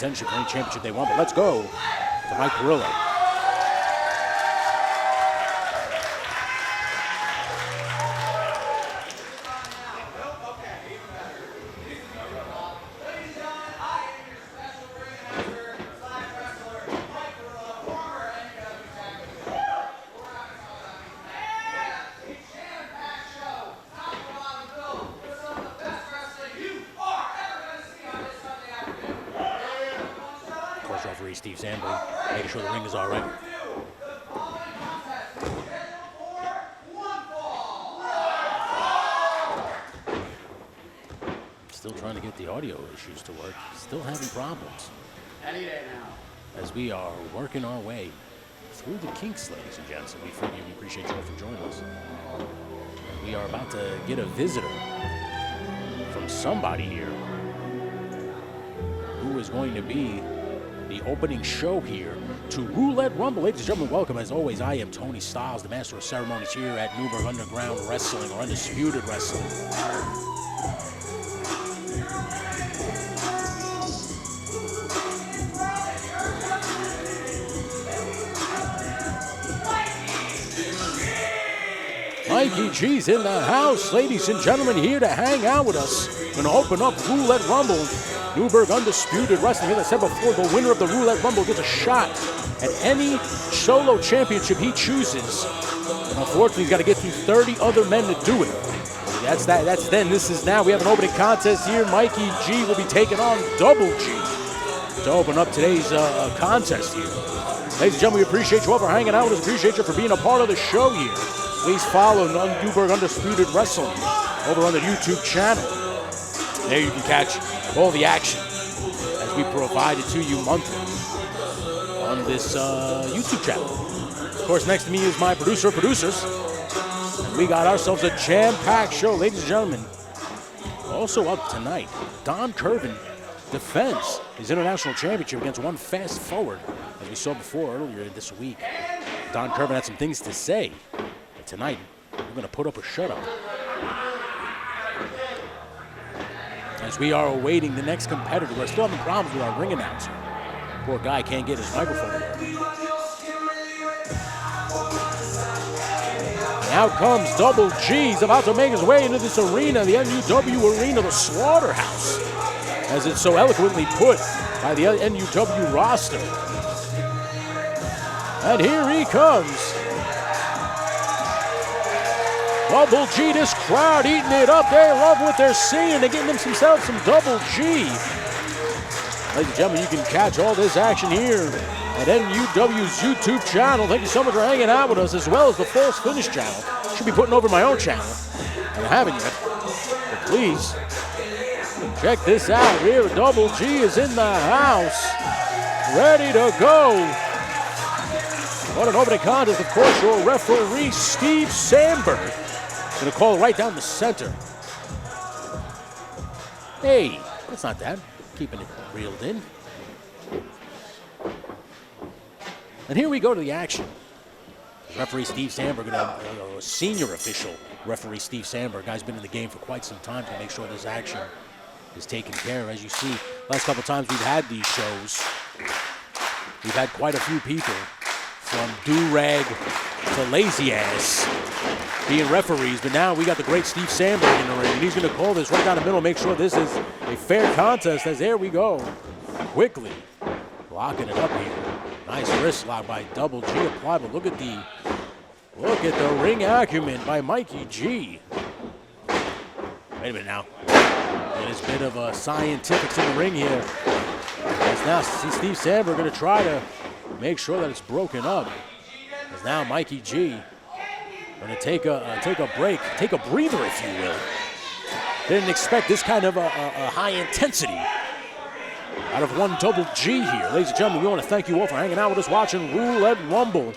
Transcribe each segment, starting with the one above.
contention for any championship they want. But let's go to Mike Perillo. Referee Steve Sandberg making sure the ring is all right. Still trying to get the audio issues to work. Still having problems. Any day now. As we are working our way through the kinks, ladies and gents, and we appreciate you all for joining us. We are about to get a visitor from somebody here who is going to be the opening show here to Roulette Rumble. Ladies and gentlemen, welcome. As always, I am Tony Styles, the master of ceremonies here at Newburgh Underground Wrestling, or Undisputed Wrestling. Mikee G's in the house, ladies and gentlemen, here to hang out with us. Gonna open up Roulette Rumble. Newburgh Undisputed Wrestling. As I said before, the winner of the Roulette Rumble gets a shot at any solo championship he chooses. And unfortunately, he's got to get through 30 other men to do it. That's that. That's then. This is now. We have an opening contest here. Mikee G will be taking on Double G to open up today's contest here. Ladies and gentlemen, we appreciate you all for hanging out with us. Appreciate you for being a part of the show here. Please follow Newburgh Undisputed Wrestling over on the YouTube channel. There you can catch all the action as we provide it to you monthly on this YouTube channel. Of course, next to me is my producer of producers. And we got ourselves a jam-packed show, ladies and gentlemen. Also up tonight, Don Kirven defends his international championship against one Fast Forward, as we saw before earlier this week. Don Kirven had some things to say. But tonight, we're going to put up or shut up. As we are awaiting the next competitor, we're still having problems with our ring announcer. Poor guy can't get his microphone there. And out comes Double G. He's about to make his way into this arena, the NUW arena, the slaughterhouse, as it's so eloquently put by the NUW roster. And here he comes. Double G, this crowd eating it up. They love what they're seeing. They're getting themselves some Double G. Ladies and gentlemen, you can catch all this action here at NUW's YouTube channel. Thank you so much for hanging out with us, as well as the False Finish channel. Should be putting over my own channel, and I haven't yet. But please, check this out here. Double G is in the house, ready to go. What an opening contest. Of course, your referee, Steve Sandberg. Gonna call right down the center. Hey, that's not that. Keeping it reeled in. And here we go to the action. Referee Steve Sandberg, a senior official referee Steve Sandberg. Guy's been in the game for quite some time to make sure this action is taken care of. As you see, last couple times we've had these shows, we've had quite a few people from do-rag to lazy ass being referees, but now we got the great Steve Sandberg in the ring, and he's going to call this right down the middle, make sure this is a fair contest. As there we go, quickly locking it up here. Nice wrist lock by Double G applied, but look at the ring acumen by Mikee G. Wait a minute now. There's a bit of a scientifics in the ring here. As now Steve Sandberg going to try to make sure that it's broken up. As now Mikee G going to take a break, take a breather, if you will. Didn't expect this kind of a high intensity out of one Double G here. Ladies and gentlemen, we want to thank you all for hanging out with us, watching Roulette Rumble,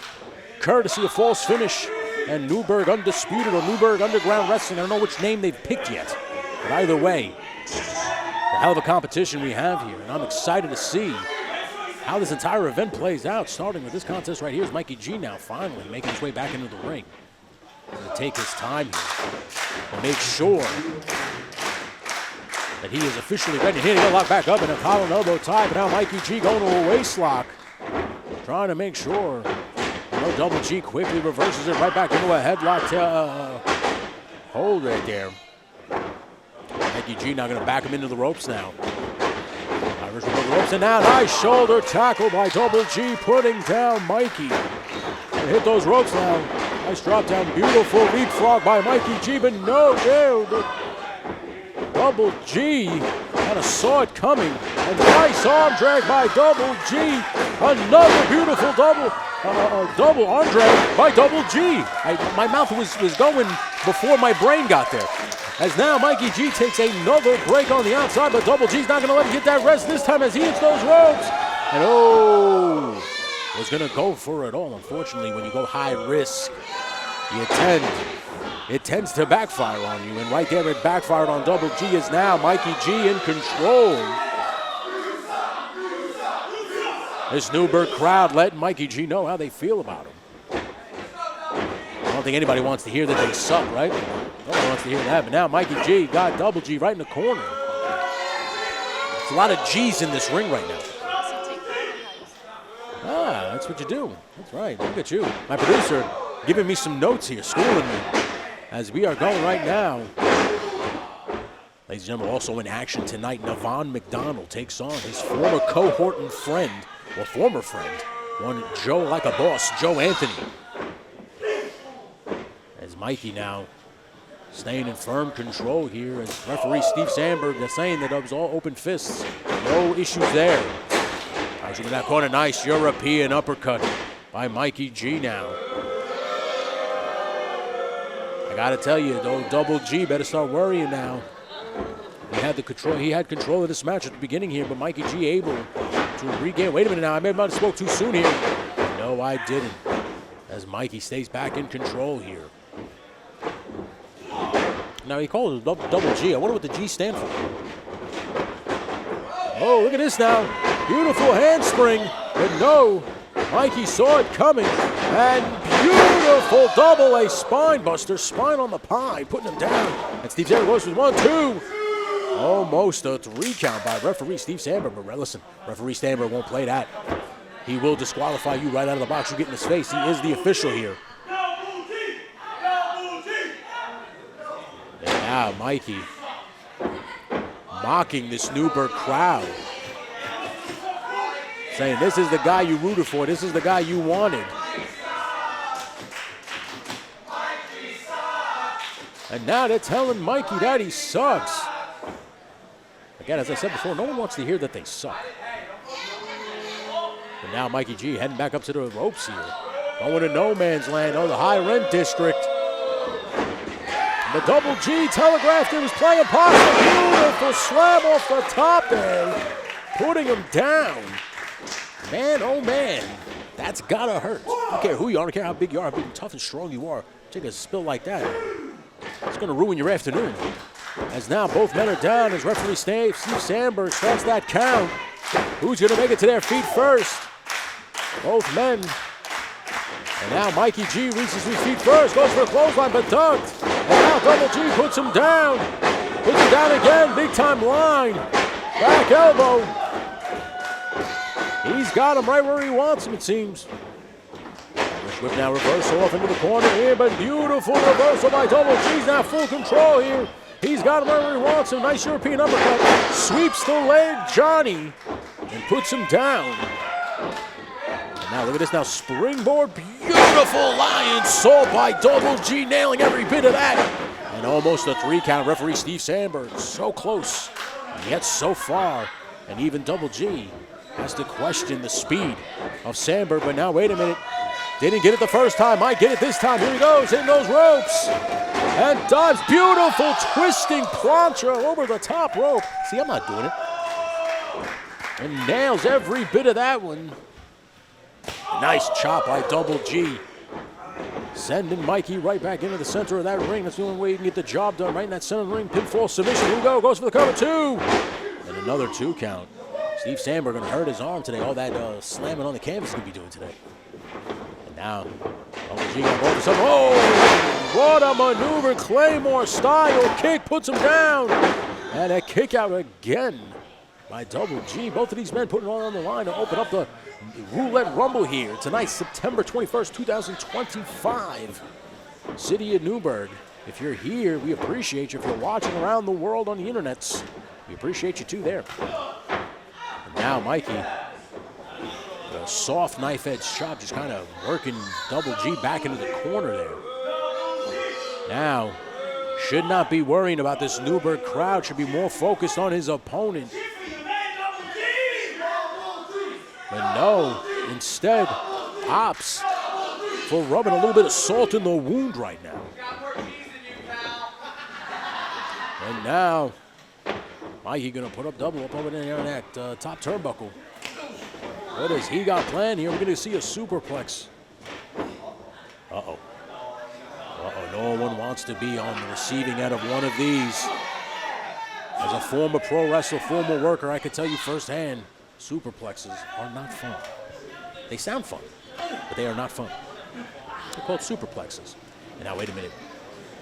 courtesy of False Finish and Newburgh Undisputed, or Newburgh Underground Wrestling. I don't know which name they've picked yet, but either way, the hell of a competition we have here, and I'm excited to see how this entire event plays out, starting with this contest right here. Is Mikee G now finally making his way back into the ring. Going to take his time here and make sure that he is officially ready. Here, he'll lock back up in a collar and elbow tie, but now Mikey G going to a waist lock. Trying to make sure. No, Double G quickly reverses it right back into a headlock hold right there. Mikey G now going to back him into the ropes now. Irish over the ropes, and now nice shoulder tackle by Double G, putting down Mikey. And hit those ropes now. Nice drop down, beautiful leapfrog by Mikey G, but no, Double G kind of saw it coming. And nice arm drag by Double G. Another beautiful double arm drag by Double G. My mouth was going before my brain got there. As now Mikey G takes another break on the outside, but Double G's not going to let him get that rest this time as he hits those ropes. And was going to go for it all. Unfortunately, when you go high risk, it tends to backfire on you. And right there, it backfired on Double G. Is now Mikey G in control. This Newburgh crowd letting Mikey G know how they feel about him. I don't think anybody wants to hear that they suck, right? Nobody wants to hear that. But now Mikey G got Double G right in the corner. There's a lot of G's in this ring right now. Ah, that's what you do. That's right. Look at you. My producer giving me some notes here, schooling me, as we are going right now. Ladies and gentlemen, also in action tonight, Nevon McDonald takes on his former cohort and friend, or former friend, one JoelikeaBoss, Joe Anthony. As Mikey now staying in firm control here, as referee Steve Sandberg is saying that it was all open fists. No issues there. In that corner, nice European uppercut by Mikey G now. I gotta tell you, though, Double G better start worrying now. He had control of this match at the beginning here, but Mikey G able to regain. Wait a minute now, I may have spoke too soon here. No, I didn't. As Mikey stays back in control here. Now he called it Double G. I wonder what the G stand for. Oh, look at this now. Beautiful handspring, but no, Mikey saw it coming, and beautiful double, a spine buster, spine on the pie, putting him down. And Steve Sandberg goes with 1, 2. Almost a 3 count by referee Steve Sandberg, but listen, referee Sandberg won't play that. He will disqualify you right out of the box. You get in his face. He is the official here. And now Mikey mocking this Newburgh crowd, saying this is the guy you rooted for, this is the guy you wanted. And now they're telling Mikey that he sucks. Again, as I said before, no one wants to hear that they suck. But now Mikey G heading back up to the ropes here. Going to no man's land, the high rent district. The Double G telegraphed it was playing possum. Beautiful slam off the top there, putting him down. Man, oh man, that's gotta hurt. I don't care who you are, I don't care how big you are, how big and tough and strong you are. Take a spill like that, it's gonna ruin your afternoon. As now both men are down as referee Steve Sandberg starts that count. Who's gonna make it to their feet first? Both men. And now Mikey G reaches his feet first, goes for a clothesline, but ducked. And now Double G puts him down. Puts him down again, big time line. Back elbow. He's got him right where he wants him, it seems. Irish whip now reversal off into the corner here, but beautiful reversal by Double G's now full control here. He's got him right where he wants him. Nice European uppercut. Sweeps the leg, Johnny, and puts him down. And now look at this now, springboard, beautiful lion salt by Double G, nailing every bit of that. And almost a 3 count, referee Steve Sandberg. So close, and yet so far. And even Double G has to question the speed of Sandberg, but now wait a minute. Didn't get it the first time, might get it this time. Here he goes, hitting those ropes. And dives, beautiful twisting plancha over the top rope. See, I'm not doing it. And nails every bit of that one. Nice chop by Double G. Sending Mikey right back into the center of that ring. That's the only way you can get the job done, right in that center of the ring. Pinfall submission, here we go, goes for the cover 2. And another 2 count. Steve Sandberg going to hurt his arm today. All that slamming on the canvas he's going to be doing today. And now, Double G going to go for something. Oh, what a maneuver. Claymore style kick puts him down. And a kick out again by Double G. Both of these men putting it all on the line to open up the Roulette Rumble here tonight, September 21st, 2025. City of Newburgh. If you're here, we appreciate you. If you're watching around the world on the internets, we appreciate you too there. And now Mikee, a soft knife edge chop, just kind of working Double G back into the corner there. Now, should not be worrying about this Newburgh crowd, should be more focused on his opponent. But no, instead, opts for rubbing a little bit of salt in the wound right now. And now, Mikee gonna put up double up over there on that top turnbuckle. What has he got planned here? We're gonna see a superplex. Uh-oh. Uh-oh, no one wants to be on the receiving end of one of these. As a former pro wrestler, former worker, I can tell you firsthand, superplexes are not fun. They sound fun, but they are not fun. They're called superplexes. And now, wait a minute.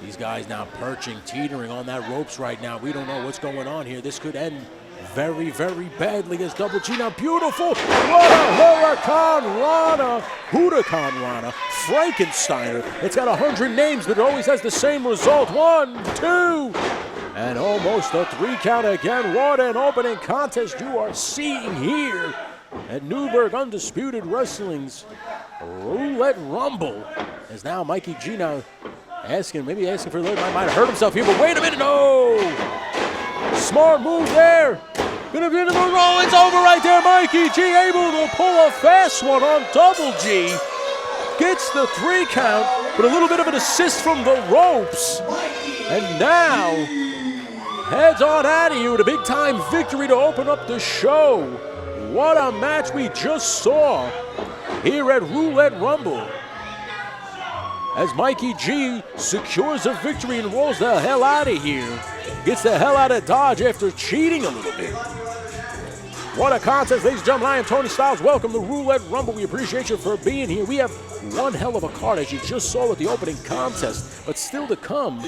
These guys now perching, teetering on that ropes right now. We don't know what's going on here. This could end very, very badly as Double G now. Beautiful. What a Huracan Rana. Huracan Rana. Frankensteiner. It's got 100 names, but it always has the same result. 1, 2, and almost a 3 count again. What an opening contest you are seeing here at Newburgh Undisputed Wrestling's Roulette Rumble. As now Mikee G now maybe asking for a little, might have hurt himself here, but wait a minute, no! Smart move there. Gonna be into the roll, it's over right there. Mikee G able to pull a fast one on Double G. Gets the 3 count, but a little bit of an assist from the ropes. And now, heads on out of here with a big time victory to open up the show. What a match we just saw here at Roulette Rumble. As Mikee G secures a victory and rolls the hell out of here. Gets the hell out of Dodge after cheating a little bit. What a contest, ladies and gentlemen. I am Tony Styles. Welcome to Roulette Rumble. We appreciate you for being here. We have one hell of a card, as you just saw with the opening contest. But still to come,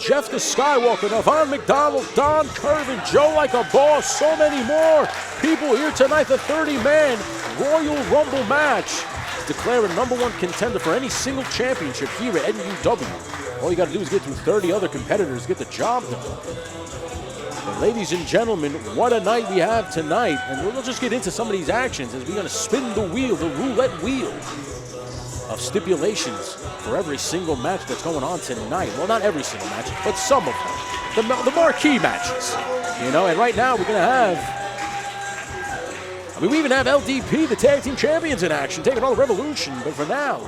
Jeff the Skywalker, Nevon, McDonald, Don, Kirven, JoelikeaBoss, so many more people here tonight. The 30-man Royal Rumble match. Declare a #1 contender for any single championship here at NUW. All you got to do is get through 30 other competitors, get the job done. But ladies and gentlemen, what a night we have tonight. And we'll just get into some of these actions as we're going to spin the wheel, the roulette wheel of stipulations for every single match that's going on tonight. Well, not every single match, but some of them. The marquee matches. You know, and right now we're going to have, we even have LDP, the Tag Team Champions, in action, taking on the Revolution. But for now,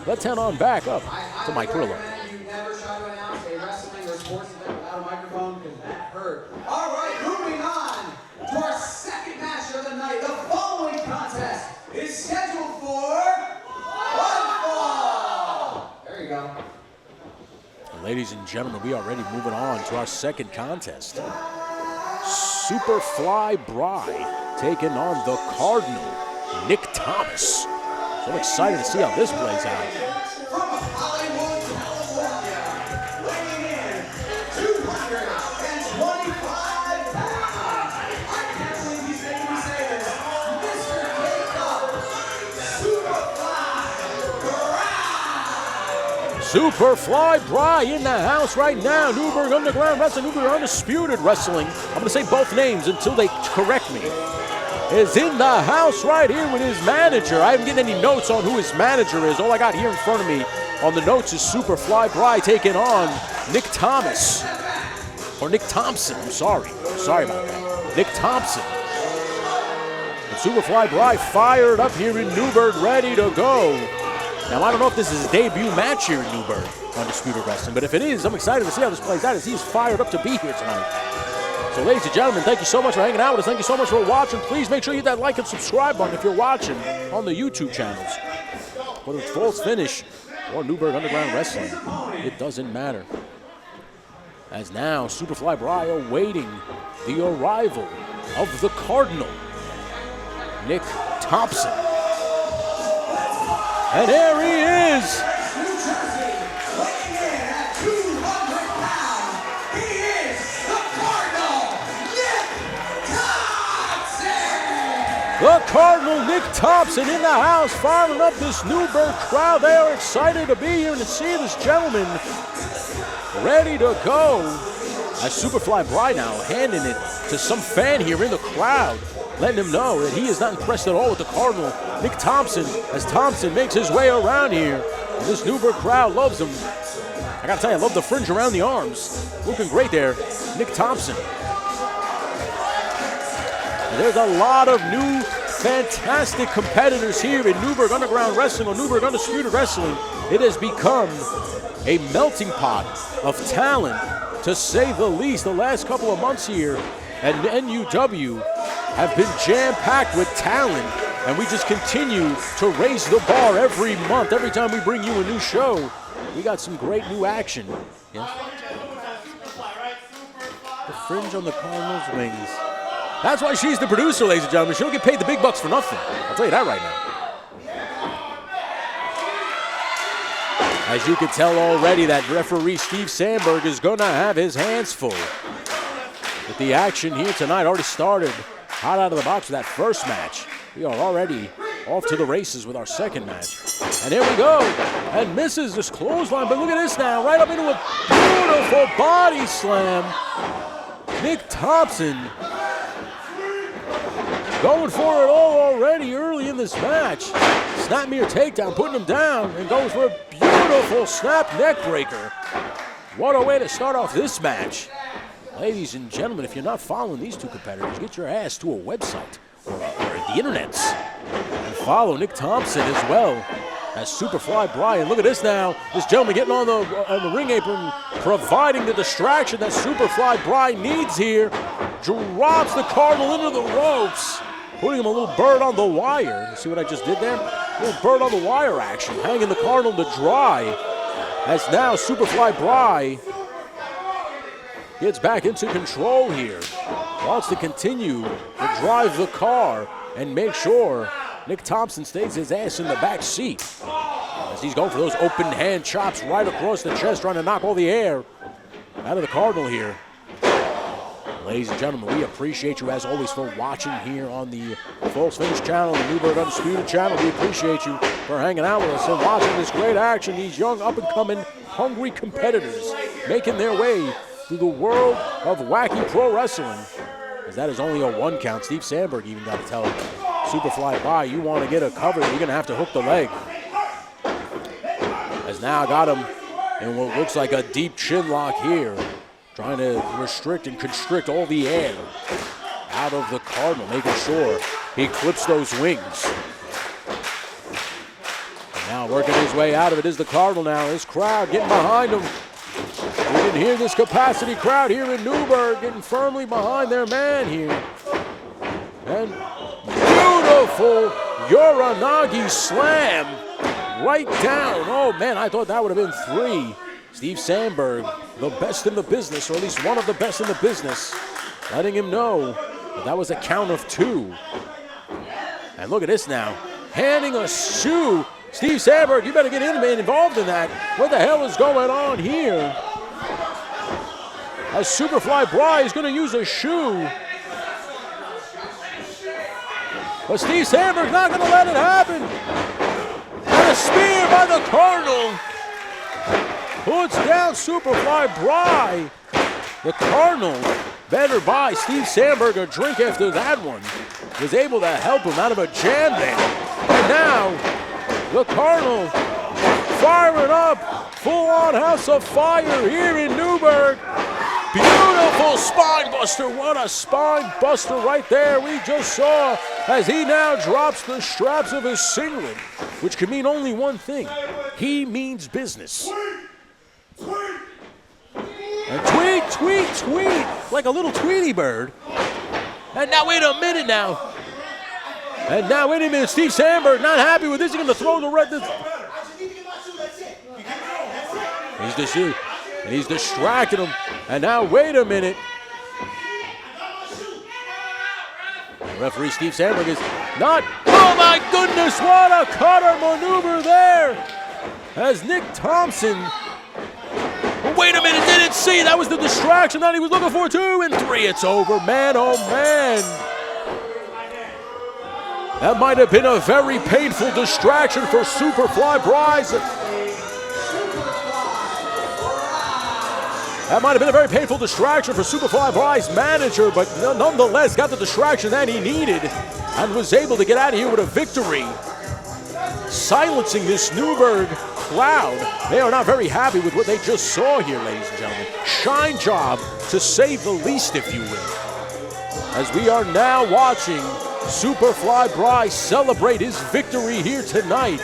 let's head on back up to Mike Perillo. You never shot to announce a wrestling or sports event without a microphone, because that hurt. All right, moving on to our second match of the night. The following contest is scheduled for one fall. There you go. And ladies and gentlemen, we are already moving on to our second contest. Superfly Bry taking on the Cardinal, Nick Thomas. So I'm excited to see how this plays out. From Hollywood, California, weighing in 225 pounds. I can't believe he's making me say this. Mr. Superfly Bry in the house right now. Newburgh Underground Wrestling, Newburgh Undisputed Wrestling. I'm going to say both names until they correct me. Is in the house right here with his manager. I haven't getting any notes on who his manager is. All I got here in front of me on the notes is Superfly Bry taking on Nick Thomas. Or Nick Thompson, I'm sorry. Sorry about that. Nick Thompson. And Superfly Bry fired up here in Newburgh, ready to go. Now, I don't know if this is his debut match here in Newburgh Undisputed Wrestling, but if it is, I'm excited to see how this plays out as he's fired up to be here tonight. So, ladies and gentlemen, thank you so much for hanging out with us. Thank you so much for watching. Please make sure you hit that like and subscribe button if you're watching on the YouTube channels. Whether it's False Finish or Newburgh Underground Wrestling, it doesn't matter. As now, Superfly Bry awaiting the arrival of the Cardinal, Nick Thompson. And there he is. Weighing in at 200 pounds, he is the Cardinal. The Cardinal, Nick Thompson, in the house, firing up this Newburgh crowd. They are excited to be here and to see this gentleman ready to go. As Superfly Bry now handing it to some fan here in the crowd, letting him know that he is not impressed at all with the Cardinal, Nick Thompson, as Thompson makes his way around here. And this Newburgh crowd loves him. I gotta tell you, I love the fringe around the arms. Looking great there, Nick Thompson. And there's a lot of new, fantastic competitors here in Newburgh Underground Wrestling or Newburgh Undisputed Wrestling. It has become a melting pot of talent, to say the least. The last couple of months here at NUW have been jam-packed with talent, and we just continue to raise the bar every month. Every time we bring you a new show, we got some great new action. Yeah. The fringe on the Cardinals' wings. That's why she's the producer, ladies and gentlemen. She don't get paid the big bucks for nothing. I'll tell you that right now. As you can tell already, that referee Steve Sandberg is going to have his hands full. But the action here tonight already started hot out of the box with that first match. We are already off to the races with our second match. And here we go. And misses this clothesline. But look at this now. Right up into a beautiful body slam. Nick Thompson going for it all already early in this match. Snapmere takedown, putting him down, and goes for a beautiful snap neck breaker. What a way to start off this match. Ladies and gentlemen, if you're not following these two competitors, get your ass to a website or the internets and follow Nick Thompson as well as Superfly Brian. Look at this now. This gentleman getting on the ring apron, providing the distraction that Superfly Brian needs here. Drops the Cardinal into the ropes, putting him a little bird on the wire. You see what I just did there? A little bird on the wire action, hanging the Cardinal to dry. As now Superfly Bry gets back into control here. Wants to continue to drive the car and make sure Nick Thompson stays his ass in the back seat. As he's going for those open hand chops right across the chest, trying to knock all the air out of the Cardinal here. Ladies and gentlemen, we appreciate you as always for watching here on the False Finish channel, the Newburgh Undisputed channel. We appreciate you for hanging out with us and watching this great action. These young, up-and-coming, hungry competitors making their way through the world of wacky pro wrestling. As that is only a one count. Steve Sandberg even got to tell him, Superfly Bry, you want to get a cover, you're going to have to hook the leg. As now got him in what looks like a deep chin lock here. Trying to restrict and constrict all the air out of the Cardinal, making sure he clips those wings. And now working his way out of it is the Cardinal now. This crowd getting behind him. You can hear this capacity crowd here in Newburgh getting firmly behind their man here. And beautiful Uranagi slam right down. Oh man, I thought that would have been 3. Steve Sandberg, the best in the business, or at least one of the best in the business, letting him know that that was a count of 2. And look at this now, handing a shoe. Steve Sandberg, you better get involved in that. What the hell is going on here? As Superfly Bry is going to use a shoe. But Steve Sandberg's not going to let it happen. And a spear by the Cardinal. Puts down Superfly Bry. The Cardinal better buy Steve Sandberg a drink after that one. Was able to help him out of a jam there. And now, the Cardinal firing up. Full-on House of Fire here in Newburgh. Beautiful spine buster. What a spine buster right there we just saw as he now drops the straps of his singlet, which can mean only one thing. He means business. And tweet, tweet, tweet, like a little Tweety bird. And now, wait a minute now. And now, wait a minute, Steve Sandberg not happy with this. He's going to throw the red. He's the shoe. And he's distracted him. And now, wait a minute. And referee Steve Sandberg is not. Oh my goodness, what a cutter maneuver there. As Nick Thompson. Wait a minute, didn't see. That was the distraction that he was looking for. 2 and 3, it's over. Man, oh man. That might have been a very painful distraction for Superfly Bryce. That might have been a very painful distraction for Superfly Bryce's manager, but nonetheless got the distraction that he needed and was able to get out of here with a victory, silencing this Newburgh crowd. They are not very happy with what they just saw here, ladies and gentlemen. Shine job, to say the least, if you will. As we are now watching Superfly Bryce celebrate his victory here tonight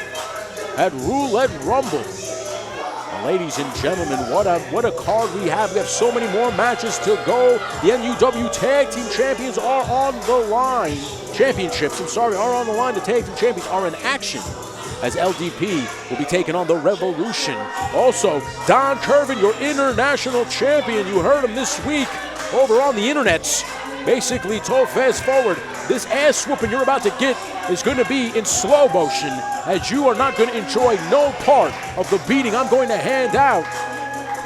at Roulette Rumble. And ladies and gentlemen, what a card we have. We have so many more matches to go. The NUW Tag Team Champions are on the line. Championships, are on the line. The Tag Team Champions are in action, as LDP will be taking on the Revolution. Also, Don Kirven, your international champion. You heard him this week over on the internets. Basically told fast forward, this ass whooping you're about to get is going to be in slow motion, as you are not going to enjoy no part of the beating I'm going to hand out.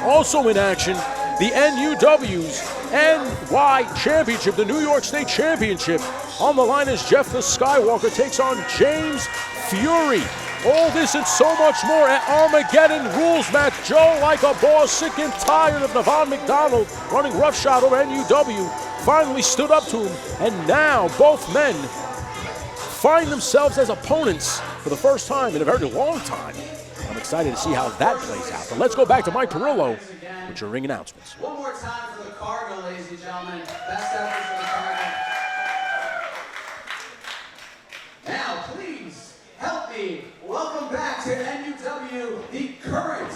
Also in action, the NUW's NY Championship, the New York State Championship. On the line is Jeff the Skywalker takes on James Fury. All this and so much more at Armageddon rules match. JoelikeaBoss, sick and tired of Nevon McDonald running roughshod over NUW, finally stood up to him, and now both men find themselves as opponents for the first time in a very long time. I'm excited to see how that plays out. But let's go back to Mike Perillo with your ring announcements. One more time for the Cardinal, ladies and gentlemen. Best efforts for the Cardinal. Now, please help me welcome back to NUW the current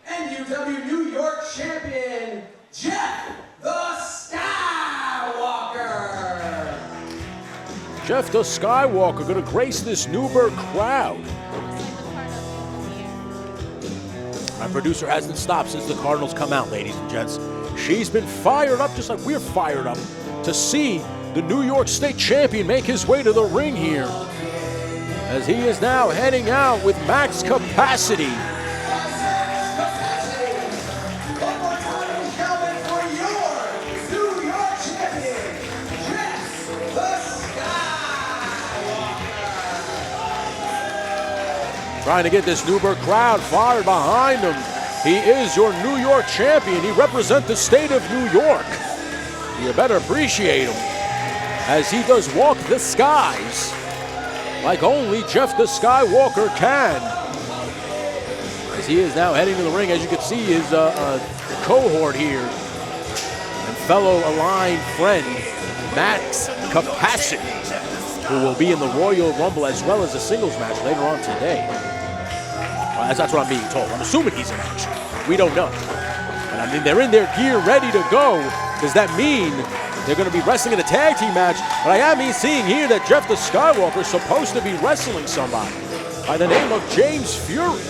NUW New York champion, Jeff the Skywalker. Jeff the Skywalker going to grace this Newburgh crowd. My producer hasn't stopped since the Cardinals come out, ladies and gents. She's been fired up just like we're fired up to see the New York State champion make his way to the ring here, as he is now heading out with max capacity. Trying to get this Newburgh crowd fired behind him. He is your New York champion. He represents the state of New York. You better appreciate him, as he does walk the skies like only Jeff the Skywalker can. As he is now heading to the ring, as you can see, his cohort here and fellow aligned friend, Max Capacity, who will be in the Royal Rumble as well as a singles match later on today. Well, that's what I'm being told. I'm assuming he's in action. We don't know. But I mean, they're in their gear ready to go. Does that mean they're going to be wrestling in a tag team match? But I am seeing here that Jeff the Skywalker is supposed to be wrestling somebody by the name of James Fury.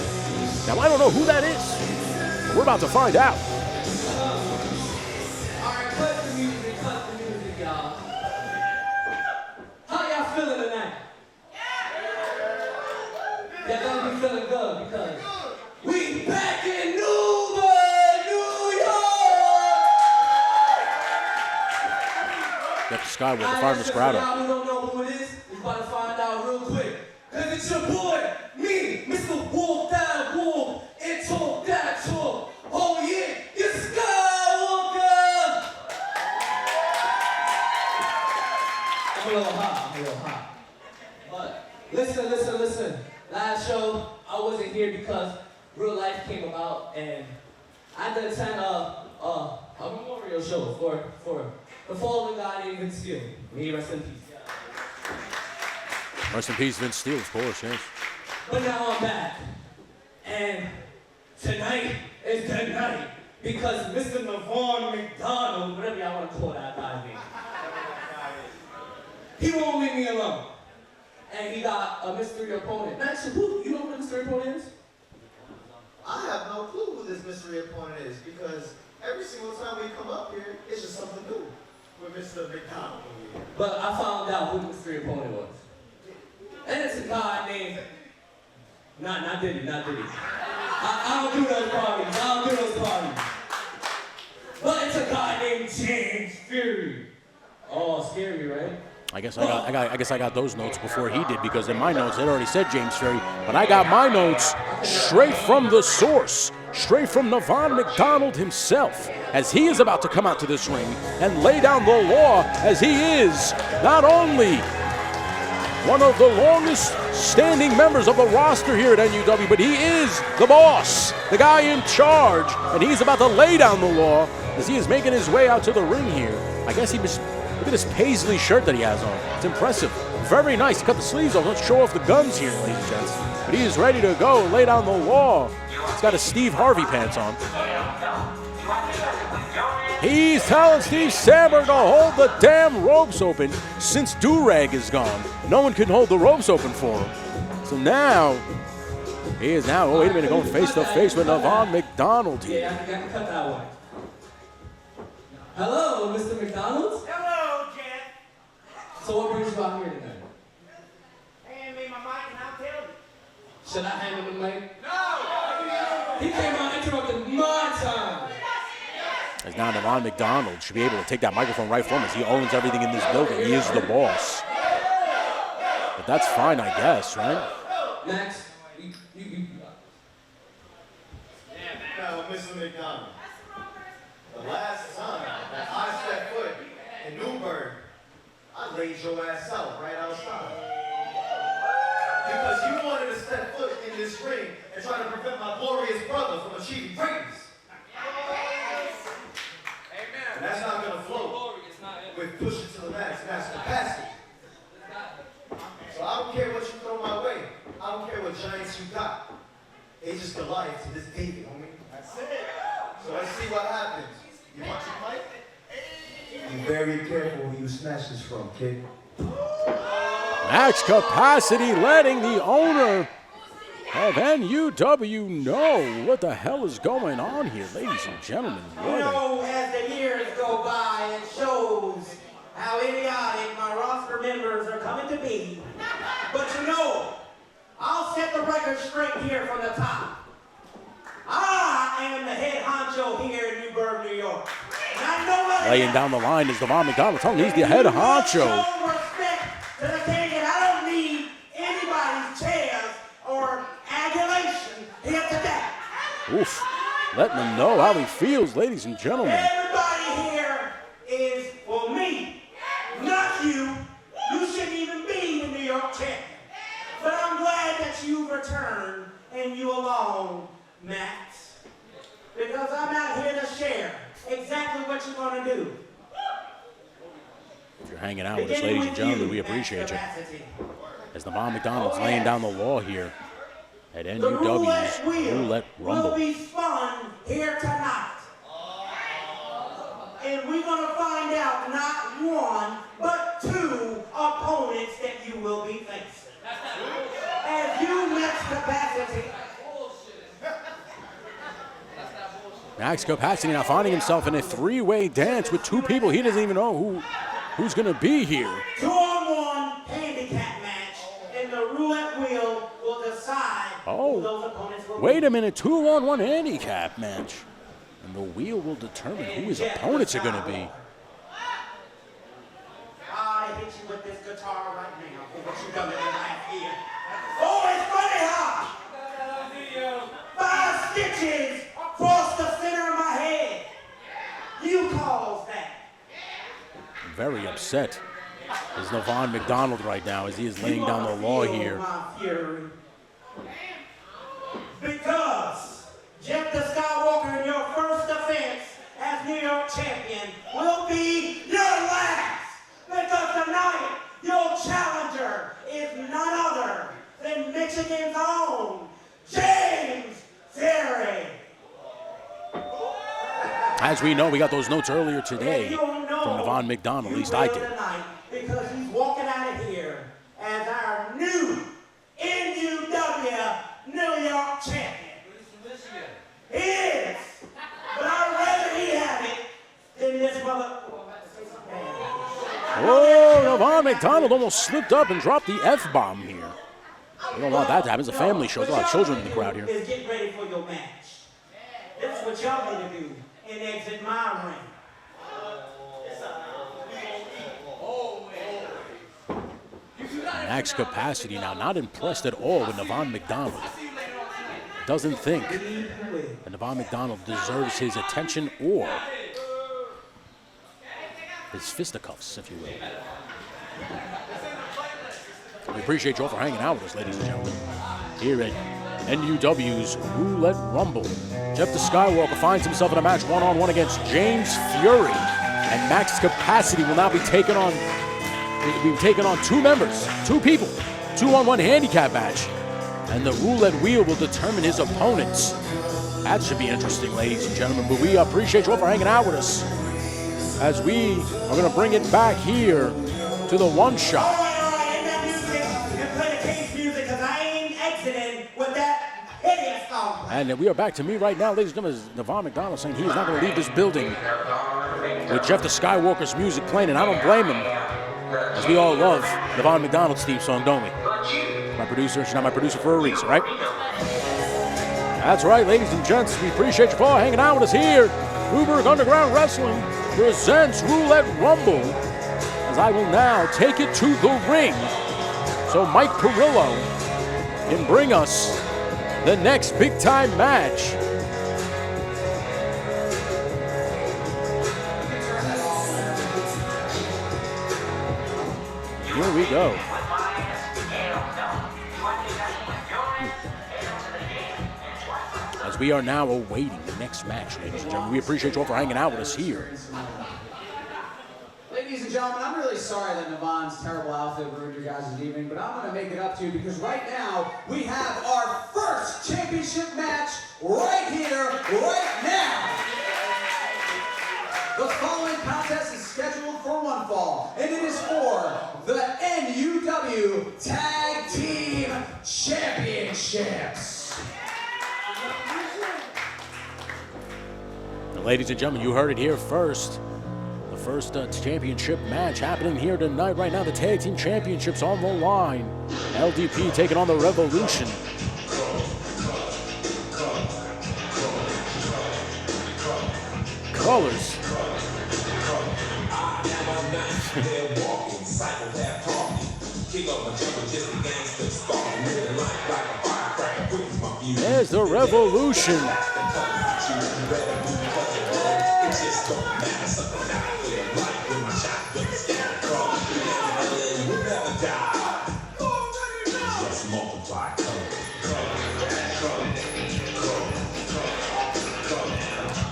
Now, I don't know who that is. But we're about to find out. All right, cut the music, y'all. How y'all feeling tonight? Y'all gonna be feeling good because we back in Newburgh, New York! Jeff the Skywalker firing this crowd up. We don't know who it is. We're about to find out real quick. Cause it's your boy, me, Mr. Walk That Walk, and Talk That Talk. Oh yeah, it's Skywalker! I'm a little hot. But listen. Last show, I wasn't here because real life came about, and I had to attend a memorial show for the fallen guy named Vince Steele. May he rest in peace. Rest in peace, Vince Steele, of course, yes. But now I'm back, and tonight is the night because Mr. Nevon McDonald, whatever y'all want to call that guy's name, he won't leave me alone. And he got a mystery opponent. Max, you know who the mystery opponent is? I have no clue who this mystery opponent is because every single time we come up here, it's just something new with Mr. McDonald. But I found out who the mystery opponent was. And it's a guy named... Not Diddy. I don't do those parties. But it's a guy named James Fury. Oh, scary, right? I guess I got those notes before he did, because in my notes it already said James Ferry, but I got my notes straight from the source, straight from Nevon McDonald himself, as he is about to come out to this ring and lay down the law, as he is not only one of the longest standing members of the roster here at NUW, but he is the boss, the guy in charge, and he's about to lay down the law as he is making his way out to the ring here. I guess he was. Look at this paisley shirt that he has on. It's impressive. Very nice. He cut the sleeves off. Let's show off the guns here, ladies and gents. But he is ready to go, lay down the law. He's got his Steve Harvey pants on. He's telling Steve Sandberg to hold the damn ropes open. Since Durag is gone, no one can hold the ropes open for him. So now, he is now, oh, wait a minute, going face to face with Nevon McDonald here. Yeah, I got to cut that one. Hello, Mr. McDonald? Hello, Jen. So what brings you out here tonight? Hand me my mic and I'll tell you. Should I hand him the mic? No! He came out interrupting my time. As now Nevon McDonald should be able to take that microphone right from us. He owns everything in this building. He is the boss. But that's fine, I guess, right? Next. Now, Mr. McDonald, the last time that I stepped foot in Newburgh, I laid your ass out right outside. Because you wanted to step foot in this ring and try to prevent my glorious brother from achieving greatness. And that's not going to flow with pushing to the max capacity. So I don't care what you throw my way. I don't care what giants you got. It's just Goliath to this David, homie. That's it. So let's see what happens. You want your mic? Be very careful who you snatch this from, kid. Max Capacity letting the owner of NUW know what the hell is going on here, ladies and gentlemen. You know, as the years go by, it shows how idiotic my roster members are coming to be. But you know, I'll set the record straight here from the top. I am the head honcho here in Newburgh, New York. And I know Laying down the line is Nevon McDonald, telling him he's the head honcho. Show respect to the king, and I don't need anybody's chairs or adulation here today. Oof. Letting him know how he feels, ladies and gentlemen. Everybody here is for me, not you. You shouldn't even be the New York champion. But I'm glad that you returned, and you alone, Max. Because I'm out here to share exactly what you're going to do. If you're hanging out with us, ladies and gentlemen, we appreciate you. As Nevon McDonald's laying down the law here at NUW's Roulette Rumble. Will be spun here tonight. And we're going to find out not one, but two opponents that you will be facing. As you max capacity. Max Capacity now finding himself in a three-way dance with two people he doesn't even know who's going to be here. 2-on-1 handicap match, and the roulette wheel will decide who those opponents will be. Wait a minute, 2-on-1 handicap match. And the wheel will determine who his opponents are going to be. I hit you with this guitar right now for what you done in the last year. Oh, it's funny how 5 stitches across the center of my head. You caused that. Very upset is Nevon McDonald right now as he is laying down the law here. Because Jeff the Skywalker in your first defense as New York champion will be your last. Because tonight your challenger is none other than Michigan's own James Ferry. As we know, we got those notes earlier today from Nevon McDonald, at least I did. Because he's walking out of here as our new NUW New York champion. He is, but I'd rather he have it than this mother. Oh, Nevon McDonald almost slipped up and dropped the F-bomb here. We don't want that to happen. It's a family show. There's a lot of children in the crowd here. Is get ready for your match. This is what y'all need to do and exit my ring. Max Capacity now not impressed at all with Nevon McDonald. Doesn't think that Nevon McDonald deserves his attention or his fisticuffs, if you will. We appreciate you all for hanging out with us, ladies and gentlemen, here at NUW's Roulette Rumble. Jeff the Skywalker finds himself in a match one-on-one against James Fury, and Max Capacity will now be taking on two members, two people, 2-on-1 handicap match, and the roulette wheel will determine his opponents. That should be interesting, ladies and gentlemen, but we appreciate you all for hanging out with us as we are going to bring it back here to the one shot. And we are back to me right now, ladies and gentlemen. Nevon McDonald saying he is not going to leave this building with Jeff the Skywalker's music playing, and I don't blame him, as we all love Nevon McDonald's theme song, don't we? My producer, she's not my producer for a reason, right? That's right, ladies and gents. We appreciate you for hanging out with us here. Newburgh Underground Wrestling presents Roulette Rumble, as I will now take it to the ring so Mike Perillo can bring us the next big-time match. Here we go. As we are now awaiting the next match, ladies and gentlemen. We appreciate you all for hanging out with us here. Ladies and gentlemen, I'm really sorry that Nevon's terrible outfit ruined your guys' evening, but I'm going to make it up to you because right now we have our first championship match right here, right now. The following contest is scheduled for one fall, and it is for the NUW Tag Team Championships. Now, ladies and gentlemen, you heard it here first. First championship match happening here tonight. Right now, the Tag Team Championships on the line. LDP taking on the Revolution. Colors. There's the Revolution.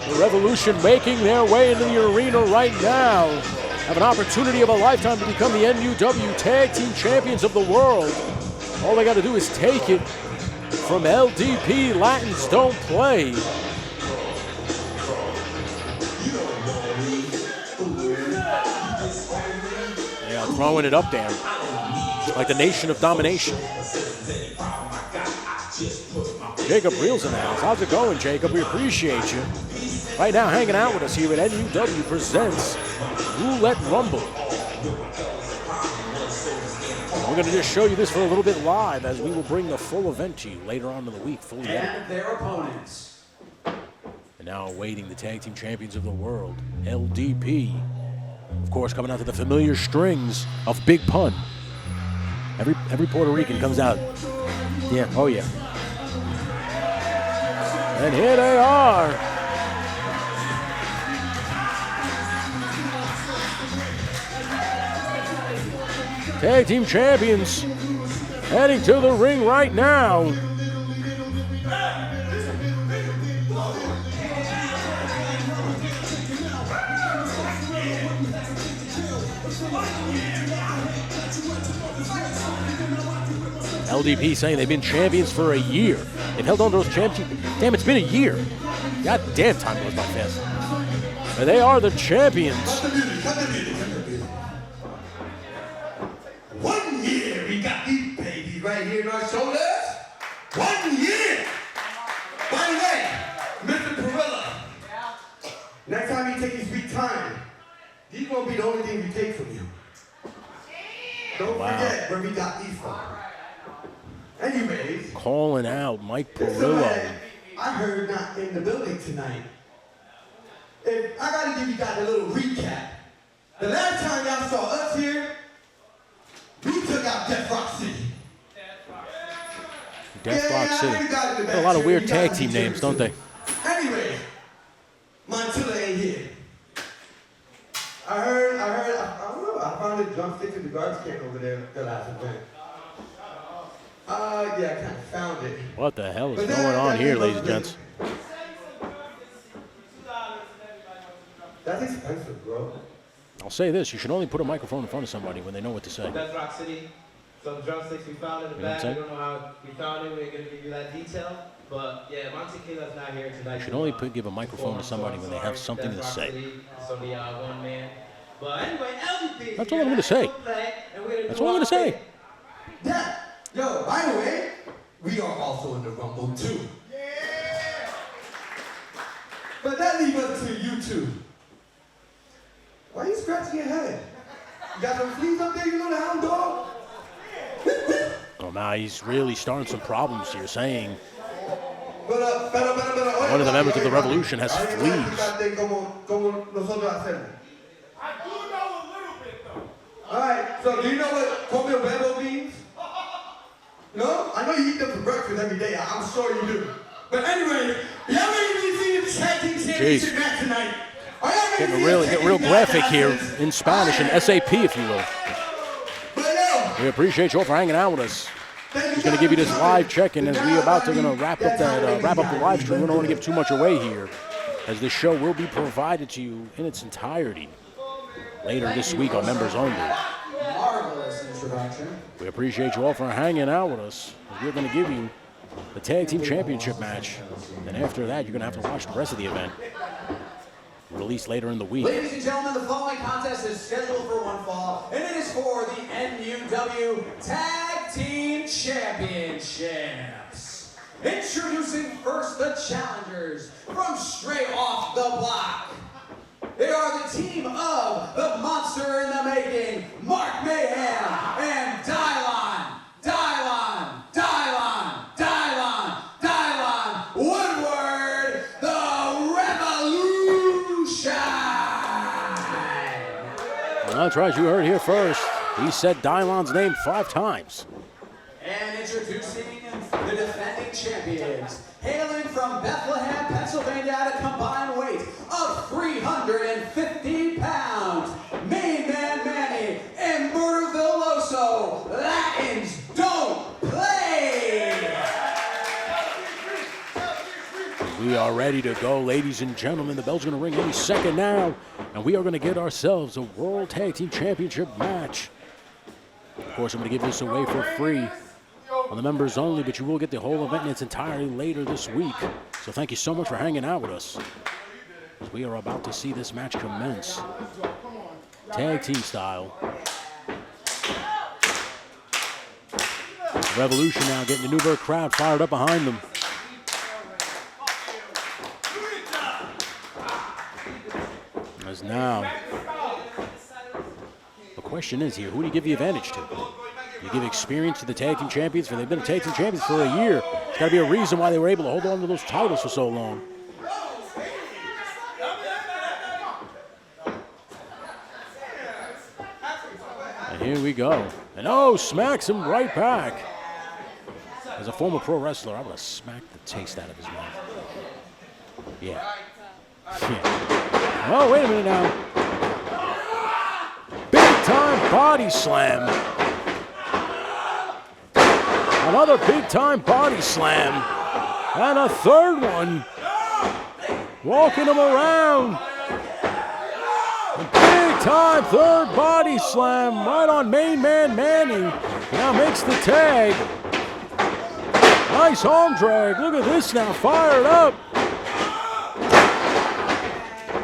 The Revolution making their way into the arena right now. Have an opportunity of a lifetime to become the NUW Tag Team Champions of the world. All they got to do is take it from LDP. Latins don't play. Yeah, throwing it up there like the Nation of Domination. Jacob Reel's in the house. How's it going, Jacob? We appreciate you. Right now, hanging out with us here at NUW presents Roulette Rumble. We're going to just show you this for a little bit live, as we will bring the full event to you later on in the week, fully edited. And their opponents. And now awaiting the Tag Team Champions of the world, LDP. Of course, coming out to the familiar strings of Big Pun. Every Puerto Rican comes out. Yeah, oh yeah. And here they are. Tag Team Champions heading to the ring right now. LDP saying they've been champions for a year. They've held on to those champions. Damn, it's been a year. God damn, time goes by fast. But they are the champions. 1 year we got these babies right here on our shoulders. 1 year. By the way, Mr. Perilla, next time you take your sweet time, these won't be the only things we take from you. Don't forget where we got these from. Anyways, Calling out Mike Perillo. I heard not in the building tonight. If I gotta give you guys a little recap. The last time y'all saw us here, we took out Death Rock City. Death Rock I City. already got it in the Got back. a lot of weird You tag got team the names, don't they? Anyway, Montilla ain't here. I don't know, I found a drumstick in the garbage can over there the last event. Yeah, I kind of found it. What the hell is But going on here, ladies and gents? That's expensive, bro. I'll say this, you should only put a microphone in front of somebody when they know what to say. Death Rock City, some drumsticks we found in the You know what back. I'm We saying? don't know how we found it. We ain't gonna give you that detail. But yeah, Monte Kila's not here tonight. You should only give a microphone to somebody when they have something to say. It's only one man. But anyway, LVP. That's all I'm gonna say. That's all I'm gonna say. Yeah. Yo, by the way, we are also in the Rumble too. Yeah. But that leaves us to you two. Why are you scratching your head? You got some fleas up there, you know the hound dog? Oh, now he's really starting some problems here, saying One one of the members of the Revolution has fleas. I do know a little bit though. Alright, so do you know what cornmeal bamboo means? No? I know you eat them for breakfast every day. I'm sure you do. But anyway, y'all ready to see the tag team championship match tonight? Are y'all ready to Getting see the tag real team graphic match here tonight? in Spanish and SAP, if you will. But yo, We appreciate you all for hanging out with us. thank He's going to give you this guys live for check-in as we about to wrap up the live stream. We don't want to give too much away here, as this show will be provided to you in its entirety later this week on Members Only. Marvelous introduction. We appreciate you all for hanging out with us. We're going to give you the Tag Team Championship match. Then after that, you're going to have to watch the rest of the event. Released later in the week. Ladies and gentlemen, the following contest is scheduled for one fall, and it is for the NUW Tag Team Championships. Introducing first the challengers from straight off the block. They are the team of the Monster in the Making, Mark Mayhem and Dylon Woodward, the Revolution. Well, that's right, you heard here first. He said Dylon's name 5 times. And introducing the defending champions, hailing from Bethlehem, Pennsylvania at a combined weight of 350 pounds, Main Man Manny and Murder Villoso. Latins don't play. We are ready to go, ladies and gentlemen. The bell's going to ring any second now, and we are going to get ourselves a World Tag Team Championship match. Of course, I'm going to give this away for free on the Members Only, but you will get the whole event in its entirety later this week. So thank you so much for hanging out with us, as we are about to see this match commence. Tag team style. Revolution now getting the Newburgh crowd fired up behind them. As now, the question is here, who do you give the advantage to? You give experience to the tag team champions, for they've been tag team champions for a year. There's got to be a reason why they were able to hold on to those titles for so long. And here we go. And oh, smacks him right back. As a former pro wrestler, I would have smacked the taste out of his mouth. Yeah. Oh, wait a minute now. Big time body slam. Another big time body slam. And a third one. Walking him around. A big time third body slam right on Main Man Manny. Now makes the tag. Nice arm drag. Look at this now. Fired up.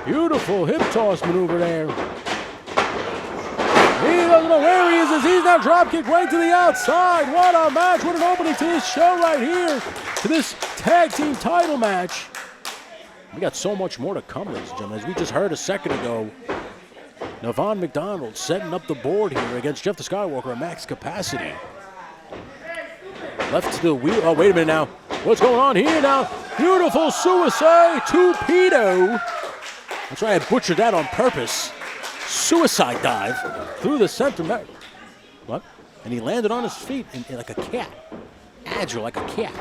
Beautiful hip toss maneuver there. He doesn't know where he is as he's now dropkick right to the outside. What a match. What an opening to this show right here. To this tag team title match. We got so much more to come, ladies and gentlemen. As we just heard a second ago, Nevon McDonald setting up the board here against Jeff the Skywalker at max capacity. Left to the wheel. Oh, wait a minute now. What's going on here now? Beautiful suicide torpedo. That's right, I butchered that on purpose. Suicide dive through the center. What? And he landed on his feet like a cat. Agile like a cat.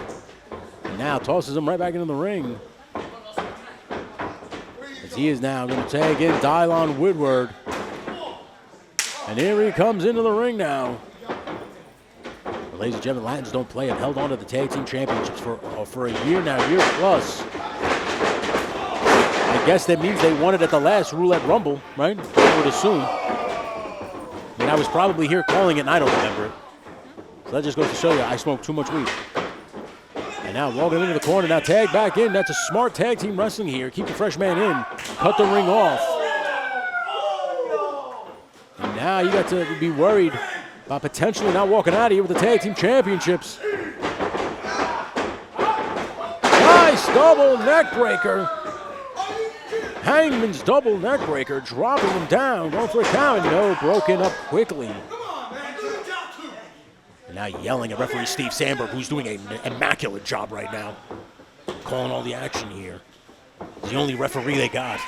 And now tosses him right back into the ring. As he is now going to tag in Dylan Woodward. And here he comes into the ring now. But ladies and gentlemen, Latins Don't Play have held on to the tag team championships for a year now, year plus. I guess that means they won it at the last Roulette Rumble, right? I would assume. I mean, I was probably here calling it and I don't remember it. So that just goes to show you I smoked too much weed. And now walking into the corner, now tag back in. That's a smart tag team wrestling here. Keep the fresh man in, cut the ring off. And now you got to be worried about potentially not walking out of here with the tag team championships. Nice double neck breaker. Hangman's double neck breaker, dropping him down, going for a count. No, broken up quickly. And now yelling at referee Steve Sandberg, who's doing an immaculate job right now. Calling all the action here. He's the only referee they got.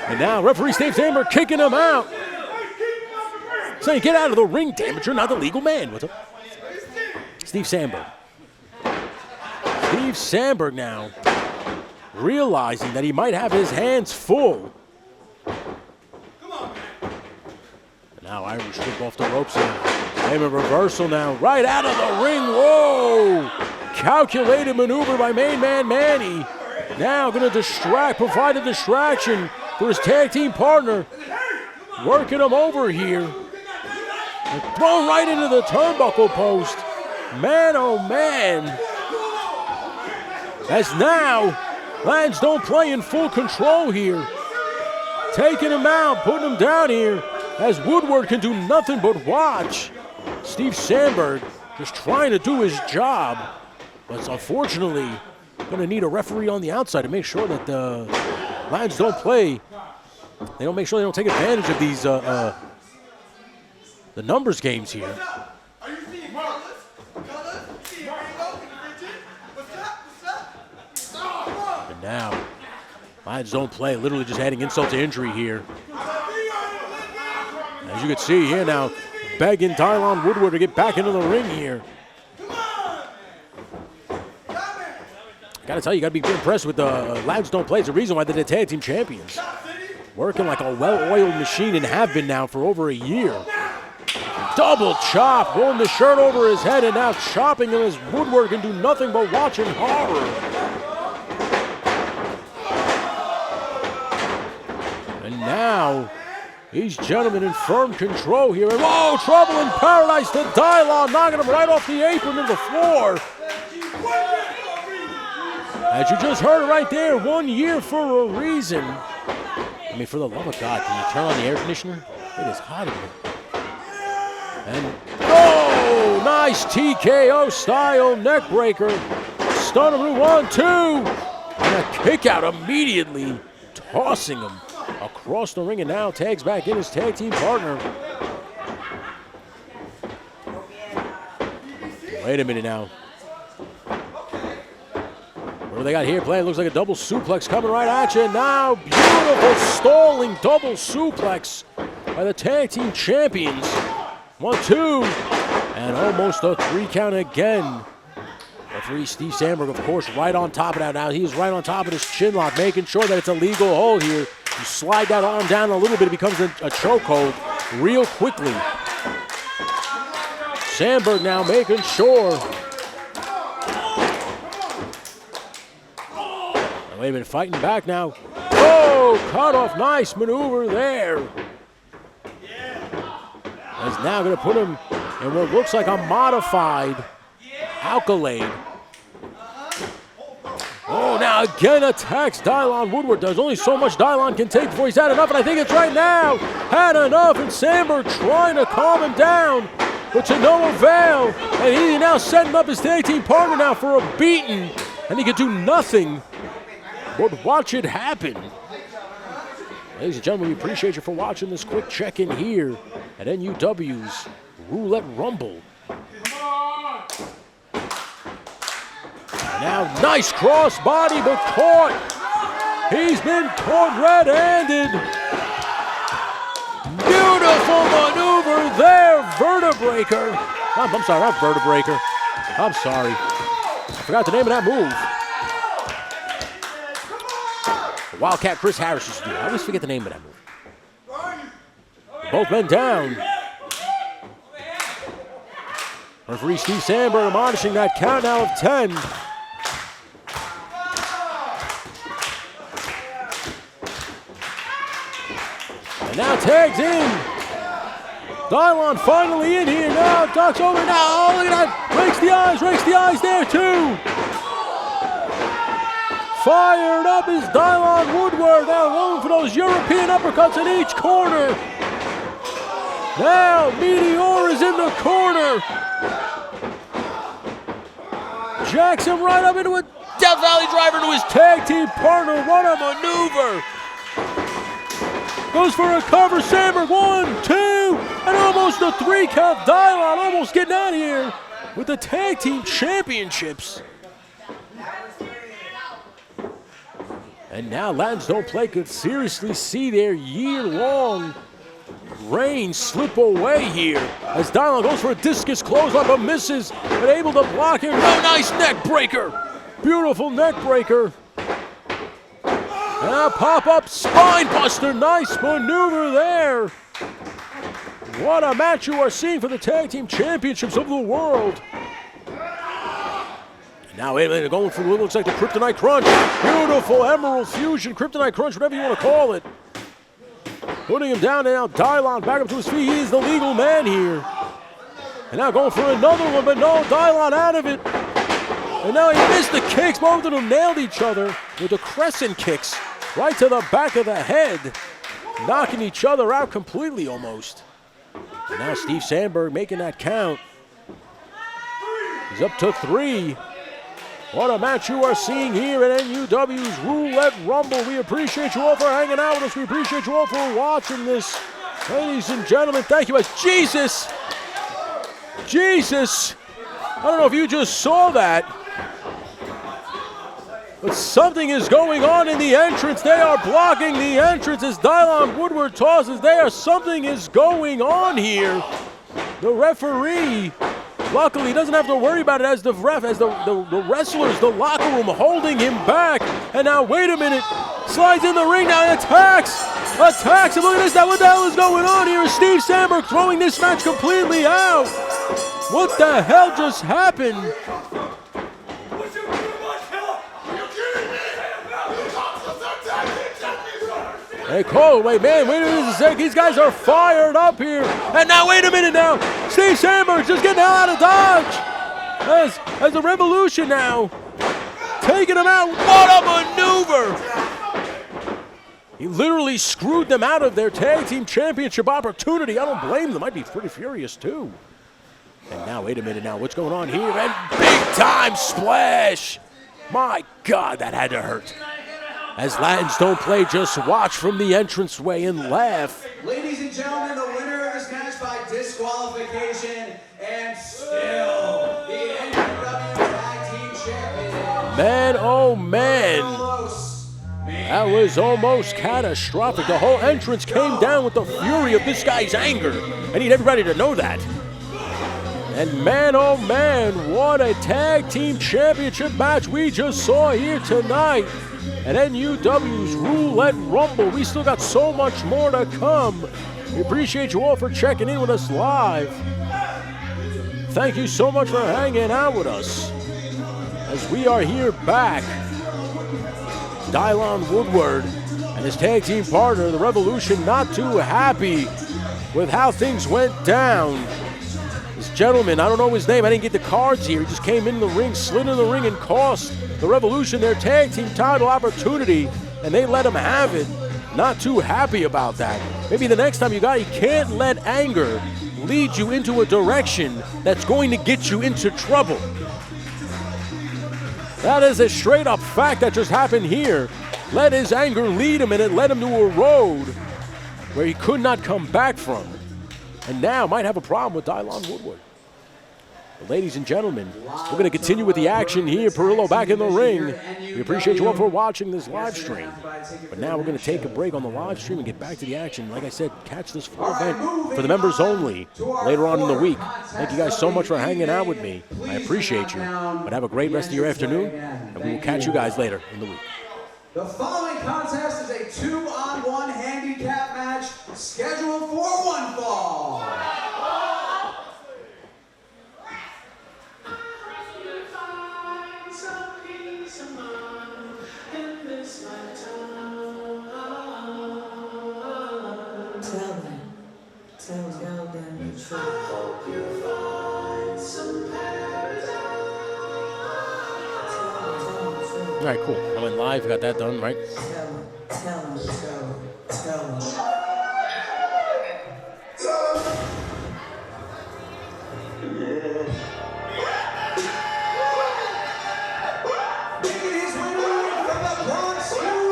And now referee Steve Sandberg kicking him out. Saying, get out of the ring, damn it, you're not the legal man. What's up? Steve Sandberg. Steve Sandberg now realizing that he might have his hands full. Now Irish whip off the ropes here. Damon reversal now, right out of the ring. Whoa! Calculated maneuver by main man Manny. Now going to provide a distraction for his tag team partner. Working him over here. And thrown right into the turnbuckle post. Man, oh man. As now, Latins Don't Play in full control here. Taking him out, putting him down here. As Woodward can do nothing but watch. Steve Sandberg just trying to do his job. But unfortunately, going to need a referee on the outside to make sure that the Latins Don't Play. They don't make sure they don't take advantage of these the numbers games here. And now, Latins Don't Play literally just adding insult to injury here. As you can see here now, begging Tyron Woodward to get back into the ring here. Got to tell you, got to be impressed with the Latins Don't Play. It's the reason why they're the tag team champions. Working like a well-oiled machine and have been now for over a year. Double chop, rolling the shirt over his head and now chopping him as Woodward can do nothing but watching horror. And now, these gentlemen in firm control here. And whoa, trouble in paradise to Dylon, knocking him right off the apron to the floor. As you just heard right there, 1 year for a reason. I mean, for the love of God, can you turn on the air conditioner? It is hot in here. And, oh, nice TKO style neck breaker. Stunner 1, 2. And a kick out immediately, tossing him across the ring, and now tags back in his tag team partner. Wait a minute now. What do they got here playing? Looks like a double suplex coming right at you. Now, beautiful stalling double suplex by the tag team champions. 1, 2, and almost a 3 count again. Referee Steve Sandberg, of course, right on top of that now. He's right on top of his chin lock, making sure that it's a legal hold here. You slide that arm down a little bit, it becomes a chokehold real quickly. Sandberg now making sure. Wait a minute, fighting back now. Oh, cut off, nice maneuver there. He's now going to put him in what looks like a modified Alkalade. Oh, now again attacks Dylon Woodward. There's only so much Dylon can take before he's had enough, and I think it's right now. Had enough, and Sandberg trying to calm him down, but to no avail. And he's now setting up his tag team partner now for a beating, and he can do nothing but watch it happen. Ladies and gentlemen, we appreciate you for watching this quick check-in here at NUW's Roulette Rumble. Now, nice cross-body, but caught. He's been caught red-handed. Beautiful Beautiful maneuver there, vertebreaker. I'm sorry, not vertebreaker. I'm sorry. I forgot the name of that move. Wildcat Chris Harris used to do it. I always forget the name of that move. Both men down. Referee Steve Sandberg admonishing that count now of 10. And now tags in. Dylon finally in here now. Ducks over now. Oh, look at that. Rakes the eyes there too. Fired up is Dylon Woodward. Now going for those European uppercuts in each corner. Now Meteor is in the corner. Jacks him right up into a Death Valley driver to his tag team partner. What a maneuver. Goes for a cover. Sandberg, 1, 2, and almost a 3 count. Dylon almost getting out of here with the tag team championships. And now Latins Don't Play could seriously see their year-long reign slip away here as Dylon goes for a discus clothesline but misses, but able to block here. No, nice neck breaker. Beautiful neck breaker. Now pop-up spine buster. Nice maneuver there. What a match you are seeing for the tag team championships of the world. Now wait a minute, going for what looks like the Kryptonite Crunch. Beautiful Emerald Fusion, Kryptonite Crunch, whatever you want to call it. Putting him down, and now Dylon back up to his feet. He is the legal man here. And now going for another one, but no, Dylon out of it. And now he missed the kicks. Both of them nailed each other with the crescent kicks right to the back of the head, knocking each other out completely almost. And now Steve Sandberg making that count. He's up to 3. What a match you are seeing here at NUW's Roulette Rumble. We appreciate you all for hanging out with us. We appreciate you all for watching this. Ladies and gentlemen, thank you. As Jesus, I don't know if you just saw that, but something is going on in the entrance. They are blocking the entrance as Dylon Woodward tosses there. Something is going on here. The referee, luckily, doesn't have to worry about it as the wrestlers, the locker room holding him back. And now, wait a minute, slides in the ring now and attacks him. Look at this, now what the hell is going on here? Steve Sandberg throwing this match completely out. What the hell just happened? Hey, Cole, wait a minute, these guys are fired up here. And now, wait a minute now, Steve Sandberg's just getting out of dodge. As the Revolution now, taking him out. What a maneuver. He literally screwed them out of their tag team championship opportunity. I don't blame them, I'd be pretty furious too. And now, wait a minute now, what's going on here? And big time splash. My God, that had to hurt. As Latins Don't Play just watch from the entranceway and laugh. Ladies and gentlemen, the winner of this match by disqualification and still the NUW Tag Team Champion. Man, oh man. That was almost catastrophic. The whole entrance came down with the fury of this guy's anger. I need everybody to know that. And man, oh man, what a tag team championship match we just saw here tonight at NUW's Roulette Rumble. We still got so much more to come. We appreciate you all for checking in with us live. Thank you so much for hanging out with us as we are here back. Dylon Woodward and his tag team partner, the Revolution, not too happy with how things went down. This gentleman, I don't know his name, I didn't get the cards here. He just came in the ring, slid in the ring, and cost the Revolution their tag team title opportunity, and they let him have it. Not too happy about that. Maybe the next time you can't let anger lead you into a direction that's going to get you into trouble. That is a straight up fact that just happened here. Let his anger lead him, and it led him to a road where he could not come back from. And now might have a problem with Dylon Woodward. But ladies and gentlemen, we're going to continue with the action here. Perillo back in the ring. We appreciate you all for watching this live stream. But now we're going to take a break on the live stream and get back to the action. Like I said, catch this full event for the members only later on in the week. Thank you guys so much for hanging out with me. I appreciate you. But have a great rest of your afternoon, and we will catch you guys later in the week. The following contest is a 2-on-1 handicap match scheduled for one fall. Tell them the truth. All right, cool. I went live, got that done, right? Tell them. Making his way from the Bronx, New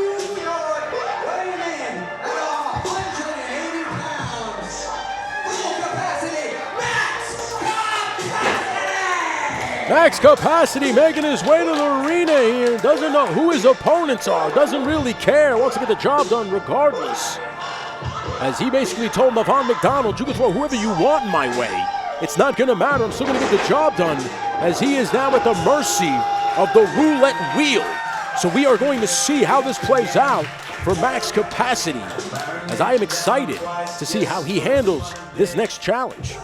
York, weighing in at 180 pounds. Full capacity, Max Capacity making his way to the arena here. Doesn't know who his opponents are. Doesn't really care. Wants to get the job done regardless. As he basically told Nevon McDonald, you can throw whoever you want my way. It's not going to matter. I'm still going to get the job done. As he is now at the mercy of the roulette wheel. So we are going to see how this plays out for Max Capacity. As I am excited to see how he handles this next challenge.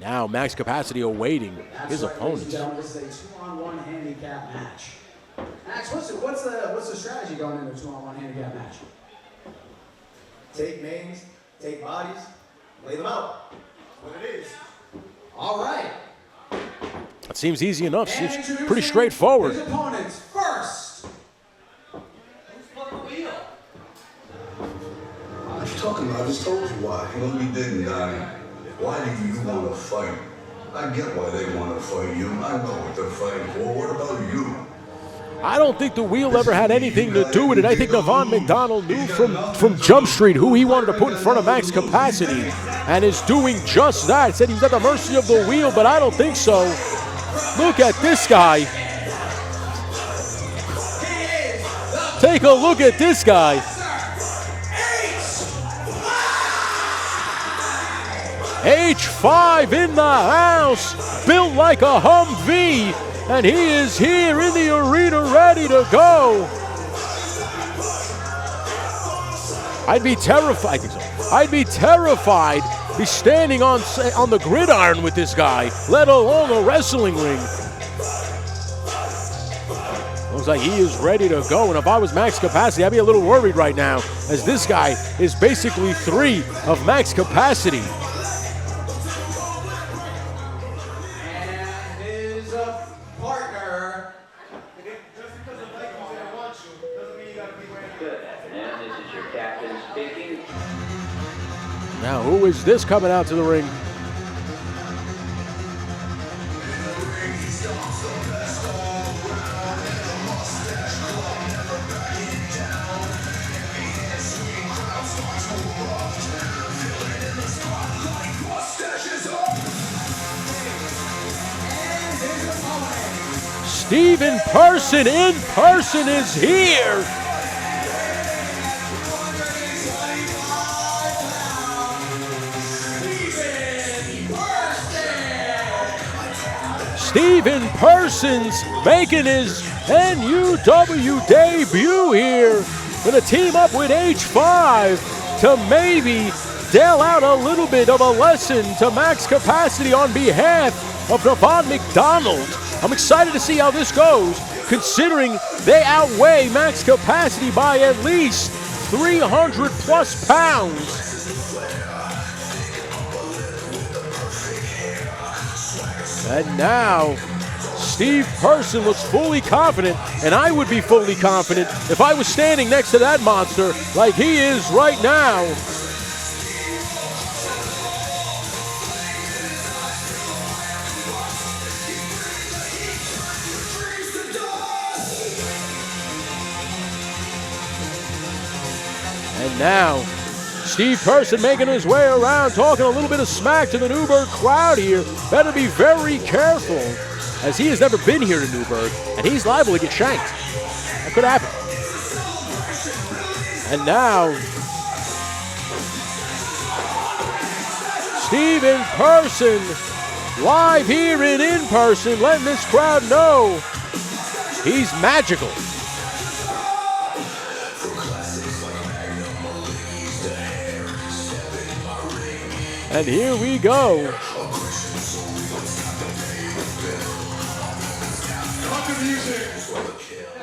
Now Max Capacity awaiting his opponents. This is a 2-on-1 handicap match. Max, what's the strategy going into a 2-on-1 handicap match? Take names, take bodies, lay them out. That's what it is. All right. That seems easy enough. And Seems pretty straightforward. His opponents first. What you talking about? I just told you why. You don't be digging, Donnie. Why do you want to fight? I get why they want to fight you. I know what they're fighting for. What about you? I don't think the wheel ever had anything to do with it. I think Nevon McDonald knew from Jump Street who he wanted to put in front of Max Capacity and is doing just that. Said he was at the mercy of the wheel, but I don't think so. Look at this guy. Take a look at this guy. H5 in the house, built like a Humvee, and he is here in the arena ready to go. I'd be terrified. I think so. I'd be terrified be standing on the gridiron with this guy, let alone a wrestling ring. Looks like he is ready to go, and if I was Max Capacity, I'd be a little worried right now, as this guy is basically 3 of Max Capacity. Now, who is this coming out to the ring? Steve in person is here. Steve in person's making his NUW debut here. Gonna team up with H5 to maybe deal out a little bit of a lesson to Max Capacity on behalf of Nevon McDonald. I'm excited to see how this goes, considering they outweigh Max Capacity by at least 300 plus pounds. And now, Steve Person looks fully confident, and I would be fully confident if I was standing next to that monster like he is right now. And now, Steve Person making his way around, talking a little bit of smack to the Newburgh crowd here. Better be very careful, as he has never been here to Newburgh, and he's liable to get shanked. That could happen. And now, Steve in person, live here in person, letting this crowd know he's magical. And here we go.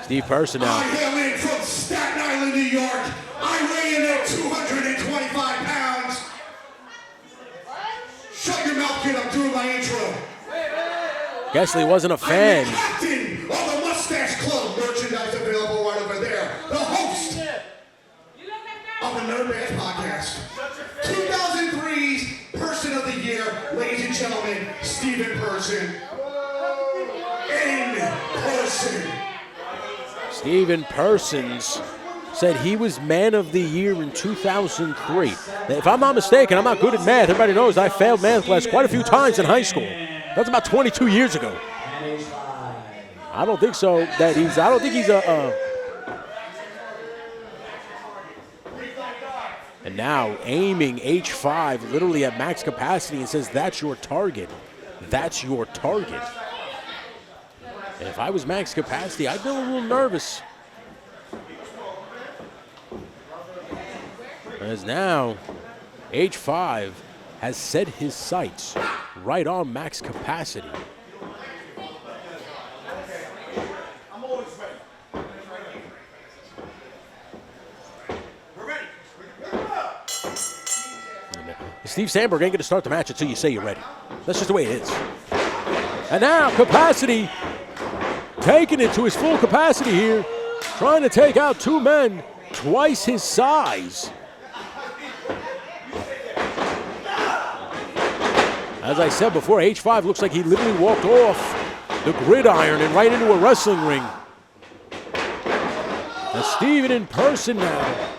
Steve Person now. I hail in from Staten Island, New York. I weigh in at 225 pounds. Shut your mouth, kid. I'm doing my intro. Guess he wasn't a fan. I'm the captain of the Mustache Club. Merchandise available right over there. The host of the Nerd Bands podcast. 2003's Person of the Year, ladies and gentlemen, Steven Person. In person. Steven Persons said he was Man of the Year in 2003. Now, if I'm not mistaken, I'm not good at math. Everybody knows I failed math class quite a few times in high school. That's about 22 years ago. I don't think so. I don't think he's a. And now aiming H5 literally at max capacity and says, "That's your target. That's your target." And if I was max capacity, I'd be a little nervous. As now, H5 has set his sights right on max capacity. I'm always ready. We're ready. Steve Sandberg ain't going to start the match until you say you're ready. That's just the way it is. And now, capacity, taking it to his full capacity here, trying to take out two men twice his size. As I said before, H5 looks like he literally walked off the gridiron and right into a wrestling ring. And Steven in person now.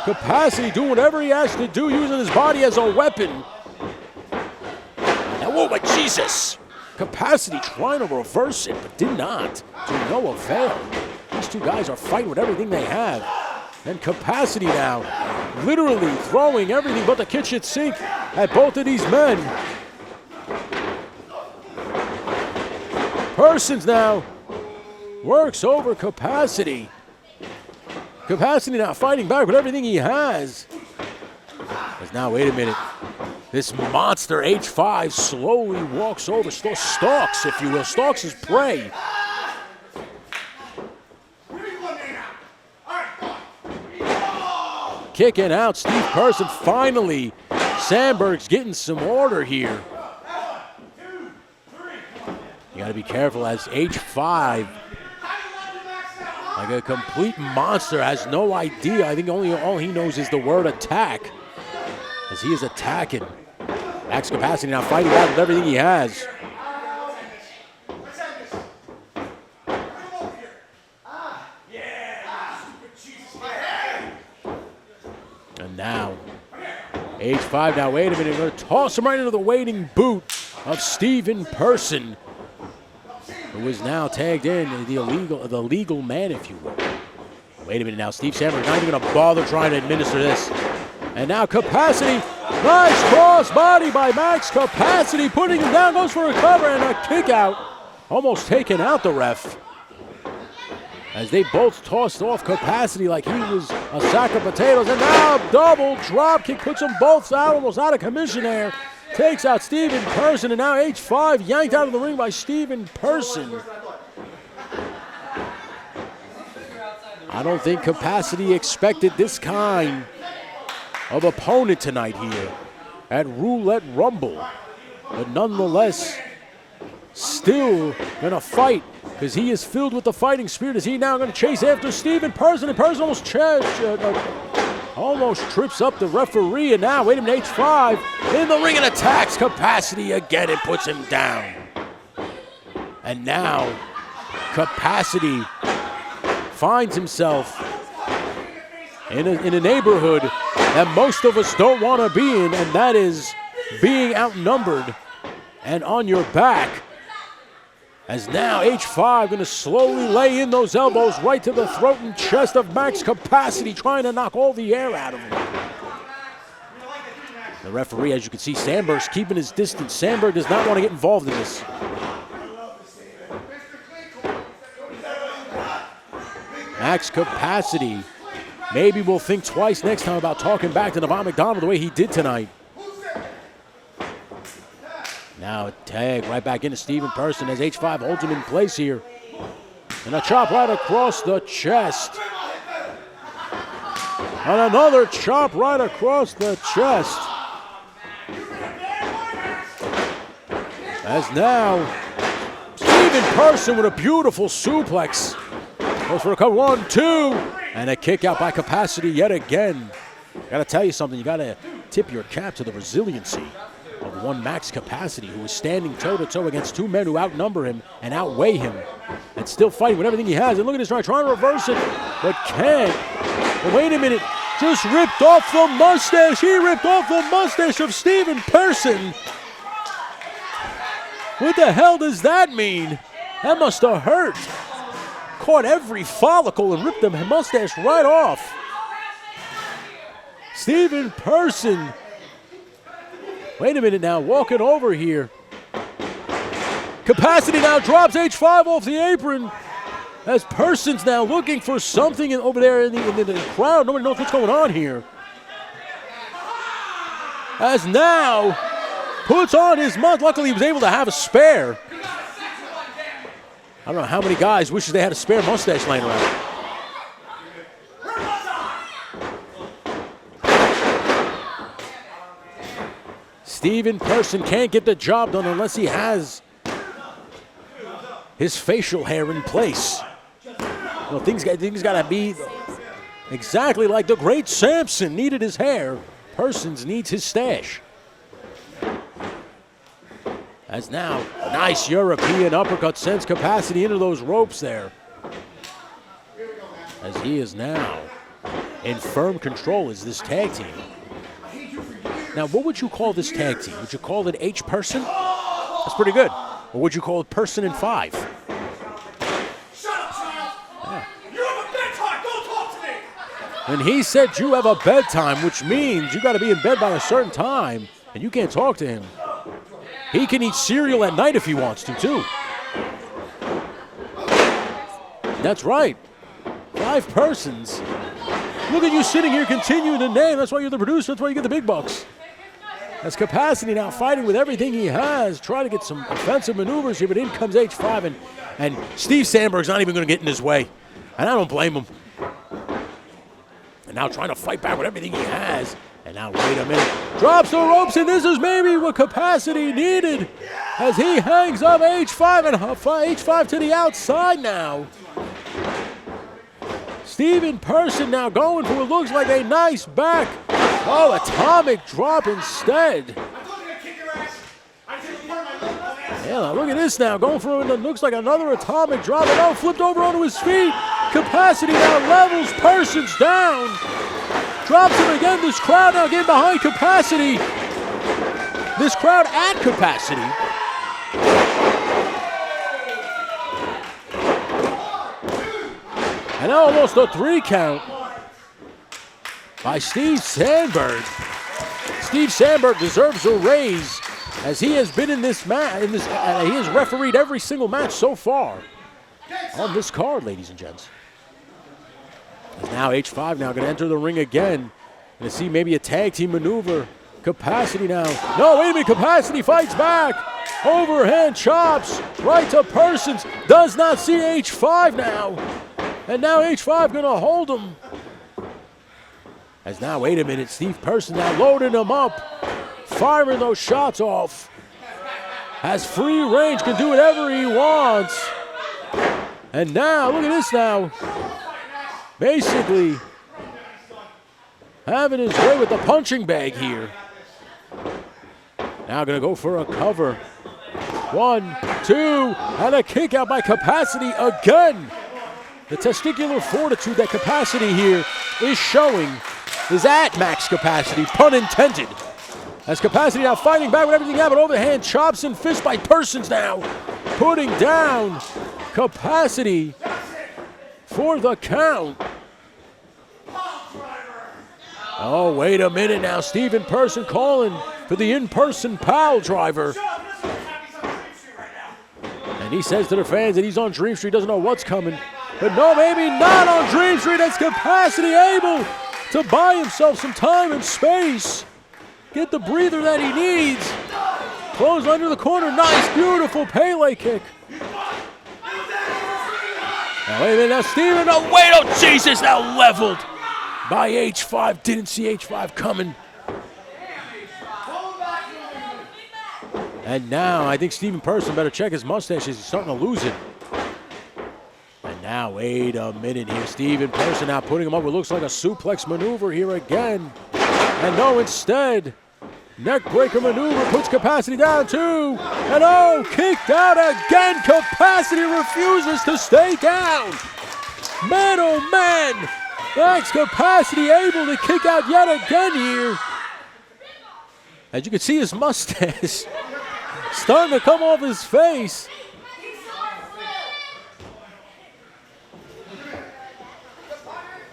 Capacity doing whatever he has to do, using his body as a weapon. Now, whoa, my Jesus. Capacity trying to reverse it, but did not, to no avail. These two guys are fighting with everything they have. And Capacity now, literally throwing everything but the kitchen sink at both of these men. Persons now works over Capacity. Capacity now fighting back with everything he has. But now, wait a minute. This monster H5 slowly walks over, stalks, if you will, stalks his prey. Kicking out Steve Person. Finally, Sandberg's getting some order here. You got to be careful as H5, like a complete monster, has no idea. I think all he knows is the word attack, as he is attacking. Max Capacity now fighting back with everything he has. And now, H5 now, wait a minute, going to toss him right into the waiting boot of Steven Person, who is now tagged in, the legal man, if you will. Wait a minute now, Steve Sandberg not even going to bother trying to administer this. And now Capacity, nice cross body by Max Capacity, putting him down, goes for a cover and a kick out, almost taking out the ref. As they both tossed off Capacity like he was a sack of potatoes. And now double drop kick, puts them both out, almost out of commission there. Takes out Steven Person, and now H5 yanked out of the ring by Steven Person. I don't think Capacity expected this kind of opponent tonight here at Roulette Rumble. But nonetheless, still going to fight, because he is filled with the fighting spirit. Is he now going to chase after Steven Person? And Person almost trips up the referee. And now, wait a minute, H5 in the ring and attacks Capacity again and puts him down. And now, Capacity finds himself in a neighborhood that most of us don't want to be in, and that is being outnumbered and on your back. As now H5 going to slowly lay in those elbows right to the throat and chest of Max Capacity, trying to knock all the air out of him. The referee, as you can see, Sandberg's keeping his distance. Sandberg does not want to get involved in this. Max Capacity maybe will think twice next time about talking back to Nevon McDonald the way he did tonight. Now a tag right back into Steven Person as H5 holds him in place here. And a chop right across the chest. And another chop right across the chest. As now, Steven Person with a beautiful suplex. Goes for a cover, 1, 2, and a kick out by Capacity yet again. Gotta tell you something, you gotta tip your cap to the resiliency of one Max Capacity, who is standing toe-to-toe against two men who outnumber him and outweigh him, and still fighting with everything he has. And look at this, trying to reverse it, but can't. But wait a minute, just ripped off the mustache. He ripped off the mustache of Steven Person. What the hell does that mean? That must have hurt. Caught every follicle and ripped the mustache right off. Steven Person. Wait a minute now, walking over here. Capacity now drops H5 off the apron. As Person's now looking for something over there in the crowd. Nobody knows what's going on here. As now puts on his mustache. Luckily he was able to have a spare. I don't know how many guys wishes they had a spare mustache laying around. Steven Person can't get the job done unless he has his facial hair in place. You know, things got to be exactly like the great Samson needed his hair. Persons needs his stash. As now, a nice European uppercut sends Capacity into those ropes there. As he is now in firm control as this tag team. Now, what would you call this tag team? Would you call it H Person? That's pretty good. Or would you call it Person and 5? Shut up, child! Yeah. You have a bedtime! Don't talk to me! And he said you have a bedtime, which means you got to be in bed by a certain time, and you can't talk to him. He can eat cereal at night if he wants to, too. That's right. 5 Persons. Look at you sitting here continuing to name. That's why you're the producer. That's why you get the big bucks. As Capacity now fighting with everything he has, trying to get some offensive maneuvers here, but in comes H5, and Steve Sandberg's not even going to get in his way. And I don't blame him. And now trying to fight back with everything he has. And now, wait a minute. Drops the ropes, and this is maybe what Capacity needed. As he hangs up H5, and H5 to the outside now. Steven Person now going for what looks like a nice back. Oh, atomic drop instead. Yeah, look at this now. Going for what looks like another atomic drop. And now flipped over onto his feet. Capacity now levels Persons down. Drops him again. This crowd now getting behind Capacity. This crowd at Capacity. And now almost a 3 count by Steve Sandberg. Steve Sandberg deserves a raise as he has been in this match. He has refereed every single match so far on this card, ladies and gents. As now H5 now going to enter the ring again. Going to see maybe a tag team maneuver. Capacity now. No, wait a minute. Capacity fights back. Overhand chops right to Persons. Does not see H5 now. And now H5 going to hold him. As now, wait a minute, Steve Person now loading him up. Firing those shots off. Has free range, can do whatever he wants. And now, look at this now. Basically, having his way with the punching bag here. Now going to go for a cover. 1, 2, and a kick out by Capacity again. The testicular fortitude, that capacity here is showing, is at max capacity, pun intended. As capacity now fighting back with everything happened, overhand chops and fists by Persons now. Putting down capacity for the count. Oh, wait a minute now. Stephen Person calling for the in-person pile driver. And he says to the fans that he's on Dream Street, doesn't know what's coming. But no, maybe not on Dream Street. That's capacity able to buy himself some time and space. Get the breather that he needs. Close under the corner. Nice, beautiful Pele kick. Now, wait a minute. Now, Steven. No, wait. Oh, Jesus. Now leveled by H5. Didn't see H5 coming. And now I think Stephen Person better check his mustache. He's starting to lose it. And now, wait a minute here. Stephen Person now putting him up. It looks like a suplex maneuver here again. And no, instead, neckbreaker maneuver puts capacity down too. And oh, kicked out again. Capacity refuses to stay down. Man, oh man. Max Capacity able to kick out yet again here. As you can see, his mustache starting to come off his face.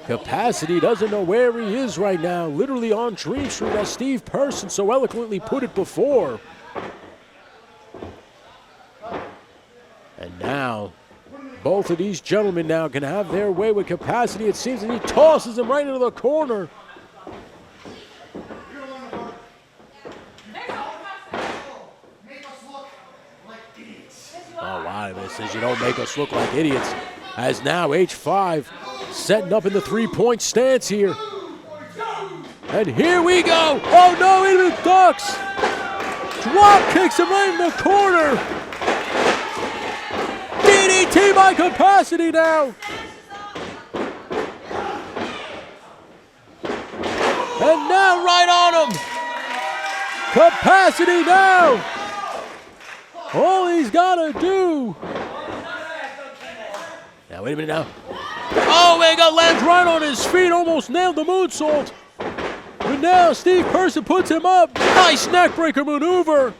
Capacity doesn't know where he is right now. Literally on Dream Street, as Steve Person so eloquently put it before. And now, both of these gentlemen now can have their way with Capacity. It seems that he tosses him right into the corner. Oh, wow, this says you don't make us look like idiots. As now H5 setting up in the three-point stance here. And here we go. Oh, no, even ducks. Drop kicks him right in the corner. DDT by Capacity now. And now right on him. Capacity now. All he's got to do. Now, wait a minute now. Oh, man, got lands right on his feet. Almost nailed the moonsault. But now Steve Person puts him up. Nice neckbreaker maneuver.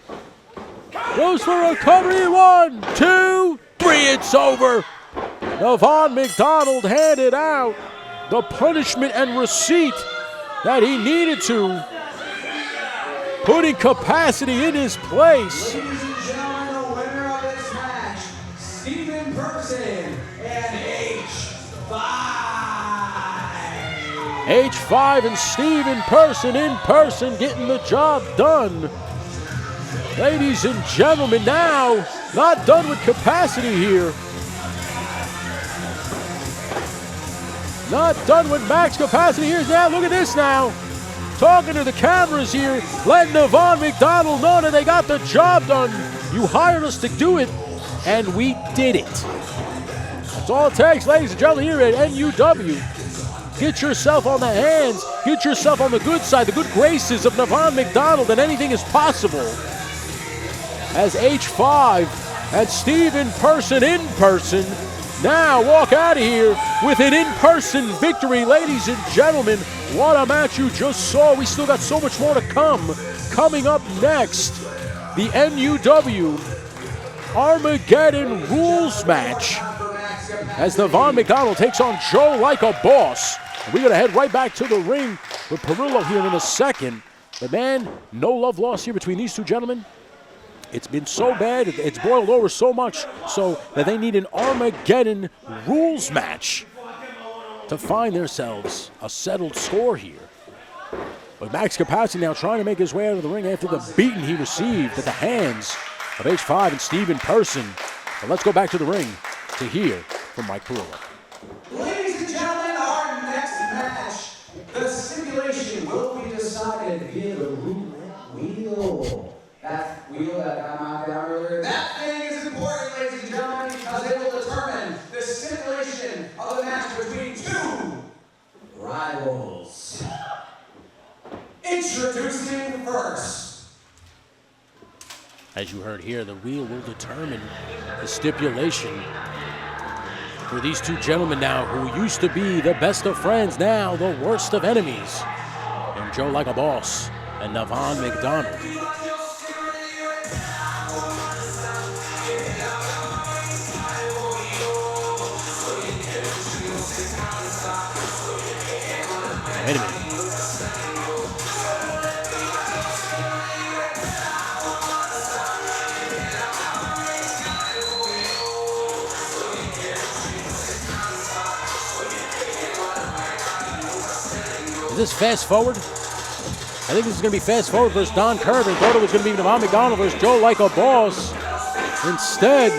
Goes for recovery. 1, 2, 3. It's over. Nevon McDonald handed out the punishment and receipt that he needed to. Putting Capacity in his place. Ladies and gentlemen, the winner of this match, Stephen Person and H5. H5 and Stephen Person in person getting the job done. Ladies and gentlemen, now not done with Capacity here. Not done with max capacity here. Now look at this now. Talking to the cameras here, letting Nevon McDonald know that they got the job done. You hired us to do it, and we did it. That's all it takes, ladies and gentlemen, here at NUW. Get yourself on the hands, get yourself on the good side, the good graces of Nevon McDonald, and anything is possible. As H5 and Stephen Person in person now walk out of here with an in-person victory. Ladies and gentlemen, what a match you just saw. We still got so much more to come. Coming up next, the NUW Armageddon rules match as Nevon McDonald takes on JoelikeaBoss. We're going to head right back to the ring with Perillo here in a second. But man, no love lost here between these two gentlemen. It's been so bad, it's boiled over so much so that they need an Armageddon rules match to find themselves a settled score here. But Max Capacity now trying to make his way out of the ring after the beating he received at the hands of H5 and Stephen Person. But let's go back to the ring to hear from Mike Perillo. Ladies and gentlemen, our next match, the stipulation will be decided via the roulette wheel. That wheel that I knocked down earlier, that thing is important, ladies and gentlemen, because it will determine the stipulation of the match between two rivals. Introducing first. As you heard here, the wheel will determine the stipulation for these two gentlemen now who used to be the best of friends, now the worst of enemies. And JoelikeaBoss and Nevon McDonald. Wait a minute. Is this fast forward? I think this is going to be fast forward versus Don Kirven. Thought it was going to be Nevon McDonald versus JoelikeaBoss. Instead,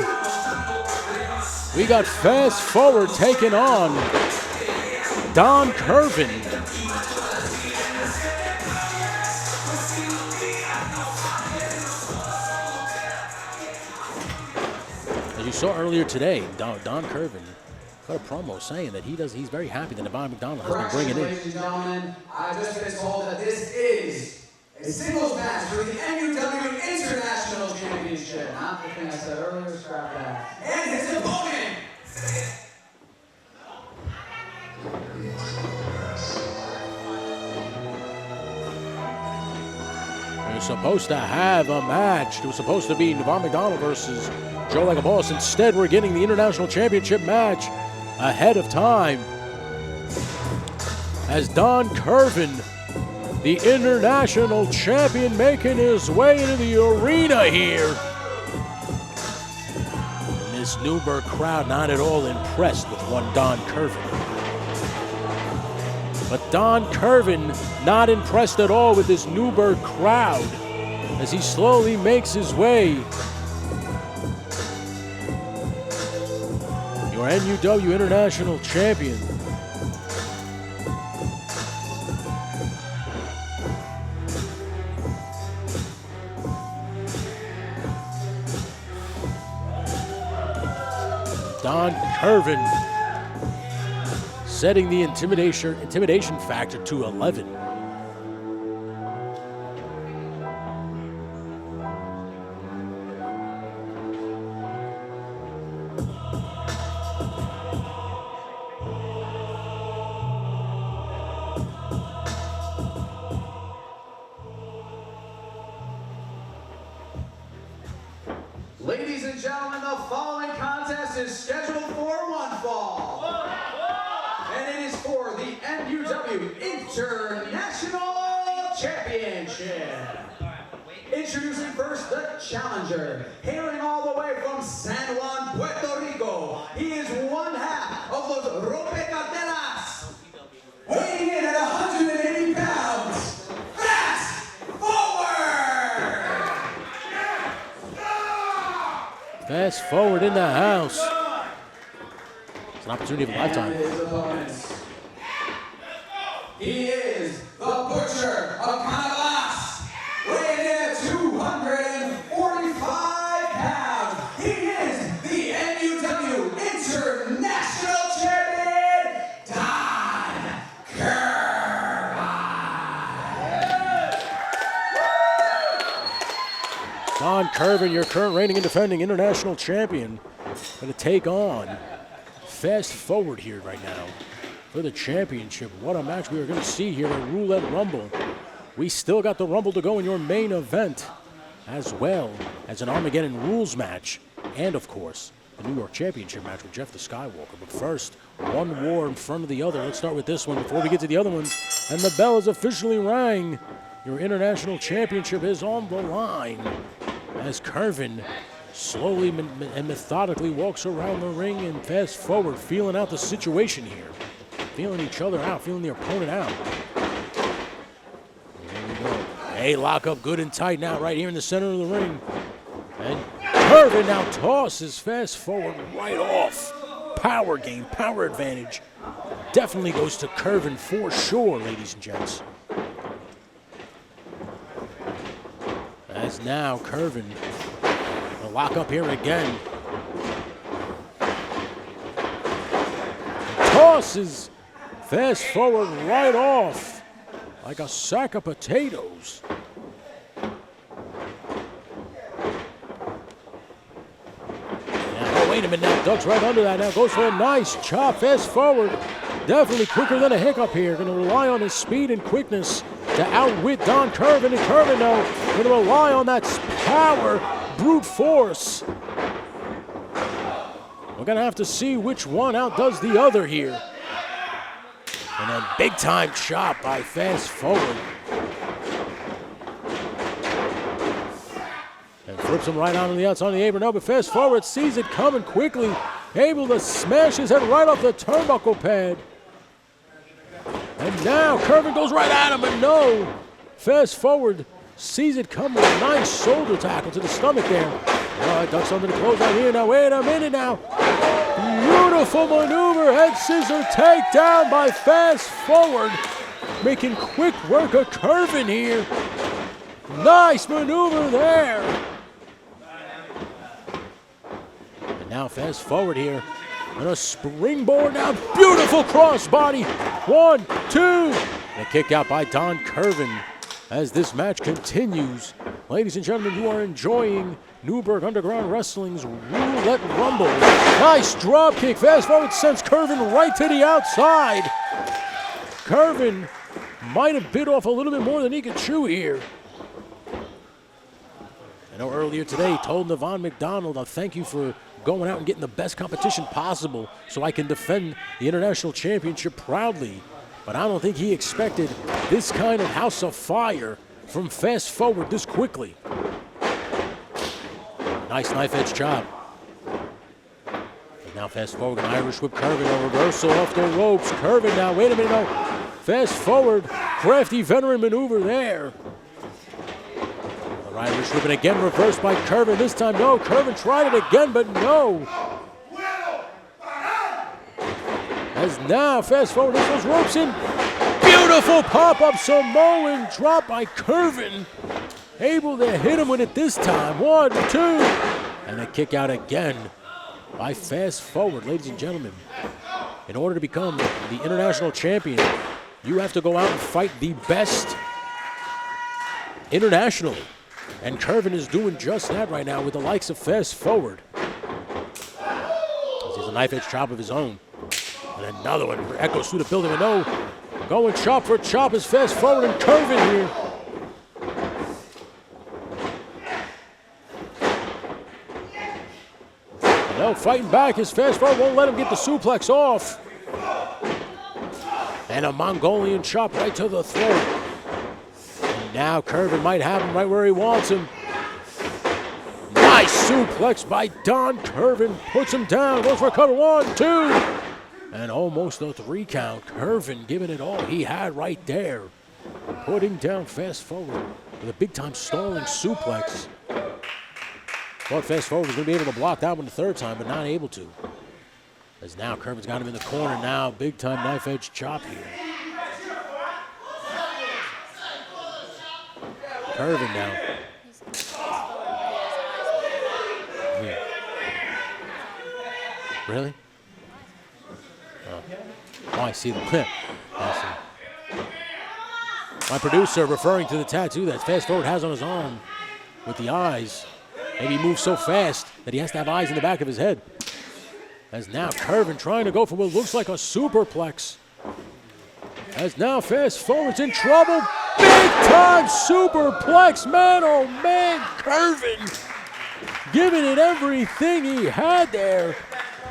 we got fast forward taking on Don Kirven. As you saw earlier today, Don Kirven got a promo saying that he's very happy that Nevon McDonald has been bringing in. Ladies and gentlemen, I just been told that this is a singles match for the NUW International Championship. Not the thing I said earlier, scrap that. And his opponent. We're supposed to have a match. It was supposed to be Nevon McDonald versus JoelikeaBoss. Instead, we're getting the International Championship match ahead of time. As Don Kirven, the International Champion, making his way into the arena here. And this Newburgh crowd not at all impressed with one Don Kirven. But Don Kirven not impressed at all with this Newburgh crowd as he slowly makes his way. Your NUW International Champion. Don Kirven setting the intimidation factor to 11. Ladies and gentlemen, the following contest is scheduled for one fall. And it is for the NUW International Championship. Introducing first the challenger, hailing all the way from San Juan, Puerto Rico. He is one half of los Rompecarteras. Weighing in at 180 pounds. Fast forward! Fast forward in the house. It's an opportunity of a lifetime. And his opponents. He is the Butcher of Cardinal, weighing in at 245 pounds. He is the NUW International Champion, Don Kirven. Don Kirven, your current reigning and defending international champion, going to take on fast forward here right now for the championship. What a match we are going to see here at Roulette Rumble. We still got the Rumble to go in your main event, as well as an Armageddon rules match, and of course, the New York Championship match with Jeff the Skywalker. But first, one war in front of the other. Let's start with this one before we get to the other ones. And the bell is officially rang. Your international championship is on the line as Kirven slowly and methodically walks around the ring and fast forward, feeling out the situation here. Feeling each other out, feeling their opponent out. There we go. Hey, lock up good and tight now right here in the center of the ring. And Kirven now tosses fast forward right off. Power game, power advantage. Definitely goes to Kirven for sure, ladies and gents. As now Kirven will lock up here again. Tosses fast forward right off like a sack of potatoes. Yeah, oh, wait a minute now. Ducks right under that. Now goes for a nice chop. Fast forward. Definitely quicker than a hiccup here. Going to rely on his speed and quickness to outwit Don Kirven. And Kirven, though, going to rely on that power, brute force. We're going to have to see which one outdoes the other here. And a big-time chop by Fast Forward. And flips him right out on the outside of the apron. No, but Fast Forward sees it coming quickly. Able to smash his head right off the turnbuckle pad. And now Kirven goes right at him, and no. Fast Forward sees it coming with a nice shoulder tackle to the stomach there. Ducks under the clothesline here. Now, wait a minute now. Beautiful maneuver. Head scissor takedown by Fast Forward. Making quick work of Kirven here. Nice maneuver there. And now Fast Forward here. And a springboard now. Beautiful crossbody. 1, 2. And a kick out by Don Kirven as this match continues. Ladies and gentlemen, you are enjoying Newburgh Underground Wrestling's Roulette Rumble. Nice drop kick. Fast Forward sends Kirven right to the outside. Kirven might have bit off a little bit more than he could chew here. I know earlier today told Nevon McDonald, thank you for going out and getting the best competition possible so I can defend the International Championship proudly. But I don't think he expected this kind of house of fire from Fast Forward this quickly. Nice knife edge chop. And now Fast Forward, an Irish whip Kirven, a reversal off the ropes. Kirven now, wait a minute, no. Fast Forward, crafty veteran maneuver there. The Irish whip, and again reversed by Kirven. This time, no. Kirven tried it again, but no. As now Fast Forward, this those ropes in. Beautiful pop-up Samoan drop by Kirven. Able to hit him with it this time. 1, 2. And a kick out again by Fast Forward. Ladies and gentlemen, in order to become the international champion, you have to go out and fight the best internationally. And Kirven is doing just that right now with the likes of Fast Forward. He has a knife edge chop of his own. And another one echoes through the building. And no, going chop for chop is Fast Forward and Kirven here. No, fighting back as Fast Forward won't let him get the suplex off. And a Mongolian chop right to the throat. And now Kirven might have him right where he wants him. Nice suplex by Don Kirven. Puts him down, goes for a cover. 1, 2. And almost a 3 count. Kirven giving it all he had right there. Putting down Fast Forward with a big-time stalling suplex. Thought Fast Forward was going to be able to block that one the third time, but not able to. As now Kirven's got him in the corner now. Big-time knife-edge chop here. Kirven now. Yeah. Really? Oh, I see the clip. My producer referring to the tattoo that Fast Forward has on his arm with the eyes. Maybe he moves so fast that he has to have eyes in the back of his head. As now Kirven trying to go for what looks like a superplex. As now Fast Forward's in trouble. Big time superplex, man, oh man. Kirven giving it everything he had there.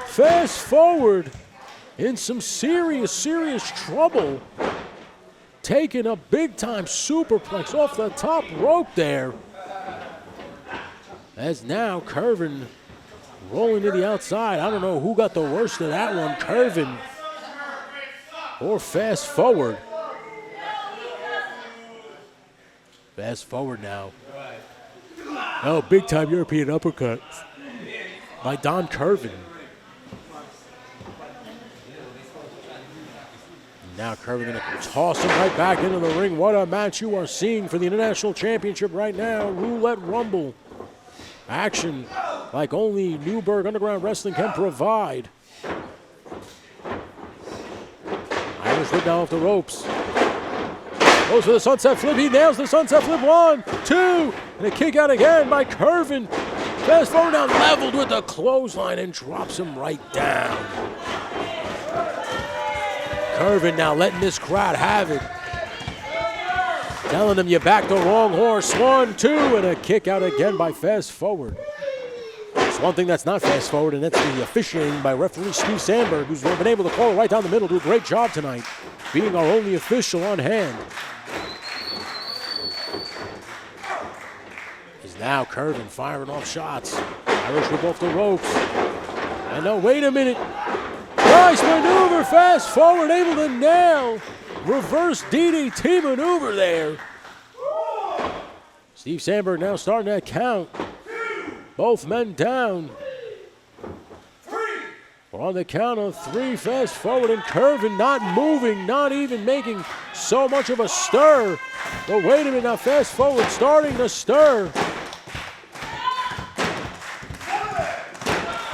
Fast Forward in some serious trouble. Taking a big time superplex off the top rope there. As now Kirven rolling to the outside. I don't know who got the worst of that one, Kirven or Fast Forward. Fast Forward now. Oh, big time European uppercut by Don Kirven. Now Kirven going to toss him right back into the ring. What a match you are seeing for the International Championship right now. Roulette Rumble. Action like only Newburgh Underground Wrestling can provide. Irish whip down off the ropes. Goes for the sunset flip. He nails the sunset flip. 1, 2. And a kick out again by Kirven. Fast forward now, leveled with the clothesline and drops him right down. Kirven now letting this crowd have it. Telling them you backed the wrong horse. 1, 2, and a kick out again by Fast Forward. It's one thing that's not Fast Forward, and that's the officiating by referee Steve Sandberg, who's been able to call it right down the middle. Do a great job tonight, being our only official on hand. Is now Kirven firing off shots. Irish whip off the ropes. And now, wait a minute. Nice maneuver, Fast Forward, able to nail. Reverse DDT maneuver there. Steve Sandberg now starting that count. Both men down. We're on the count of 3, Fast Forward, and Kirven not moving, not even making so much of a stir. But wait a minute now, Fast Forward starting to stir.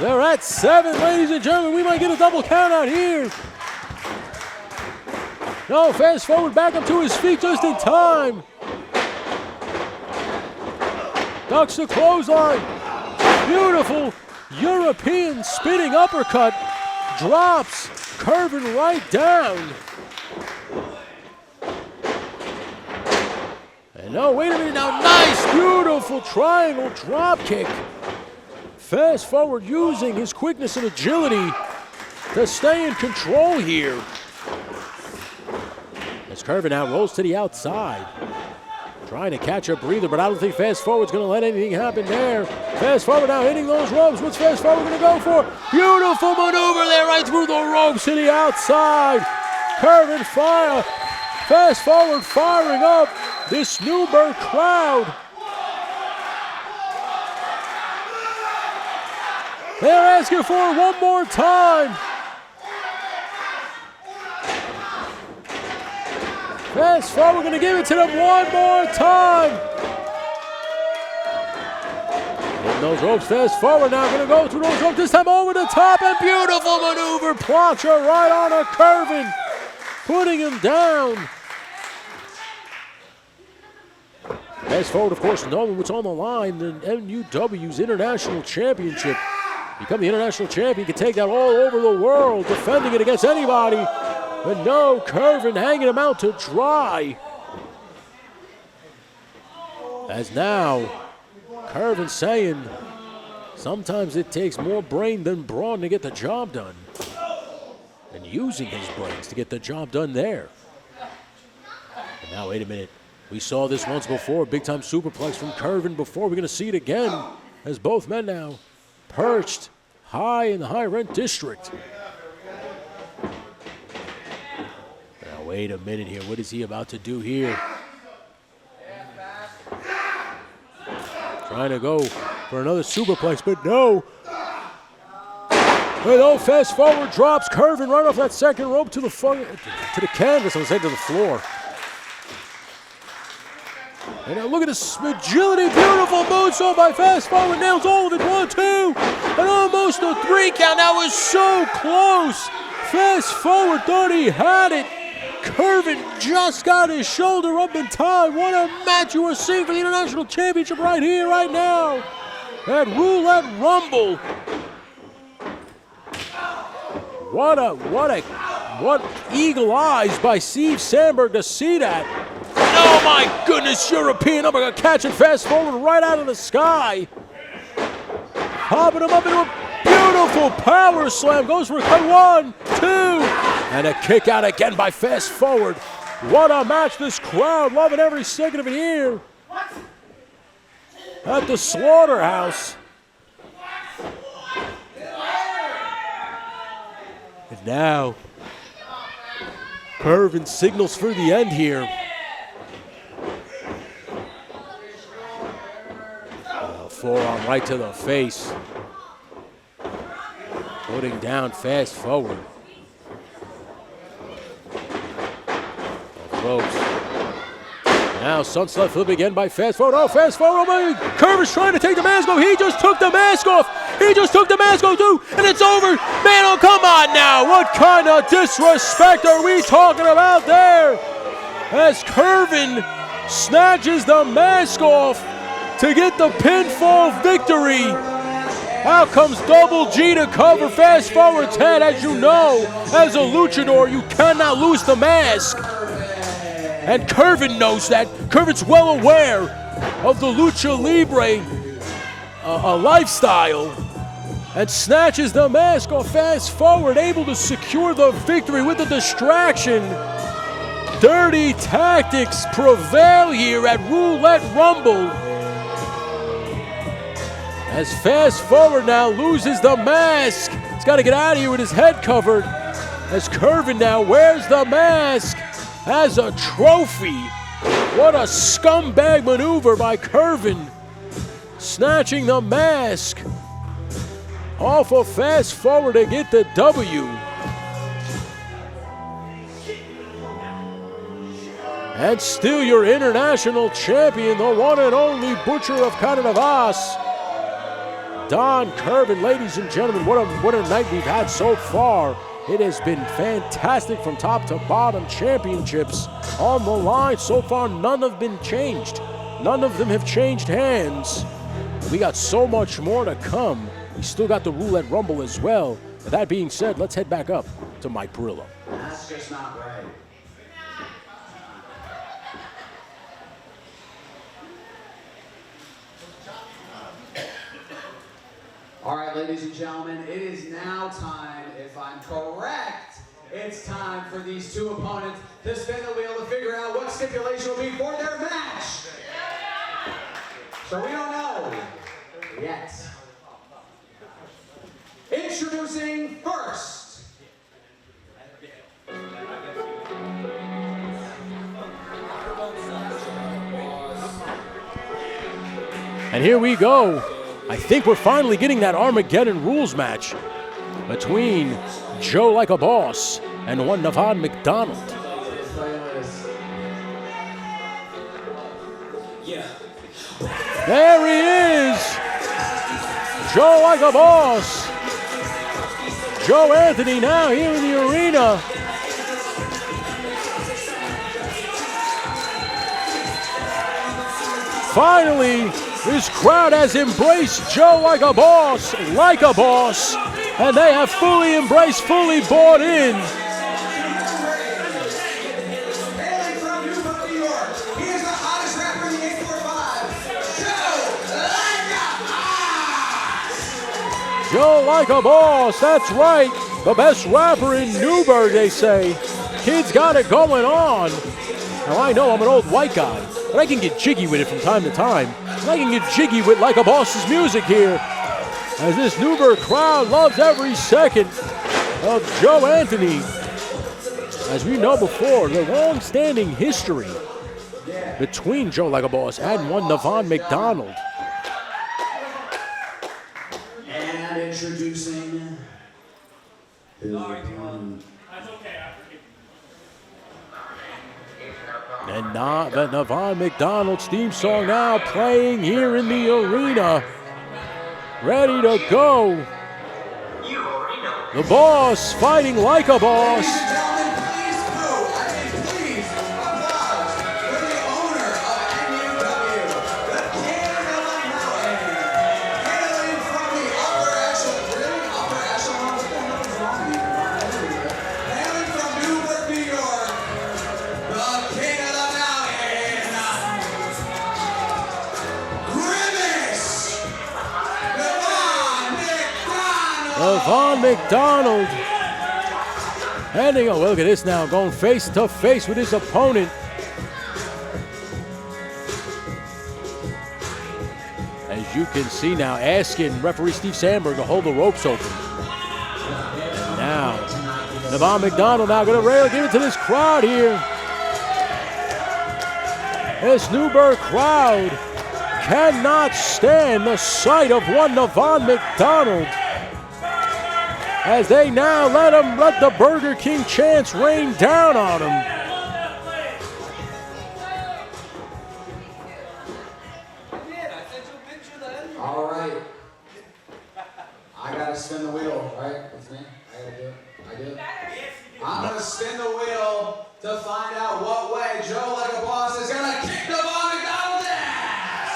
They're at 7, ladies and gentlemen. We might get a double count out here. No, Fast Forward back up to his feet just in time. Ducks the clothesline. Beautiful European spinning uppercut. Drops Kirven right down. And no, wait a minute now. Nice, beautiful triangle drop kick. Fast Forward using his quickness and agility to stay in control here. As Kirven now rolls to the outside. Trying to catch a breather, but I don't think Fast Forward's going to let anything happen there. Fast Forward now hitting those ropes. What's Fast Forward going to go for? Beautiful maneuver there right through the ropes to the outside. Kirven fire. Fast Forward firing up this Newburgh crowd. They're asking for it one more time. Fast Forward going to give it to them one more time. And those ropes, Fast Forward now going to go through those ropes. This time over the top, and beautiful maneuver. Plancha right on a Kirven, putting him down. Fast Forward, of course, knowing what's on the line, the NUW's International Championship. Become the international champion, can take that all over the world, defending it against anybody. But no, Kirven hanging him out to dry. As now, Kirven saying, sometimes it takes more brain than brawn to get the job done. And using his brains to get the job done there. And now, wait a minute. We saw this once before, big-time superplex from Kirven before. We're going to see it again as both men now perched high in the high-rent district. Now, wait a minute here. What is he about to do here? Trying to go for another superplex, but no. But no, Fast Forward drops Kirven right off that second rope to the canvas, I was saying to the floor. And now look at this agility, beautiful moonsault by Fast Forward, nails all of it, 1, 2, and almost a 3 count. That was so close. Fast Forward thought he had it. Kirven just got his shoulder up in time. What a match you are seeing for the International Championship right here, right now. At Roulette Rumble. What eagle eyes by Steve Sandberg to see that. Oh my goodness, European uppercut catching Fast Forward right out of the sky. Popping him up into a beautiful power slam. Goes for a cut, 1, 2. And a kick out again by Fast Forward. What a match, this crowd loving every second of it here. At the Slaughterhouse. And now, Kirven signals for the end here. Forearm right to the face. Putting down Fast Forward. Ropes. Now sunset flip again by Fast Forward. Oh, Fast Forward. Oh, Kirven's trying to take the mask off. He just took the mask off. He just took the mask off too. And it's over. Man, oh, come on now. What kind of disrespect are we talking about there? As Kirven snatches the mask off to get the pinfall victory. Out comes Double G to cover Fast Forward's head. As you know, as a luchador, you cannot lose the mask. And Kirven knows that. Kirven's well aware of the Lucha Libre lifestyle and snatches the mask off Fast Forward, able to secure the victory with the distraction. Dirty tactics prevail here at Roulette Rumble. As Fast Forward now loses the mask. He's got to get out of here with his head covered. As Kirven now wears the mask as a trophy. What a scumbag maneuver by Kirven. Snatching the mask off of Fast Forward to get the W. And still your international champion, the one and only Butcher of Cardinal, Don Kirven. Ladies and gentlemen, what a night we've had so far. It has been fantastic from top to bottom. Championships on the line. So far, none have been changed. None of them have changed hands. We got so much more to come. We still got the Roulette Rumble as well. With that being said, let's head back up to Mike Perillo. That's just not right. All right, ladies and gentlemen, it is now time, if I'm correct, it's time for these two opponents to spin the wheel to figure out what stipulation will be for their match. So we don't know yet. Introducing first. And here we go. I think we're finally getting that Armageddon rules match between JoelikeaBoss and one Nevon McDonald. There he is! JoelikeaBoss. Joe Anthony now here in the arena. Finally, this crowd has embraced JoelikeaBoss like a boss, and they have fully embraced, fully bought in. Hailing from Newburgh, New York, he is the hottest rapper in the 845, JoelikeaBoss, that's right. The best rapper in Newburgh, they say. Kid's got it going on. Now I know I'm an old white guy, but I can get jiggy with it from time to time. And I can get jiggy with JoelikeaBoss's music here, as this Newburgh crowd loves every second of Joe Anthony. As we know before, the long-standing history between JoelikeaBoss and one Nevon McDonald. and introducing his opponent. And not the Nevon McDonald's theme song now playing here in the arena. Ready to go. The boss fighting like a boss. Ladies and gentlemen, please please applause for the owner of NUW, the King of the Mountain, hailing from the upper echelon, really? Upper echelon? What the hell is wrong with you? Hailing from Newburgh, New York, the King of the Mountain, Grimace, Nevon McDonald. And oh, look at this now, going face to face with his opponent. As you can see now, asking referee Steve Sandberg to hold the ropes open. And now, Nevon McDonald now going to give it to this crowd here. This Newburgh crowd cannot stand the sight of one Nevon McDonald, as they now let the Burger King chants rain down on him. all right. I gotta spin the wheel, right? It's me. I gotta do it. I do it. I'm gonna spin the wheel to find out what way JoelikeaBoss is gonna kick Nevon McDonald's ass.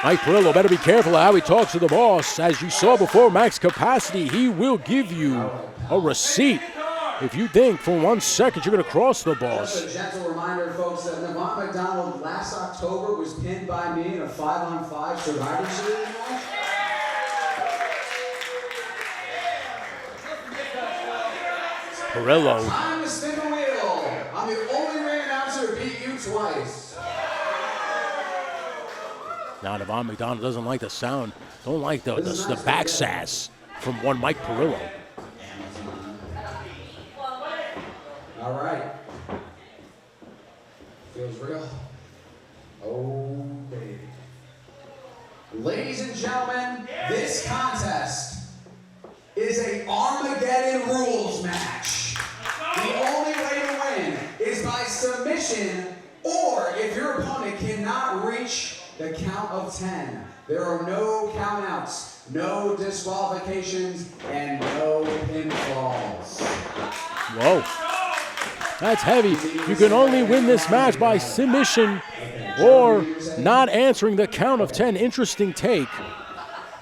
Mike Perillo better be careful how he talks to the boss. As you saw before, max capacity, he will give you a receipt if you think for 1 second you're going to cross the boss. Just a gentle reminder, folks, that Nevon McDonald last October was pinned by me in a 5-on-5 Survivor Series match. Perillo. Time to spin the wheel. I'm the only ring announcer to beat you twice. Now Nevon McDonald doesn't like the sound, don't like the back sass from one Mike Perillo. All right. Feels real. Oh, baby. Ladies and gentlemen, this contest is a Armageddon rules match. The only way to win is by submission, or if your opponent cannot reach the count of 10. There are no countouts, no disqualifications, and no pinfalls. Whoa. That's heavy. You can only win this match by submission or not answering the count of 10. Interesting take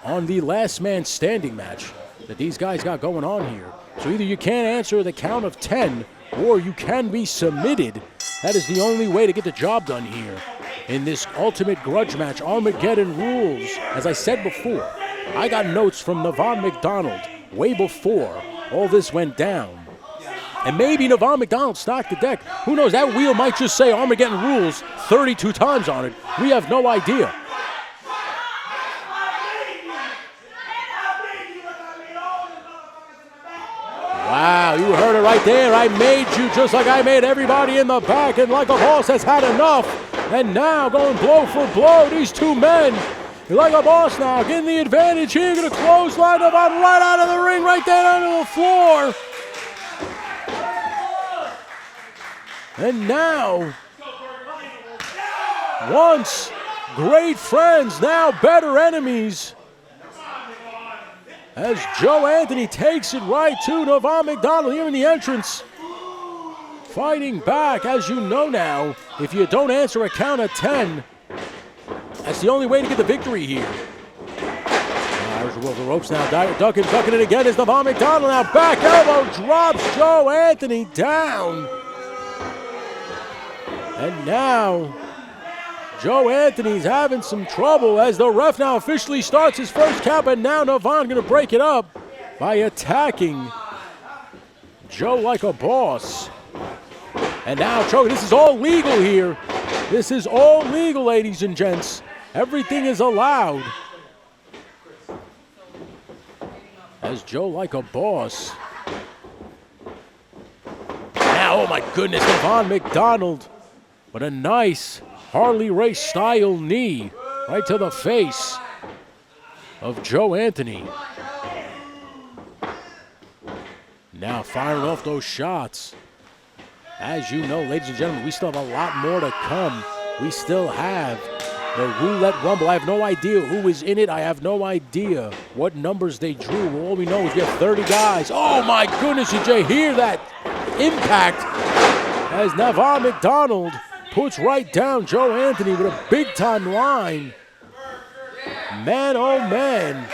on the last man standing match that these guys got going on here. So either you can't answer the count of 10 or you can be submitted. That is the only way to get the job done here in this ultimate grudge match. Armageddon rules. As I said before, I got notes from Nevon McDonald way before all this went down. And maybe Nevon McDonald stocked the deck. Who knows? That wheel might just say Armageddon rules 32 times on it. We have no idea. Wow, you heard it right there. I made you just like I made everybody in the back. And like a boss has had enough. And now going blow for blow, these two men. Like a boss now, getting the advantage here. Going to clothesline Nevon right out of the ring, right there onto the floor. And now, once great friends, now better enemies. As Joe Anthony takes it right to Nevon McDonald here in the entrance. Fighting back, as you know now, if you don't answer a count of 10, that's the only way to get the victory here. There's the ropes now, ducking it again is Nevon McDonald. Now back elbow drops Joe Anthony down. And now, Joe Anthony's having some trouble as the ref now officially starts his first count, and now Nevon going to break it up by attacking Joe like a boss. And now, this is all legal here. This is all legal, ladies and gents. Everything is allowed. As Joe like a boss. Now, oh my goodness, Nevon McDonald. But a nice Harley Race style knee right to the face of Joe Anthony. Now firing off those shots. As you know, ladies and gentlemen, we still have a lot more to come. We still have the Roulette Rumble. I have no idea who is in it. I have no idea what numbers they drew. All we know is we have 30 guys. Oh my goodness, did you hear that impact? As Nevon McDonald puts right down Joe Anthony with a big-time line. Man, oh man.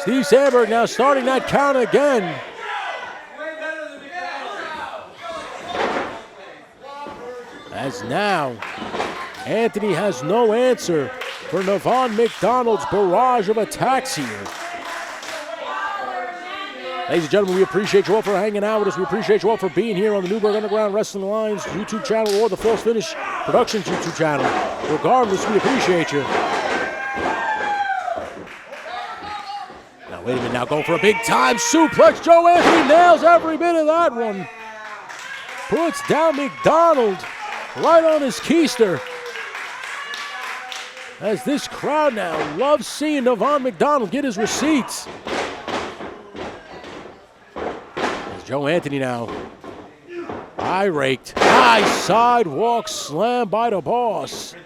Steve Sandberg now starting that count again. As now, Anthony has no answer for Nevon McDonald's barrage of attacks here. Ladies and gentlemen, we appreciate you all for hanging out with us. We appreciate you all for being here on the Newburgh Underground Wrestling Alliance YouTube channel or the False Finish Productions YouTube channel. Regardless, we appreciate you. Now, wait a minute. Now going for a big-time suplex. Joe Anthony nails every bit of that one. Puts down McDonald right on his keister. As this crowd now loves seeing Nevon McDonald get his receipts. Joe Anthony now, high raked, high sidewalk slam by the boss.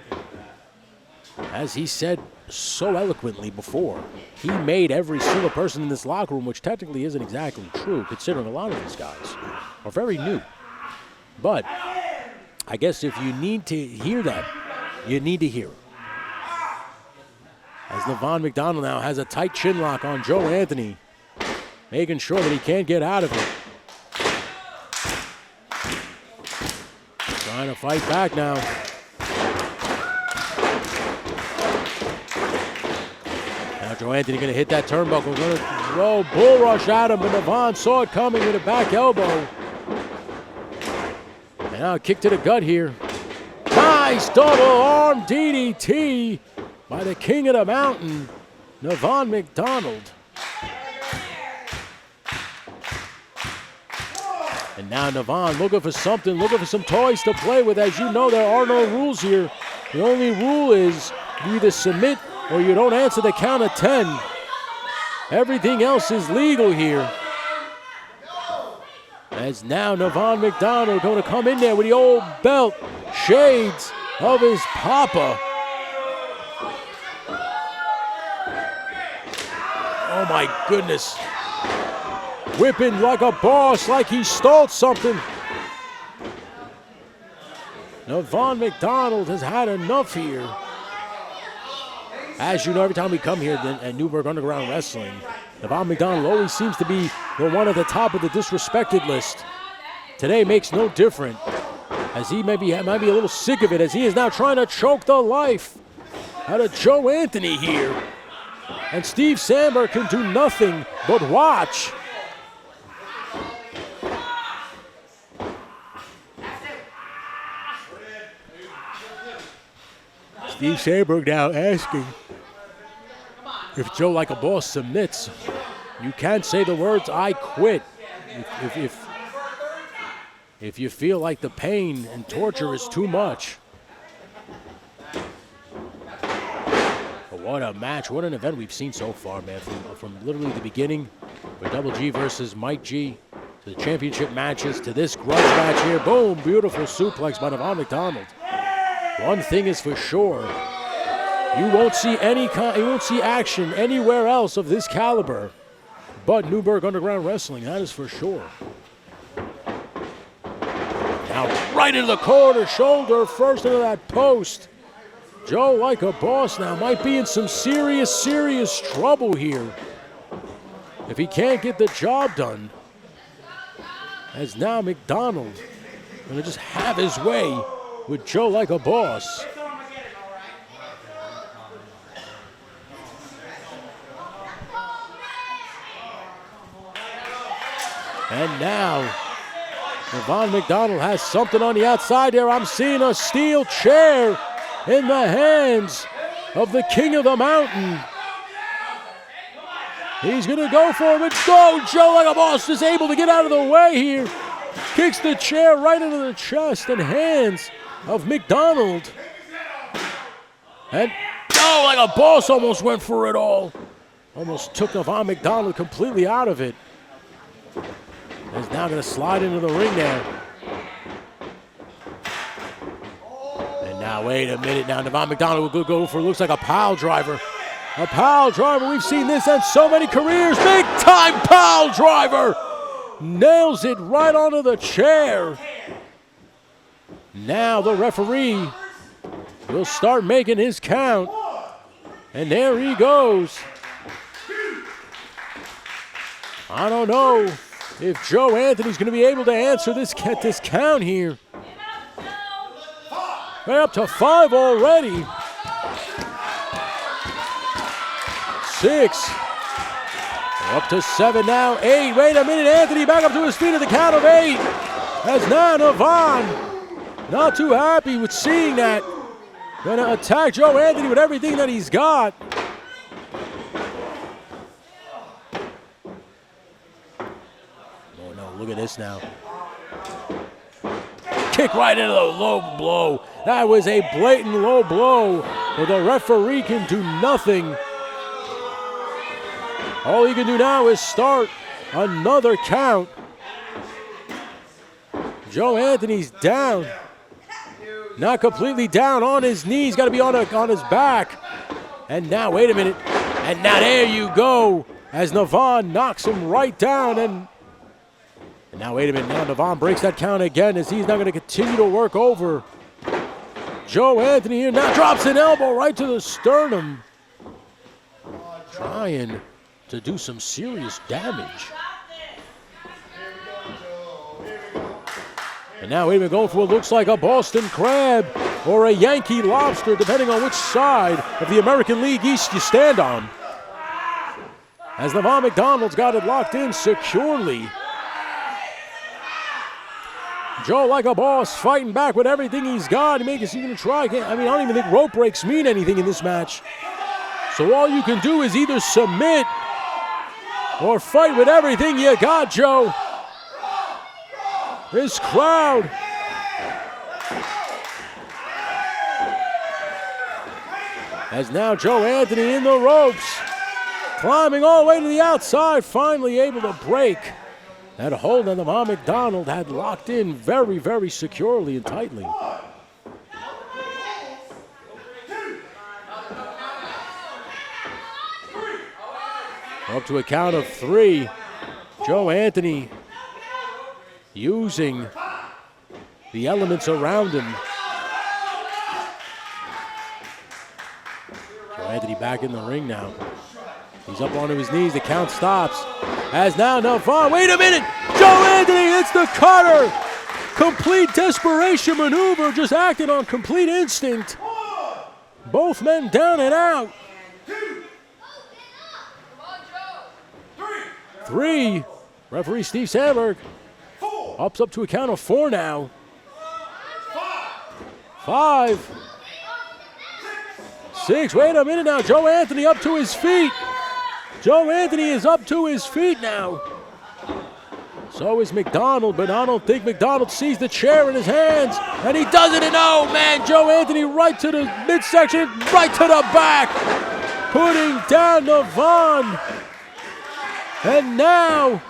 As he said so eloquently before, he made every single person in this locker room, which technically isn't exactly true, considering a lot of these guys are very new. But I guess if you need to hear that, you need to hear it. As Nevon McDonald now has a tight chin lock on Joe Anthony, making sure that he can't get out of it. Trying to fight back now. Now Joe Anthony going to hit that turnbuckle, going to throw bull rush at him, but Nevon saw it coming with a back elbow. And now a kick to the gut here. Nice double arm DDT by the king of the mountain, Nevon McDonald. And now Nevon looking for something, looking for some toys to play with. As you know, there are no rules here. The only rule is you either submit or you don't answer the count of 10. Everything else is legal here. As now Nevon McDonald going to come in there with the old belt, shades of his papa. Oh my goodness. Whipping like a boss, like he stole something. Nevon McDonald has had enough here. As you know, every time we come here at Newburgh Underground Wrestling, Nevon McDonald always seems to be the one at the top of the disrespected list. Today makes no different, as he might be a little sick of it, as he is now trying to choke the life out of Joe Anthony here. And Steve Sandberg can do nothing but watch. Steve Sandberg now asking if JoelikeaBoss submits. You can't say the words, "I quit," if you feel like the pain and torture is too much. But what a match, what an event we've seen so far, man. From literally the beginning, with Double G versus Mike G, to the championship matches, to this grudge match here. Boom, beautiful suplex by Nevon McDonald. One thing is for sure, you won't see action anywhere else of this caliber but Newburgh Underground Wrestling, that is for sure. Now right into the corner, shoulder first into that post. JoelikeaBoss now might be in some serious trouble here if he can't get the job done. As now McDonald gonna just have his way with JoelikeaBoss. And now, Nevon McDonald has something on the outside there. I'm seeing a steel chair in the hands of the king of the mountain. He's gonna go for it, but go! JoelikeaBoss is able to get out of the way here. Kicks the chair right into the chest and hands of McDonald. And JoelikeaBoss almost went for it all. Almost took Nevon McDonald completely out of it. He's now going to slide into the ring there. And now, wait a minute. Now, Nevon McDonald will go for, looks like a pile driver. A pile driver. We've seen this in so many careers. Big time pile driver. Nails it right onto the chair. Now the referee will start making his count. And there he goes. I don't know if Joe Anthony's going to be able to answer this count here. They're up to 5 already. 6. They're up to 7 now. 8. Wait a minute. Anthony back up to his feet at the count of 8. As now Nevon, not too happy with seeing that. Going to attack Joe Anthony with everything that he's got. Look at this now. Kick right into the low blow. That was a blatant low blow, but the referee can do nothing. All he can do now is start another count. Joe Anthony's down. Not completely down, on his knees. Got to be on his back. And now, wait a minute. And now there you go. As Nevon knocks him right down, and And now, wait a minute, now Nevon breaks that count again as he's now going to continue to work over Joe Anthony here. Now drops an elbow right to the sternum. Trying to do some serious damage. And now, wait a minute, going for what looks like a Boston Crab or a Yankee Lobster, depending on which side of the American League East you stand on. As Nevon McDonald's got it locked in securely. JoelikeaBoss fighting back with everything he's got. He's going to try. I don't even think rope breaks mean anything in this match. So all you can do is either submit or fight with everything you got, Joe. This crowd. As now Joe Anthony in the ropes. Climbing all the way to the outside. Finally able to break that hold that Nevon McDonald had locked in very, very securely and tightly. Up to a count of 3. Joe Anthony using the elements around him. Joe Anthony back in the ring now. He's up onto his knees. The count stops. As now Nevon. Wait a minute. Joe Anthony hits the cutter. Complete desperation maneuver. Just acting on complete instinct. Both men down and out. 3. Referee Steve Sandberg ups up to a count of 4 now. 5. 6. Wait a minute now. Joe Anthony up to his feet. Joe Anthony is up to his feet now. So is McDonald, but I don't think McDonald sees the chair in his hands. And he does it, and oh man, Joe Anthony right to the midsection, right to the back. Putting down Nevon. And now,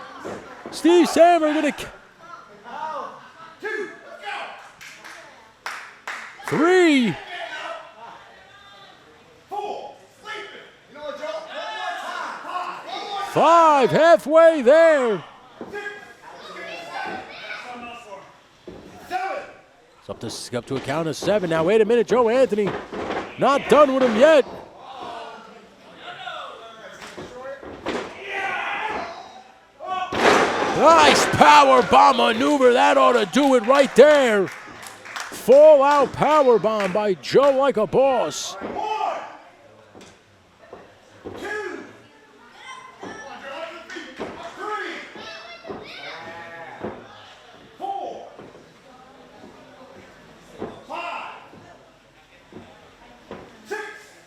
Steve Sandberg going to 3. 5, halfway there. It's up to a count of 7. Now, wait a minute, Joe Anthony not done with him yet. Nice power bomb maneuver. That ought to do it right there. Fall-out power bomb by JoelikeaBoss. 5.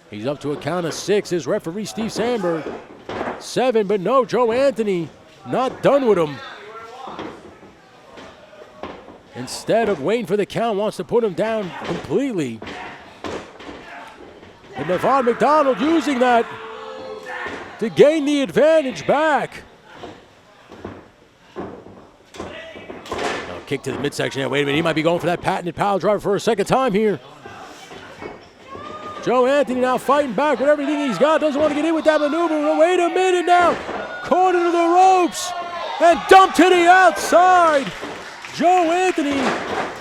He's up to a count of 6. His referee, Steve Sandberg. 7, but no, Joe Anthony not done with him. Instead of waiting for the count, wants to put him down completely. And Nevon McDonald using that to gain the advantage back. Now kick to the midsection. Now, wait a minute, he might be going for that patented pile driver for a second time here. Joe Anthony now fighting back with everything he's got. Doesn't want to get in with that maneuver. But wait a minute now. Caught into the ropes and dumped to the outside. Joe Anthony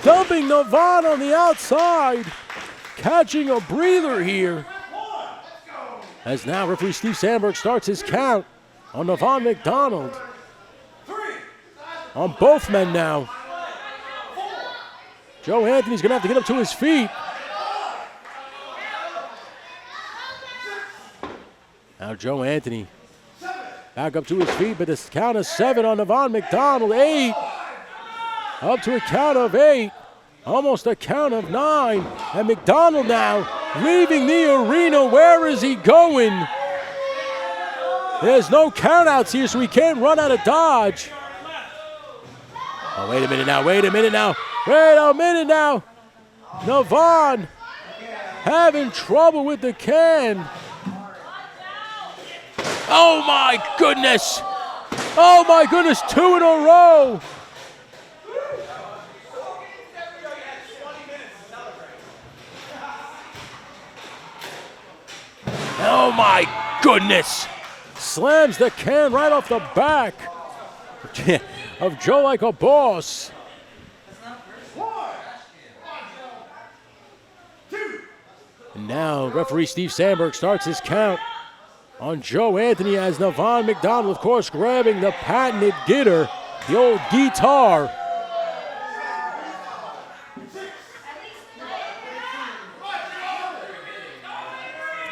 dumping Nevon on the outside. Catching a breather here. As now referee Steve Sandberg starts his count on Nevon McDonald. On both men now. Joe Anthony's going to have to get up to his feet. Now Joe Anthony back up to his feet, but this count of 7 on Nevon McDonald. 8. Up to a count of 8. Almost a count of 9. And McDonald now leaving the arena. Where is he going? There's no countouts here, so he can't run out of dodge. Oh, wait a minute now. Wait a minute now. Wait a minute now. Nevon having trouble with the can. Oh my goodness! Oh my goodness, 2 in a row! Oh my goodness! Slams the can right off the back. of JoelikeaBoss. And now referee Steve Sandberg starts his count on Joe Anthony as Nevon McDonald, of course, grabbing the patented gitter, the old guitar.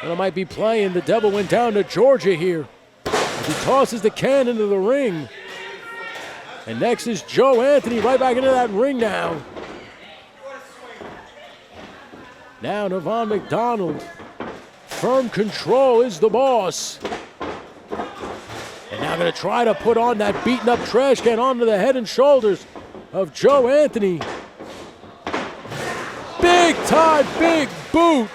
And I might be playing The Devil Went Down to Georgia here. He tosses the can into the ring. And next is Joe Anthony right back into that ring now. Now Nevon McDonald. Firm control is the boss. And now going to try to put on that beaten up trash can onto the head and shoulders of Joe Anthony. Big time, big boot.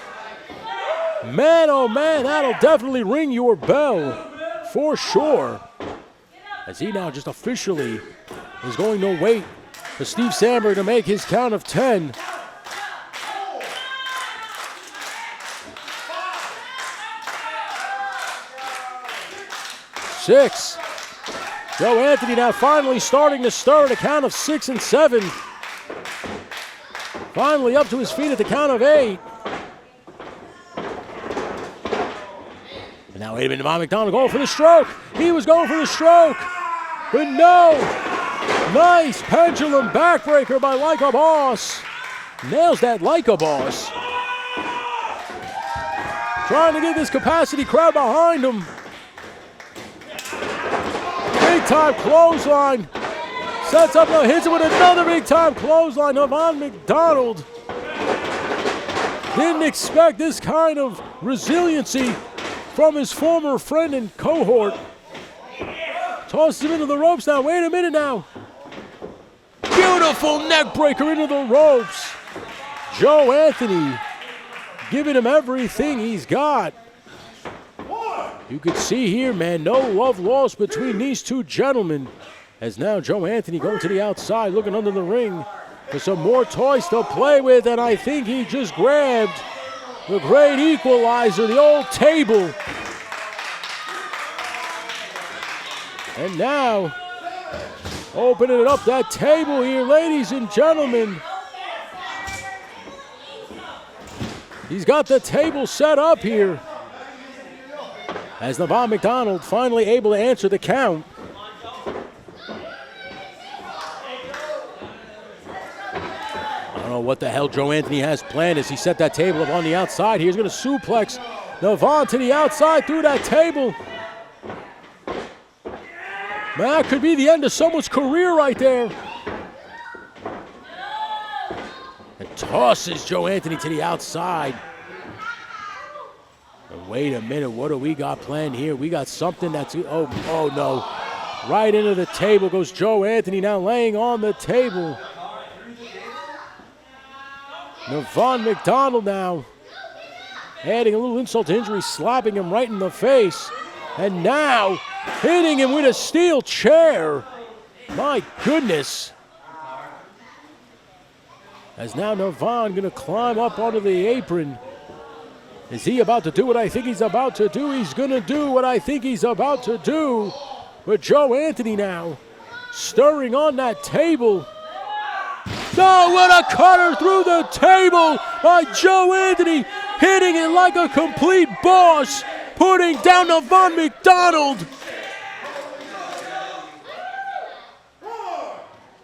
Man, oh man, that'll definitely ring your bell for sure. As he now just officially is going to wait for Steve Sandberg to make his count of 10. Six. Joe Anthony now finally starting to stir at a count of 6 and 7. Finally up to his feet at the count of 8. And now wait a minute, Nevon McDonald going for the stroke. He was going for the stroke, but no. Nice pendulum backbreaker by JoelikeaBoss. Nails that JoelikeaBoss. Trying to get this capacity crowd behind him. Big time clothesline. Sets up now, hits it with another big time clothesline. Nevon McDonald didn't expect this kind of resiliency from his former friend and cohort. Tosses him into the ropes now. Wait a minute now. Beautiful neck breaker into the ropes. Joe Anthony giving him everything he's got. You could see here, man, no love lost between these two gentlemen. As now Joe Anthony going to the outside, looking under the ring for some more toys to play with. And I think he just grabbed the great equalizer, the old table. And now, opening up that table here, ladies and gentlemen. He's got the table set up here. As Nevon McDonald finally able to answer the count. I don't know what the hell Joe Anthony has planned as he set that table up on the outside here. He's going to suplex Nevon to the outside through that table. Man, that could be the end of someone's career right there. And tosses Joe Anthony to the outside. And wait a minute, what do we got planned here? We got something that's, oh no. Right into the table goes Joe Anthony, now laying on the table. Nevon McDonald now adding a little insult to injury, slapping him right in the face. And now hitting him with a steel chair. My goodness. As now Nevon going to climb up onto the apron. Is he about to do what I think he's about to do? He's going to do what I think he's about to do. But Joe Anthony now stirring on that table. No, what a cutter through the table by Joe Anthony. Hitting it like a complete boss. Putting down Nevon McDonald.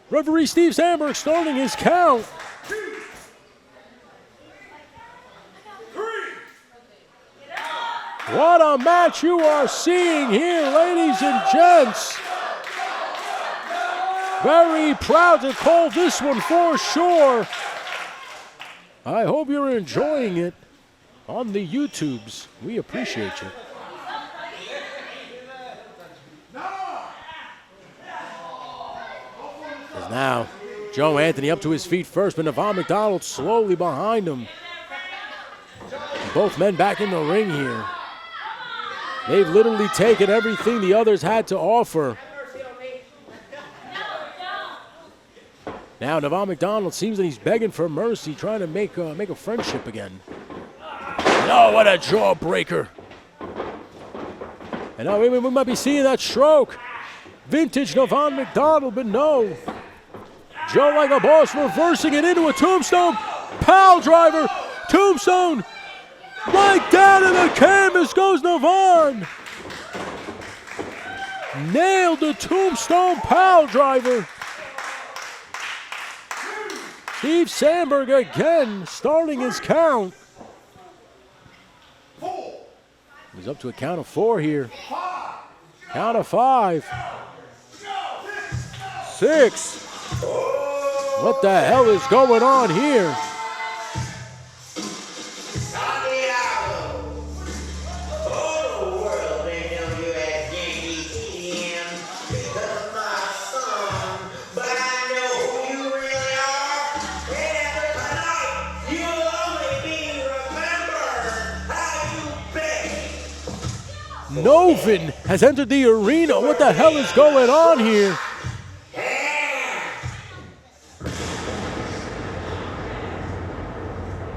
Referee Steve Sandberg starting his count. What a match you are seeing here, ladies and gents. Very proud to call this one for sure. I hope you're enjoying it on the YouTubes. We appreciate you. As now, Joe Anthony up to his feet first, but Nevon McDonald slowly behind him. Both men back in the ring here. They've literally taken everything the others had to offer. Now Nevon McDonald seems that he's begging for mercy, trying to make a friendship again. Oh, what a jawbreaker. And now we might be seeing that stroke. Vintage Nevon McDonald, but no. JoelikeaBoss reversing it into a tombstone. Pile driver. Tombstone. Right down to the canvas goes Nevon. Nailed the tombstone pile driver. Steve Sandberg again starting his count. He's up to a count of 4 here. Count of 5. 6. What the hell is going on here? Nevon has entered the arena. What the hell is going on here?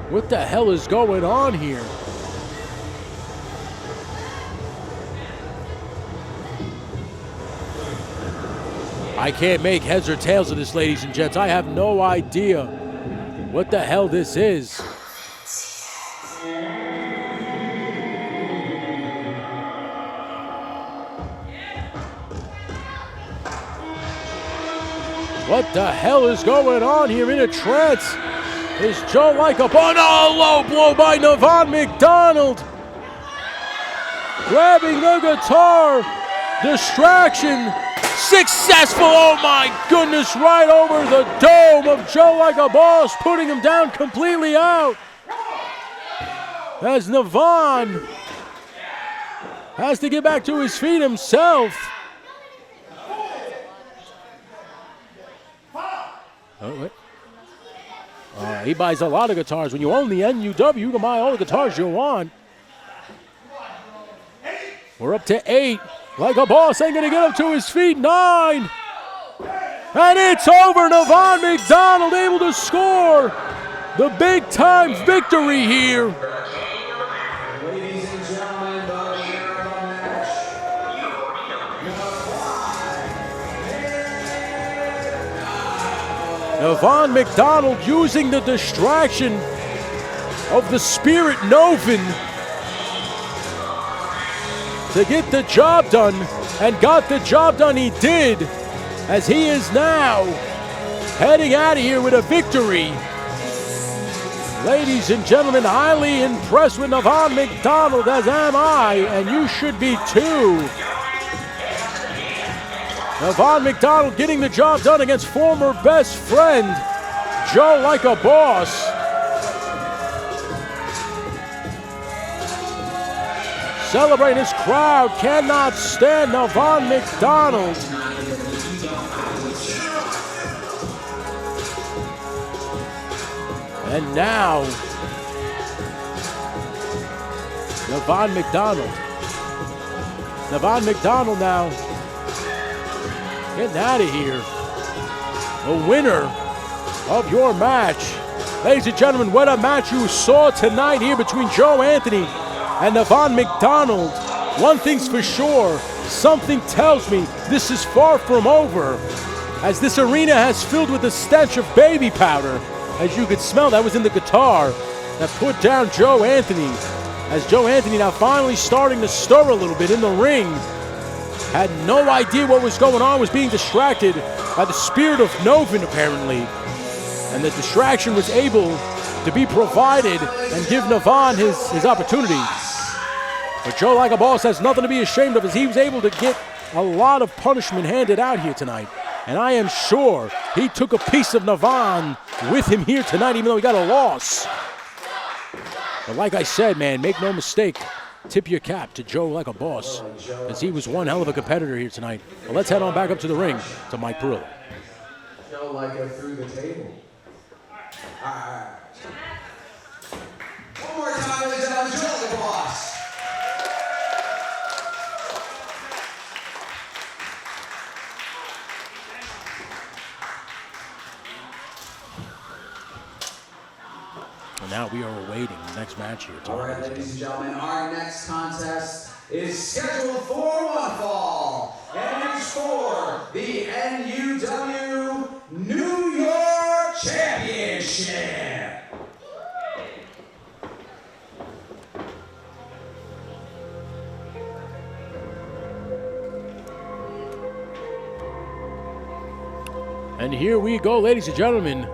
What the hell is going on here? I can't make heads or tails of this, ladies and gents. I have no idea what the hell this is. What the hell is going on here? In a trance is JoelikeaBoss. Oh, low blow by Nevon McDonald. Grabbing the guitar. Distraction. Successful. Oh my goodness. Right over the dome of JoelikeaBoss. Putting him down completely out. As Nevon has to get back to his feet himself. Oh, wait. He buys a lot of guitars. When you own the NUW, you can buy all the guitars you want. We're up to 8. JoelikeaBoss ain't going to get up to his feet. 9. And it's over. Nevon McDonald able to score the big-time victory here. Ladies and gentlemen, the winner of the match, Nevon McDonald using the distraction of the Spirit Nevon to get the job done, and got the job done he did, as he is now heading out of here with a victory. Ladies and gentlemen, highly impressed with Nevon McDonald, as am I, and you should be too. Nevon McDonald getting the job done against former best friend, JoelikeaBoss. Celebrating, his crowd cannot stand Nevon McDonald. And now, Nevon McDonald now getting out of here. The winner of your match. Ladies and gentlemen, what a match you saw tonight here between Joe Anthony and Nevon McDonald. One thing's for sure, something tells me this is far from over, as this arena has filled with the stench of baby powder. As you could smell, that was in the guitar that put down Joe Anthony. As Joe Anthony now finally starting to stir a little bit in the ring. Had no idea what was going on, was being distracted by the Spirit of Nevon apparently. And the distraction was able to be provided and give Nevon his opportunity. But JoelikeaBoss has nothing to be ashamed of, as he was able to get a lot of punishment handed out here tonight. And I am sure he took a piece of Nevon with him here tonight, even though he got a loss. But like I said, man, make no mistake, tip your cap to JoelikeaBoss, as he was one hell of a competitor here tonight. Well, let's head on back up to the ring to Mike Perillo. Joe through the table. All right. One more time, ladies and gentlemen, JoelikeaBoss. And now we are awaiting the next match here. All right, ladies and gentlemen, our next contest is scheduled for one fall. and it's for the NUW New York Championship. And here we go, ladies and gentlemen.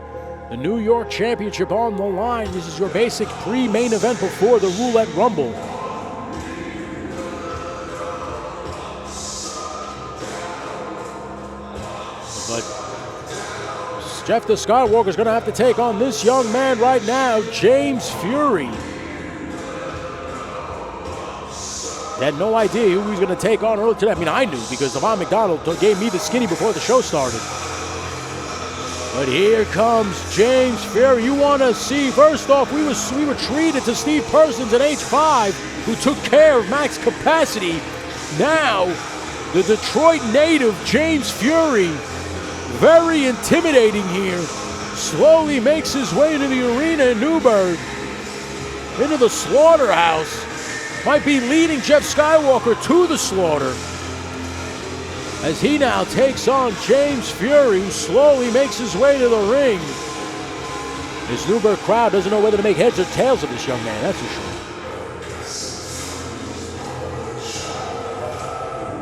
The New York Championship on the line. This is your basic pre-main event before the Roulette Rumble. But Jeff the Skywalker is going to have to take on this young man right now, James Fury. Had no idea who he was going to take on earlier today. I mean, I knew because Nevon McDonald gave me the skinny before the show started. But here comes James Fury. You want to see, first off, we were treated to Steve Persons at age 5, who took care of Max Capacity. Now, the Detroit native, James Fury, very intimidating here, slowly makes his way into the arena in Newburgh, into the slaughterhouse. Might be leading Jeff Skywalker to the slaughter, as he now takes on James Fury, who slowly makes his way to the ring. This Newburgh crowd doesn't know whether to make heads or tails of this young man, that's for sure.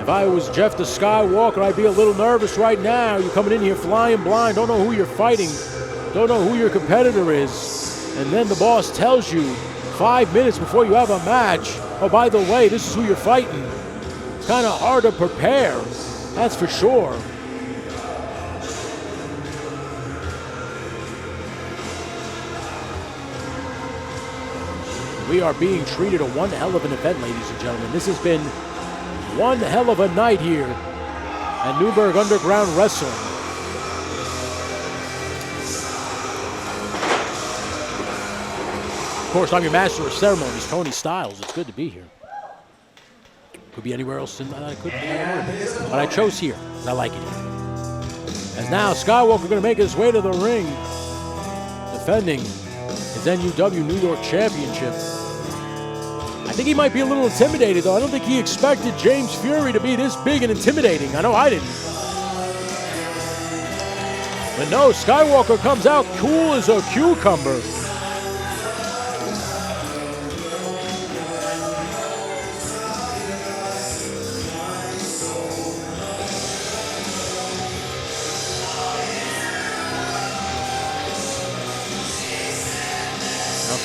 If I was Jeff the Skywalker, I'd be a little nervous right now. You're coming in here flying blind, don't know who you're fighting, don't know who your competitor is, and then the boss tells you 5 minutes before you have a match, oh, by the way, this is who you're fighting. It's kind of hard to prepare. That's for sure. We are being treated to one hell of an event, ladies and gentlemen. This has been one hell of a night here at Newburgh Underground Wrestling. Of course, I'm your master of ceremonies, Tony Styles. It's good to be here. Could be anywhere else than I could be. But I chose here, and I like it here. As now Skywalker going to make his way to the ring, defending his NUW New York Championship. I think he might be a little intimidated, though. I don't think he expected James Fury to be this big and intimidating. I know I didn't. But no, Skywalker comes out cool as a cucumber.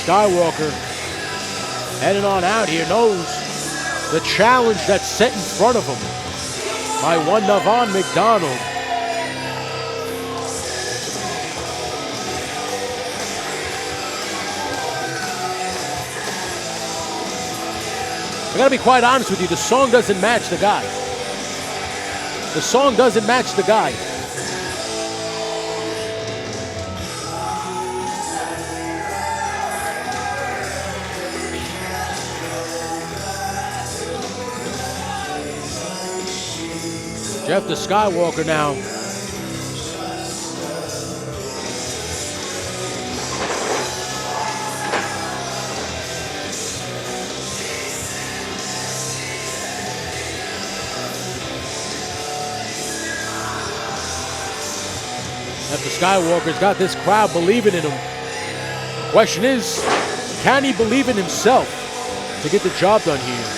Skywalker, heading on out here, knows the challenge that's set in front of him by one Nevon McDonald. I gotta be quite honest with you, the song doesn't match the guy. The song doesn't match the guy. Jeff the Skywalker now. Jeff the Skywalker's got this crowd believing in him. The question is, can he believe in himself to get the job done here?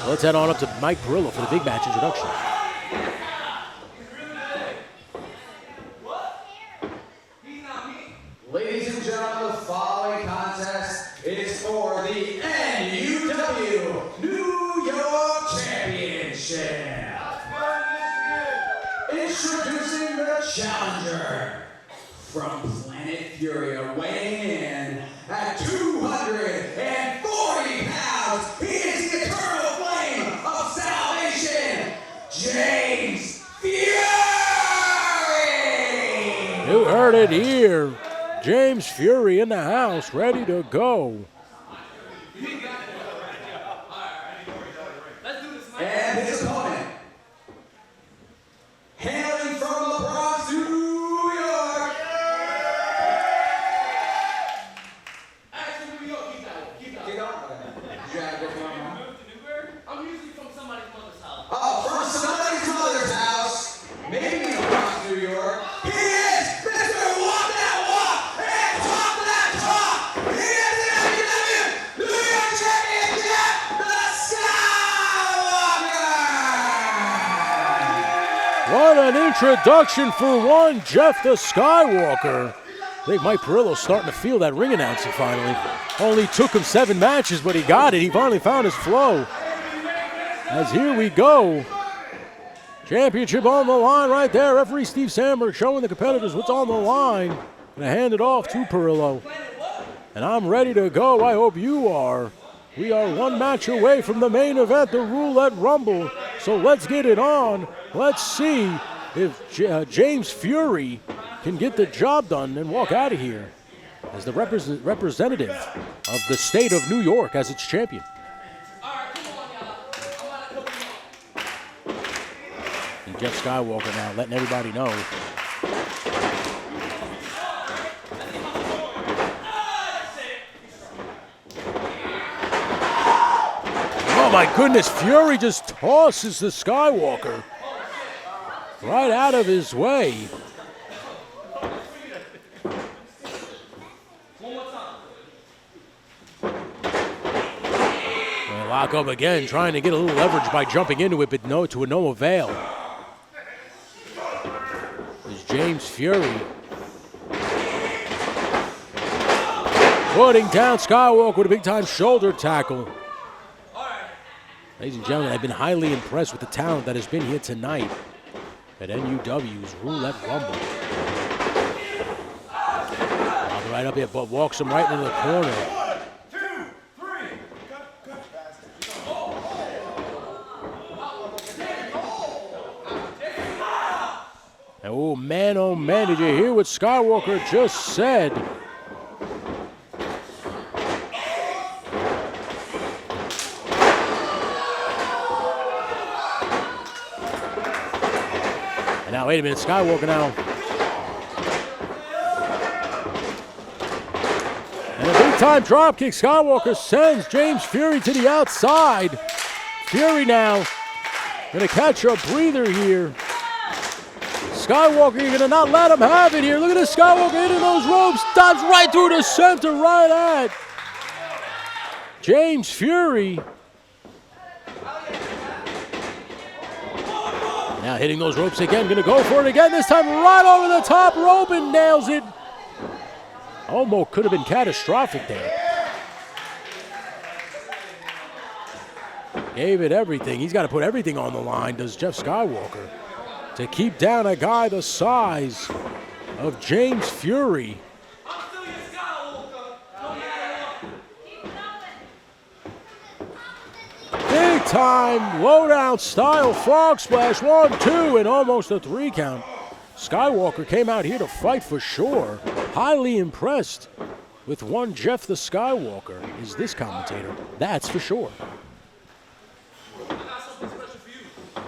Let's head on up to Mike Perillo for the big match introduction. Ladies and gentlemen, the following contest is for the NUW New York Championship. Introducing the challenger from Planet Furia, weighing in at 240 pounds. He is the eternal flame of salvation, James Fury! You heard it here. James Fury in the house, ready to go. And his opponent, hailing from the Bronx, New York. Keep going. Keep going. introduction for one, Jeff the Skywalker. I think Mike Perillo's starting to feel that ring announcer finally. Only took him 7 matches, but he got it. He finally found his flow. As here we go. Championship on the line right there. Referee Steve Sandberg showing the competitors what's on the line. Gonna hand it off to Perillo. And I'm ready to go. I hope you are. We are 1 match away from the main event, the Roulette Rumble. So let's get it on. Let's see if James Fury can get the job done and walk out of here as the representative of the state of New York as its champion. And Jeff Skywalker now letting everybody know. Oh my goodness, Fury just tosses the Skywalker right out of his way. They lock up again, trying to get a little leverage by jumping into it, but to no avail. There's James Fury putting down Skywalker with a big-time shoulder tackle. Ladies and gentlemen, I've been highly impressed with the talent that has been here tonight at NUW's Roulette Rumble. Right up here, but walks him right into the corner. 1, 2, 3. And oh man, did you hear what Skywalker just said? And now, wait a minute, Skywalker now. And a big-time dropkick. Skywalker sends James Fury to the outside. Fury now gonna catch a breather here. Skywalker, you're gonna not let him have it here. Look at this Skywalker hitting those ropes. Dives right through the center, right at James Fury. Now hitting those ropes again, gonna go for it again, this time right over the top rope and nails it. Almost could have been catastrophic there. Gave it everything. He's got to put everything on the line, does Jeff Skywalker, to keep down a guy the size of James Fury. Big time, low-down style frog splash, 1, 2, and almost a 3 count. Skywalker came out here to fight for sure. Highly impressed with one Jeff the Skywalker is this commentator. That's for sure.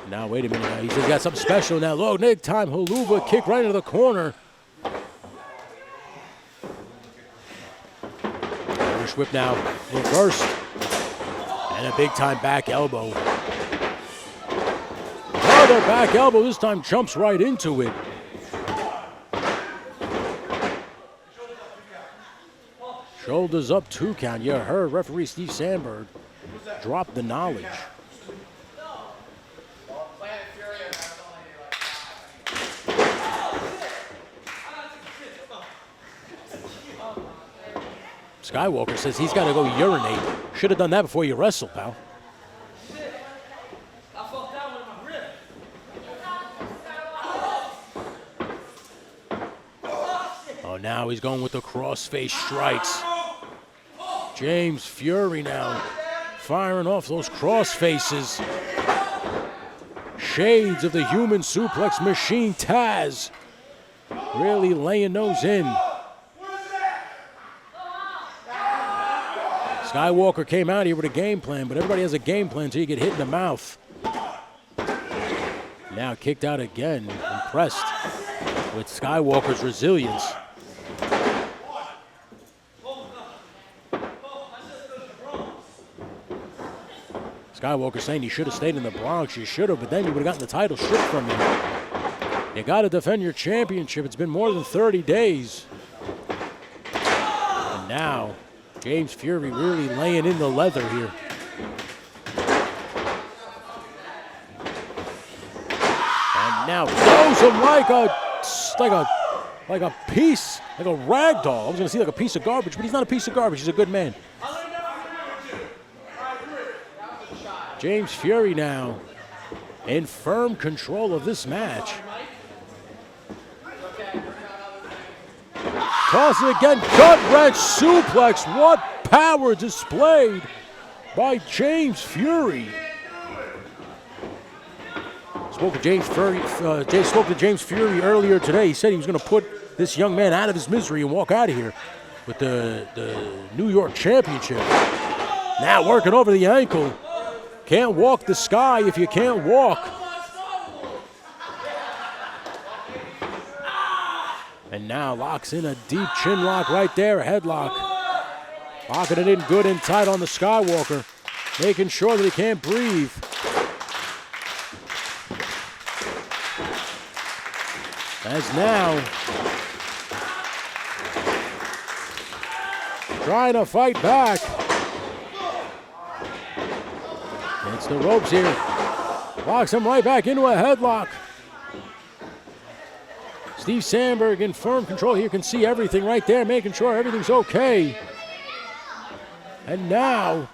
Now, wait a minute. Now. He says he's got something special now. Low big time haluva kick right into the corner. Irish whip now, reversed. And a big time back elbow. Another back elbow, this time jumps right into it. Shoulders up, 2 count. You heard referee Steve Sandberg drop the knowledge. Skywalker says he's got to go urinate. Should have done that before you wrestle, pal. Oh, now he's going with the crossface strikes. James Fury now firing off those cross faces. Shades of the human suplex machine, Taz. Really laying those in. Skywalker came out here with a game plan, but everybody has a game plan until you get hit in the mouth. Now kicked out again, impressed with Skywalker's resilience. Skywalker saying you should have stayed in the Bronx. You should have, but then you would have gotten the title stripped from you. You got to defend your championship. It's been more than 30 days. And now, James Fury really laying in the leather here. And now throws him like a piece, like a rag doll. I was gonna say like a piece of garbage, but he's not a piece of garbage. He's a good man. James Fury now in firm control of this match. Toss it again, gut-wrench suplex. What power displayed by James Fury. Spoke to James Fury earlier today. He said he was going to put this young man out of his misery and walk out of here with the New York Championship. Now working over the ankle. Can't walk the sky if you can't walk. And now locks in a deep chin lock right there, a headlock. Locking it in good and tight on the Skywalker, making sure that he can't breathe. As now, trying to fight back. It's the ropes here. Locks him right back into a headlock. Steve Sandberg in firm control. You can see everything right there, making sure everything's okay. And now,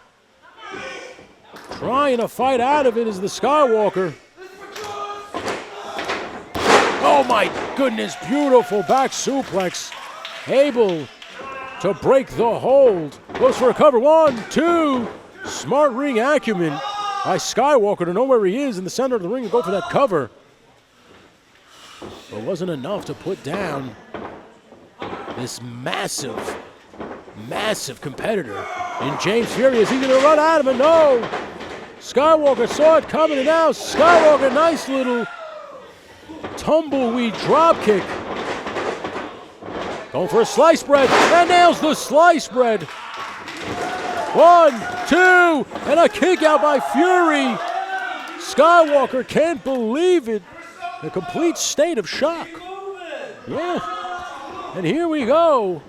trying to fight out of it is the Skywalker. Oh my goodness, beautiful back suplex. Able to break the hold. Goes for a cover, 1, 2. Smart ring acumen by Skywalker to know where he is in the center of the ring and go for that cover. But wasn't enough to put down this massive, massive competitor in James Fury. Is he going to run out of it? No. Skywalker saw it coming, and now Skywalker, nice little tumbleweed drop kick. Going for a slice bread, and nails the slice bread. 1, 2, and a kick out by Fury. Skywalker can't believe it. A complete state of shock. Yeah. And here we go.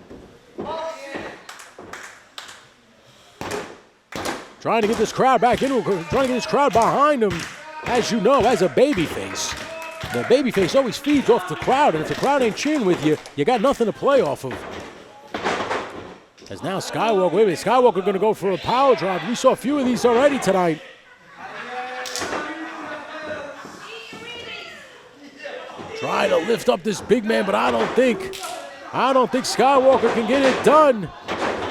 Trying to get this crowd back into it, trying to get this crowd behind him. As you know, as a babyface, the babyface always feeds off the crowd, and if the crowd ain't cheering with you, you got nothing to play off of. As now Skywalker, wait a minute, Skywalker gonna go for a power drive. We saw a few of these already tonight. Trying to lift up this big man, but I don't think Skywalker can get it done.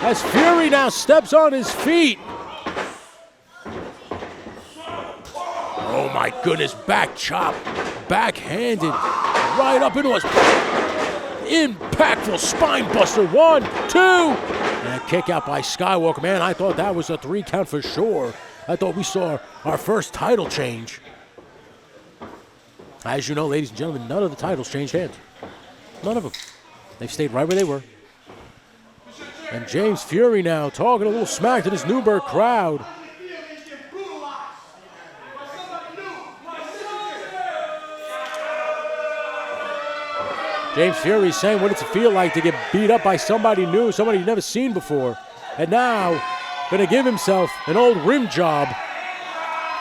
As Fury now steps on his feet. Oh my goodness, back chop, backhanded, right up into us. Impactful spine buster, 1, 2. And a kick out by Skywalker. Man, I thought that was a 3 count for sure. I thought we saw our first title change. As you know, ladies and gentlemen, none of the titles changed hands. None of them. They've stayed right where they were. And James Fury now talking a little smack to this Newburgh crowd. James Fury saying what it's feel like to get beat up by somebody new, somebody you've never seen before. And now, gonna give himself an old rim job,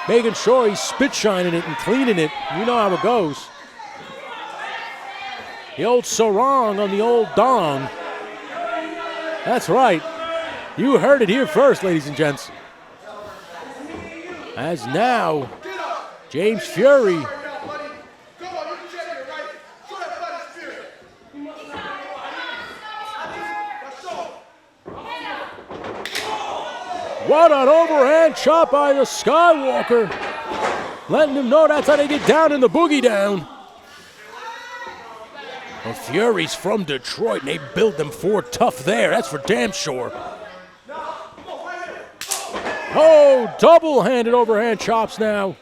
making sure he's spit shining it and cleaning it. You know how it goes. The old sarong on the old dong. That's right. You heard it here first, ladies and gents. As now, James Fury. What an overhand chop by the Skywalker. Letting him know that's how they get down in the boogie down. Well, Fury's from Detroit, and they build them for tough there. That's for damn sure. Oh, double-handed overhand chops now.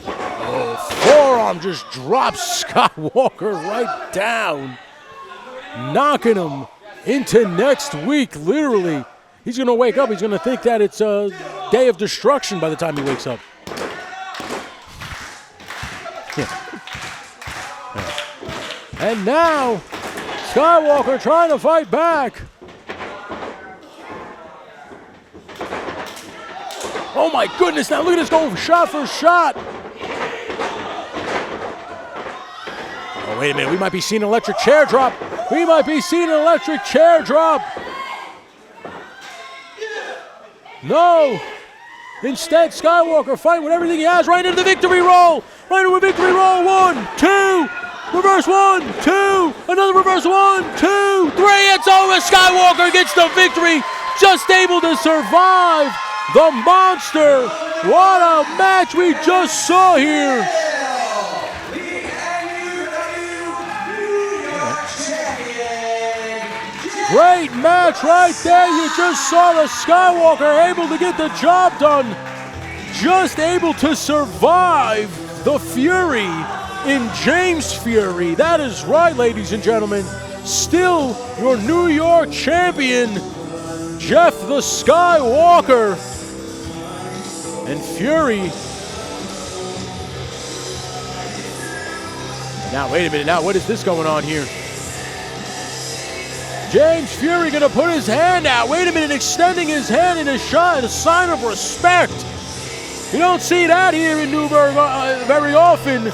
Oh, forearm just drops Skywalker right down, knocking him into next week, literally. He's going to wake up. He's going to think that it's a day of destruction by the time he wakes up. And now, Skywalker trying to fight back. Oh my goodness, now look at this going shot for shot. Oh, wait a minute, we might be seeing an electric chair drop. We might be seeing an electric chair drop. No. Instead, Skywalker fighting with everything he has right into the victory roll. Right into a victory roll. 1, 2. Reverse 1, 2. Another reverse 1, 2, 3. It's over. Skywalker gets the victory. Just able to survive the monster. What a match we just saw here. Great match right there. You just saw the Skywalker able to get the job done. Just able to survive the Fury in James Fury. That is right, ladies and gentlemen. Still your New York champion, Jeff the Skywalker. And Fury. Now, wait a minute. Now, what is this going on here? James Fury gonna put his hand out. Wait a minute, extending his hand in a shot, in a sign of respect. You don't see that here in Newburgh very often.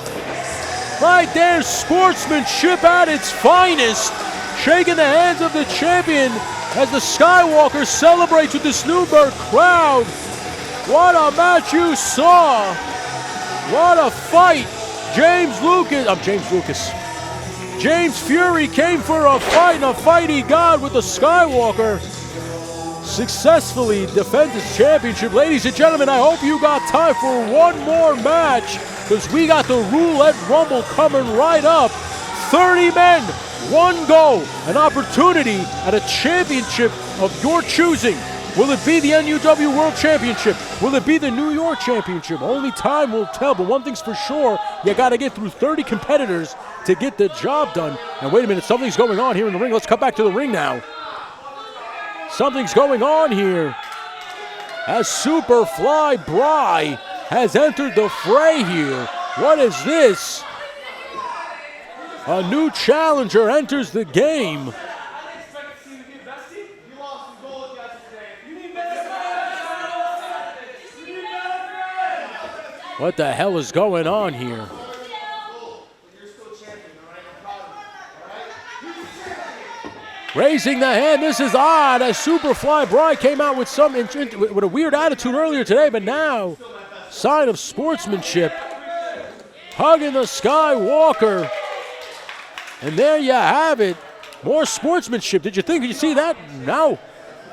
Right there, sportsmanship at its finest. Shaking the hands of the champion as the Skywalker celebrates with this Newburgh crowd. What a match you saw. What a fight. James Fury came for a fight, and a fight he got with the Skywalker. Successfully defends his championship. Ladies and gentlemen, I hope you got time for one more match, because we got the Roulette Rumble coming right up. 30 men, one goal, an opportunity at a championship of your choosing. Will it be the NUW World Championship? Will it be the New York Championship? Only time will tell, but one thing's for sure, you got to get through 30 competitors to get the job done. And wait a minute, something's going on here in the ring. Let's cut back to the ring now. Something's going on here as Superfly Bry has entered the fray here. What is this? A new challenger enters the game. What the hell is going on here? Raising the hand, this is odd, as Superfly Bry came out with with a weird attitude earlier today, but now, sign of sportsmanship. Hugging the Skywalker. And there you have it. More sportsmanship. Did you see that? No.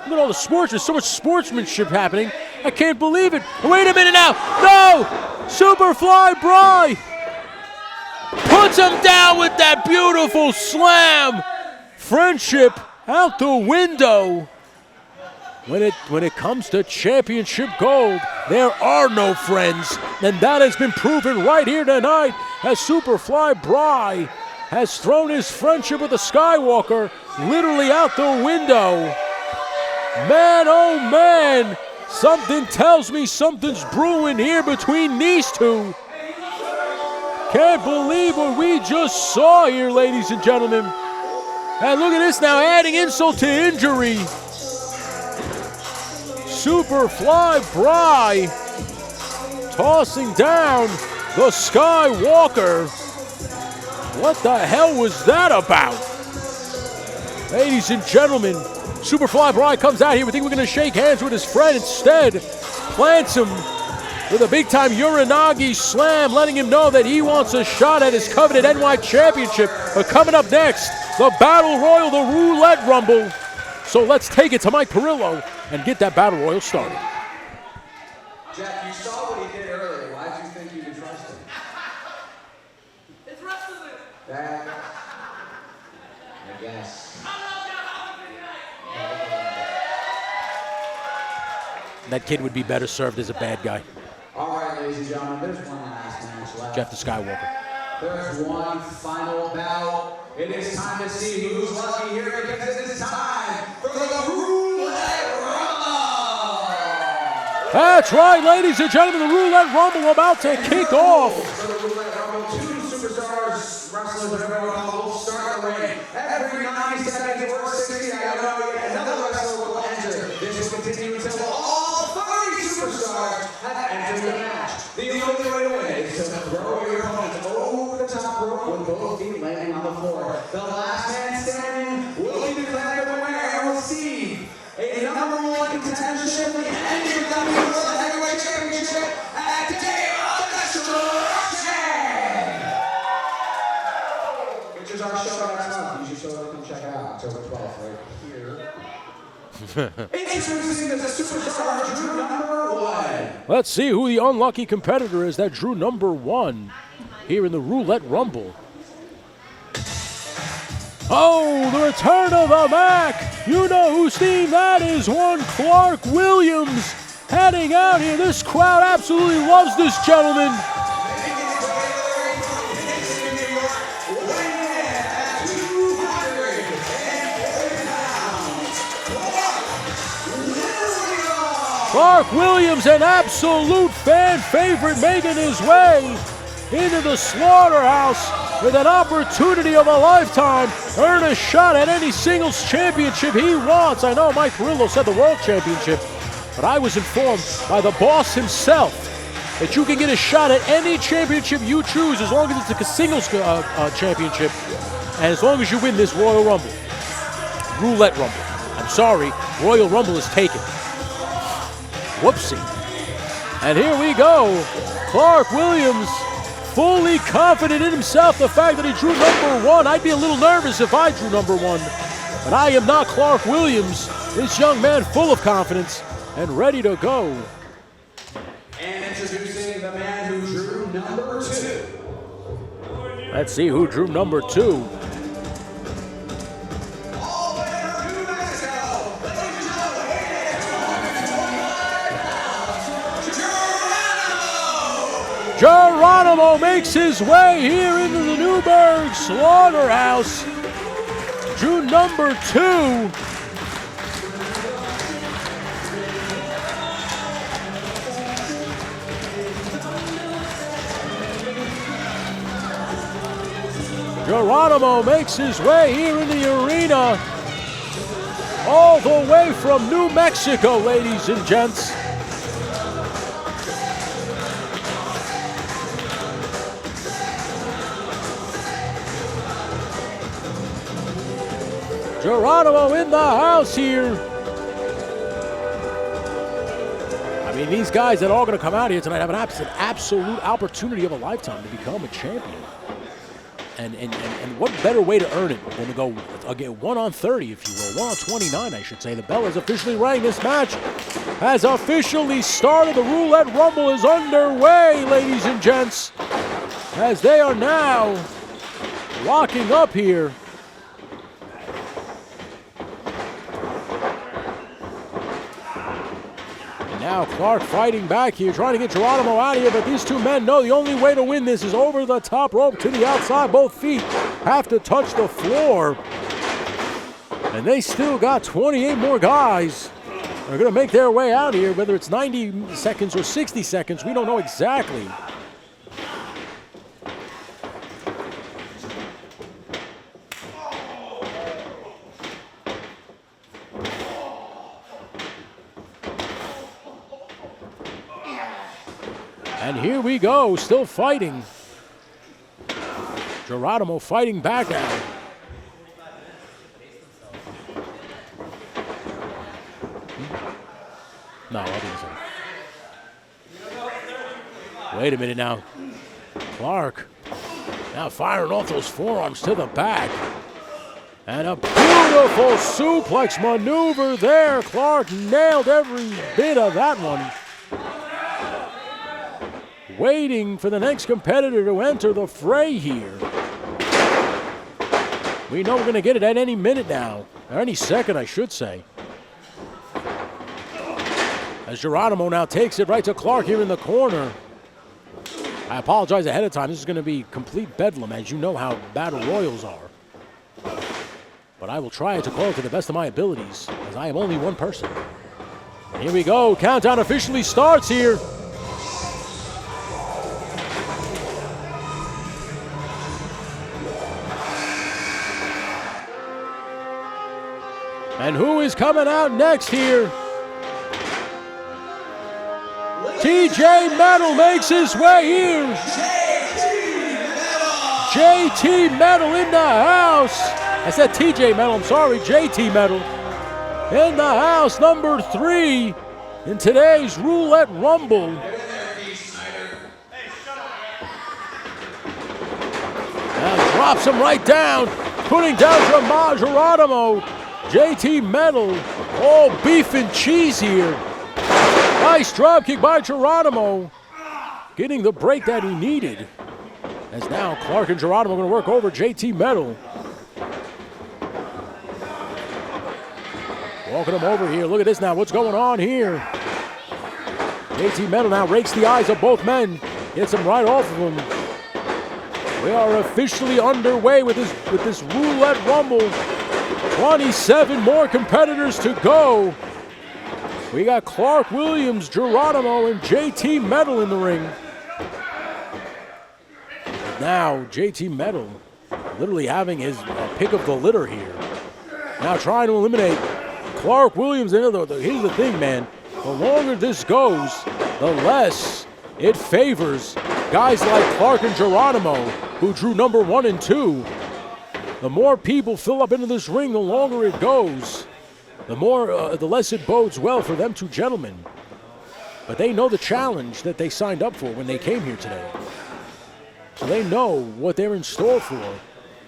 Look at all the sports. There's so much sportsmanship happening. I can't believe it. Wait a minute now. No! Superfly Bry puts him down with that beautiful slam. Friendship out the window. When it comes to championship gold, there are no friends. And that has been proven right here tonight as Superfly Bry has thrown his friendship with the Skywalker literally out the window. Man, oh man, something tells me something's brewing here between these two. Can't believe what we just saw here, ladies and gentlemen. And look at this now, adding insult to injury. Superfly Bry tossing down the Skywalker. What the hell was that about? Ladies and gentlemen, Superfly Bry comes out here. We think we're going to shake hands with his friend. Instead, plants him with a big-time Uranagi slam, letting him know that he wants a shot at his coveted NY Championship. But coming up next, the Battle Royal, the Roulette Rumble. So let's take it to Mike Perillo and get that Battle Royal started. Jack, you saw what he did earlier. Why did you think you could trust him? It's wrestling. That, I guess. That kid would be better served as a bad guy. All right, ladies and gentlemen, there's one last match left. Jeff the Skywalker. There's one final battle. It is time to see who's lucky here, because it is time for the Roulette Rumble. That's right, ladies and gentlemen, the Roulette Rumble about to kick off. For the Roulette Rumble, two superstars, wrestlers, whatever you want to call them, will start the ring. Every 90 seconds or 60, I don't know yet, another wrestler will enter. This will continue until all 30 superstars rope with both feet landing on the floor. The last man standing will be declared the winner and will receive a #1 contendership for the NUW Roulette Heavyweight Championship at Day of Destruction. Which is our show next month. You should come check it out October 12th right here. Introducing the superstar Drew #1. Let's see who the unlucky competitor is that drew #1 here in the Roulette Rumble. Oh, the return of the Mac. You know whose team that is. One Clark Williams heading out here. This crowd absolutely loves this gentleman. Clark Williams, an absolute fan favorite, making his way into the slaughterhouse with an opportunity of a lifetime. Earn a shot at any singles championship he wants. I know Mike Perillo said the world championship, but I was informed by the boss himself that you can get a shot at any championship you choose as long as it's a singles championship and as long as you win this Royal Rumble. Roulette Rumble. I'm sorry, Royal Rumble is taken. Whoopsie. And here we go. Clark Williams, fully confident in himself. The fact that he drew #1, I'd be a little nervous if I drew #1. But I am not Clark Williams. This young man full of confidence and ready to go. And introducing the man who drew #2. Let's see who drew #2. Geronimo makes his way here into the Newburgh Slaughterhouse. Drew #2. Geronimo makes his way here in the arena. All the way from New Mexico, ladies and gents. Geronimo in the house here. I mean, these guys that are all going to come out here tonight have an absolute opportunity of a lifetime to become a champion. And what better way to earn it than to go again 1 on 30, if you will, 1 on 29, I should say. The bell has officially rang. This match has officially started. The Roulette Rumble is underway, ladies and gents, as they are now locking up here. Now Clark fighting back here, trying to get Geronimo out of here, but these two men know the only way to win this is over the top rope to the outside. Both feet have to touch the floor. And they still got 28 more guys that are going to make their way out here, whether it's 90 seconds or 60 seconds, we don't know exactly. And here we go, still fighting. Geronimo fighting back at him. No, I didn't say. Wait a minute now. Clark now firing off those forearms to the back. And a beautiful suplex maneuver there. Clark nailed every bit of that one. Waiting for the next competitor to enter the fray here. We know we're going to get it at any minute now, or any second, I should say. As Geronimo now takes it right to Clark here in the corner. I apologize ahead of time. This is going to be complete bedlam, as you know how battle royals are. But I will try to call it to the best of my abilities, as I am only one person. And here we go. Countdown officially starts here. And who is coming out next here? TJ Metal makes his way here. JT Metal in the house. I said TJ Metal, I'm sorry, JT Metal. In the house, number 3 in today's Roulette Rumble. Now drops him right down, putting down Geronimo. JT Metal, all beef and cheese here. Nice drop kick by Geronimo, getting the break that he needed. As now Clark and Geronimo are going to work over JT Metal. Walking him over here. Look at this now. What's going on here? JT Metal now rakes the eyes of both men. Gets him right off of him. We are officially underway with this Roulette Rumble. 27 more competitors to go. We got Clark Williams, Geronimo, and JT Metal in the ring. Now JT Metal literally having his pick of the litter here. Now trying to eliminate Clark Williams. Here's the thing, man. The longer this goes, the less it favors guys like Clark and Geronimo, who drew number 1 and 2. The more people fill up into this ring, the longer it goes, the less it bodes well for them two gentlemen. But they know the challenge that they signed up for when they came here today. So they know what they're in store for.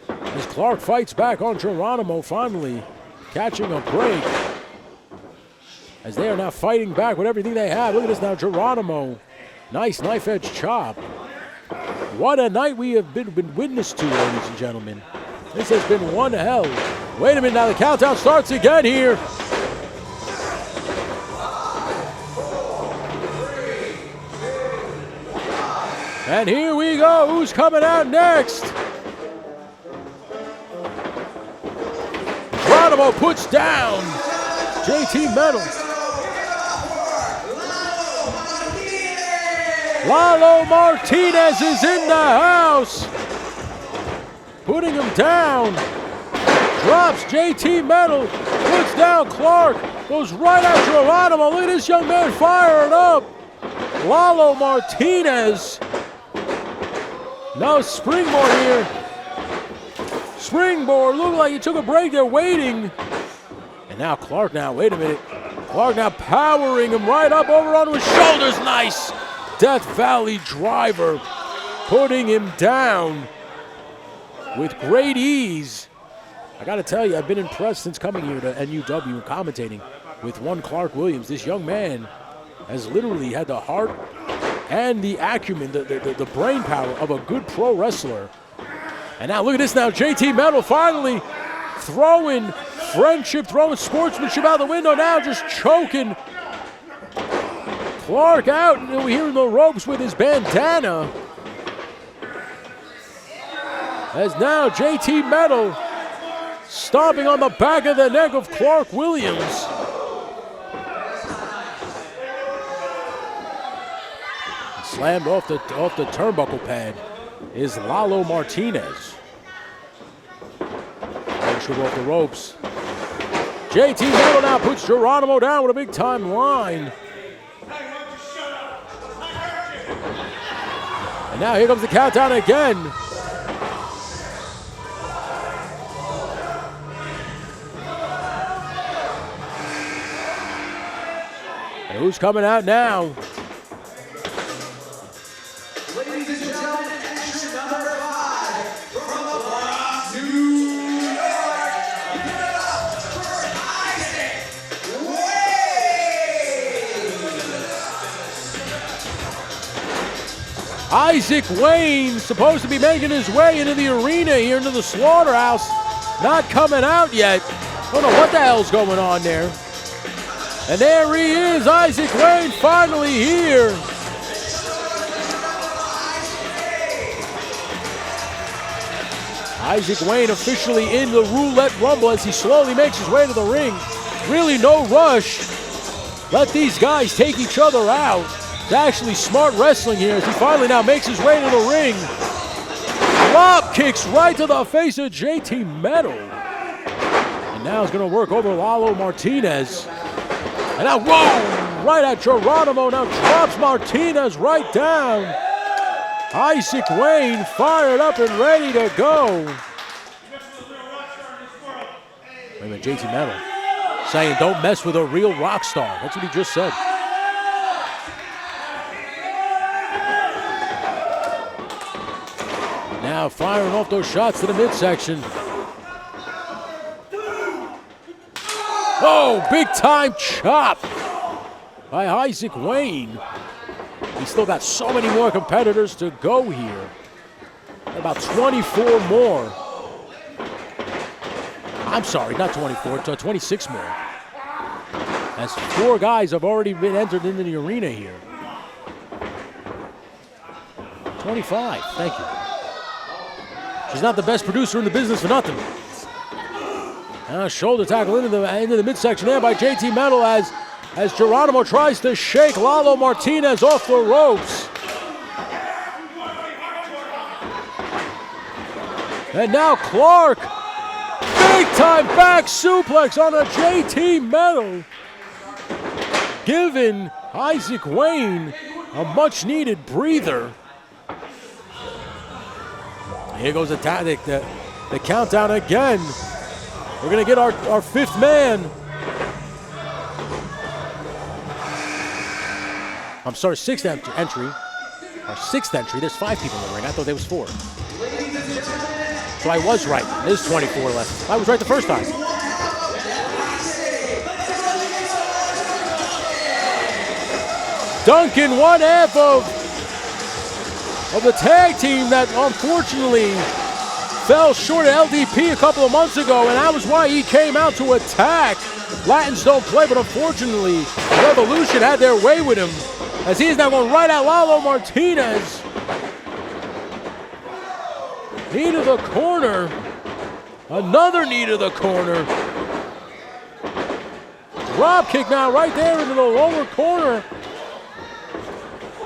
As Clark fights back on Geronimo, finally catching a break. As they are now fighting back with everything they have. Look at this now, Geronimo. Nice knife edge chop. What a night we have been witness to, ladies and gentlemen. This has been one hell. Wait a minute, now the countdown starts again here. And here we go. Who's coming out next? Geronimo puts down JT Metal. Lalo Martinez is in the house. Putting him down. Drops JT Metal. Puts down Clark. Goes right at Geronimo. Look at this young man firing up. Lalo Martinez. Now springboard here. Springboard. Looked like he took a break there waiting. And now Clark now. Wait a minute. Clark now powering him right up over onto his shoulders. Nice. Death Valley driver. Putting him down with great ease. I got to tell you, I've been impressed since coming here to NUW and commentating with one Clark Williams. This young man has literally had the heart and the acumen, the brain power of a good pro wrestler. And now look at this now, JT Metal finally throwing friendship, throwing sportsmanship out the window now, just choking Clark out, and we're hearing the ropes with his bandana. As now JT Metal stomping on the back of the neck of Clark Williams. Slammed off the turnbuckle pad is Lalo Martinez. Push off the ropes. JT Metal now puts Geronimo down with a big time line. And now here comes the countdown again. And who's coming out now? Ladies and gentlemen, entrant number 5 from the Bronx, New York. Give it up for Isaac Wayne. Isaac Wayne supposed to be making his way into the arena here, into the slaughterhouse. Not coming out yet. Don't know what the hell's going on there. And there he is, Isaac Wayne, finally here. Isaac Wayne officially in the Roulette Rumble as he slowly makes his way to the ring. Really no rush. Let these guys take each other out. It's actually smart wrestling here as he finally now makes his way to the ring. Drop kicks right to the face of JT Metal. And now he's going to work over Lalo Martinez. And now, whoa, right at Geronimo. Now drops Martinez right down. Isaac Wayne fired up and ready to go. Wait a minute, JT Metal saying don't mess with a real rock star. That's what he just said. Now firing off those shots to the midsection. Oh, big time chop by Isaac Wayne. He's still got so many more competitors to go here. About 24 more. I'm sorry, not 24, 26 more. As 4 guys have already been entered into the arena here. 25, thank you. She's not the best producer in the business for nothing. Shoulder tackle into the midsection there by JT Metal as Geronimo tries to shake Lalo Martinez off the ropes. And now Clark, big time back suplex on a JT Metal, giving Isaac Wayne a much needed breather. Here goes the tactic, the countdown again. We're gonna get our 5th man. I'm sorry, 6th entry. Our 6th entry, there's 5 people in the ring. I thought there was 4. So I was right, there's 24 left. I was right the first time. Duncan, one half of the tag team that unfortunately fell short of LDP a couple of months ago, and that was why he came out to attack. Latins don't play, but unfortunately, Revolution had their way with him, as he is now going right at Lalo Martinez. Knee to the corner. Another knee to the corner. Drop kick now right there into the lower corner.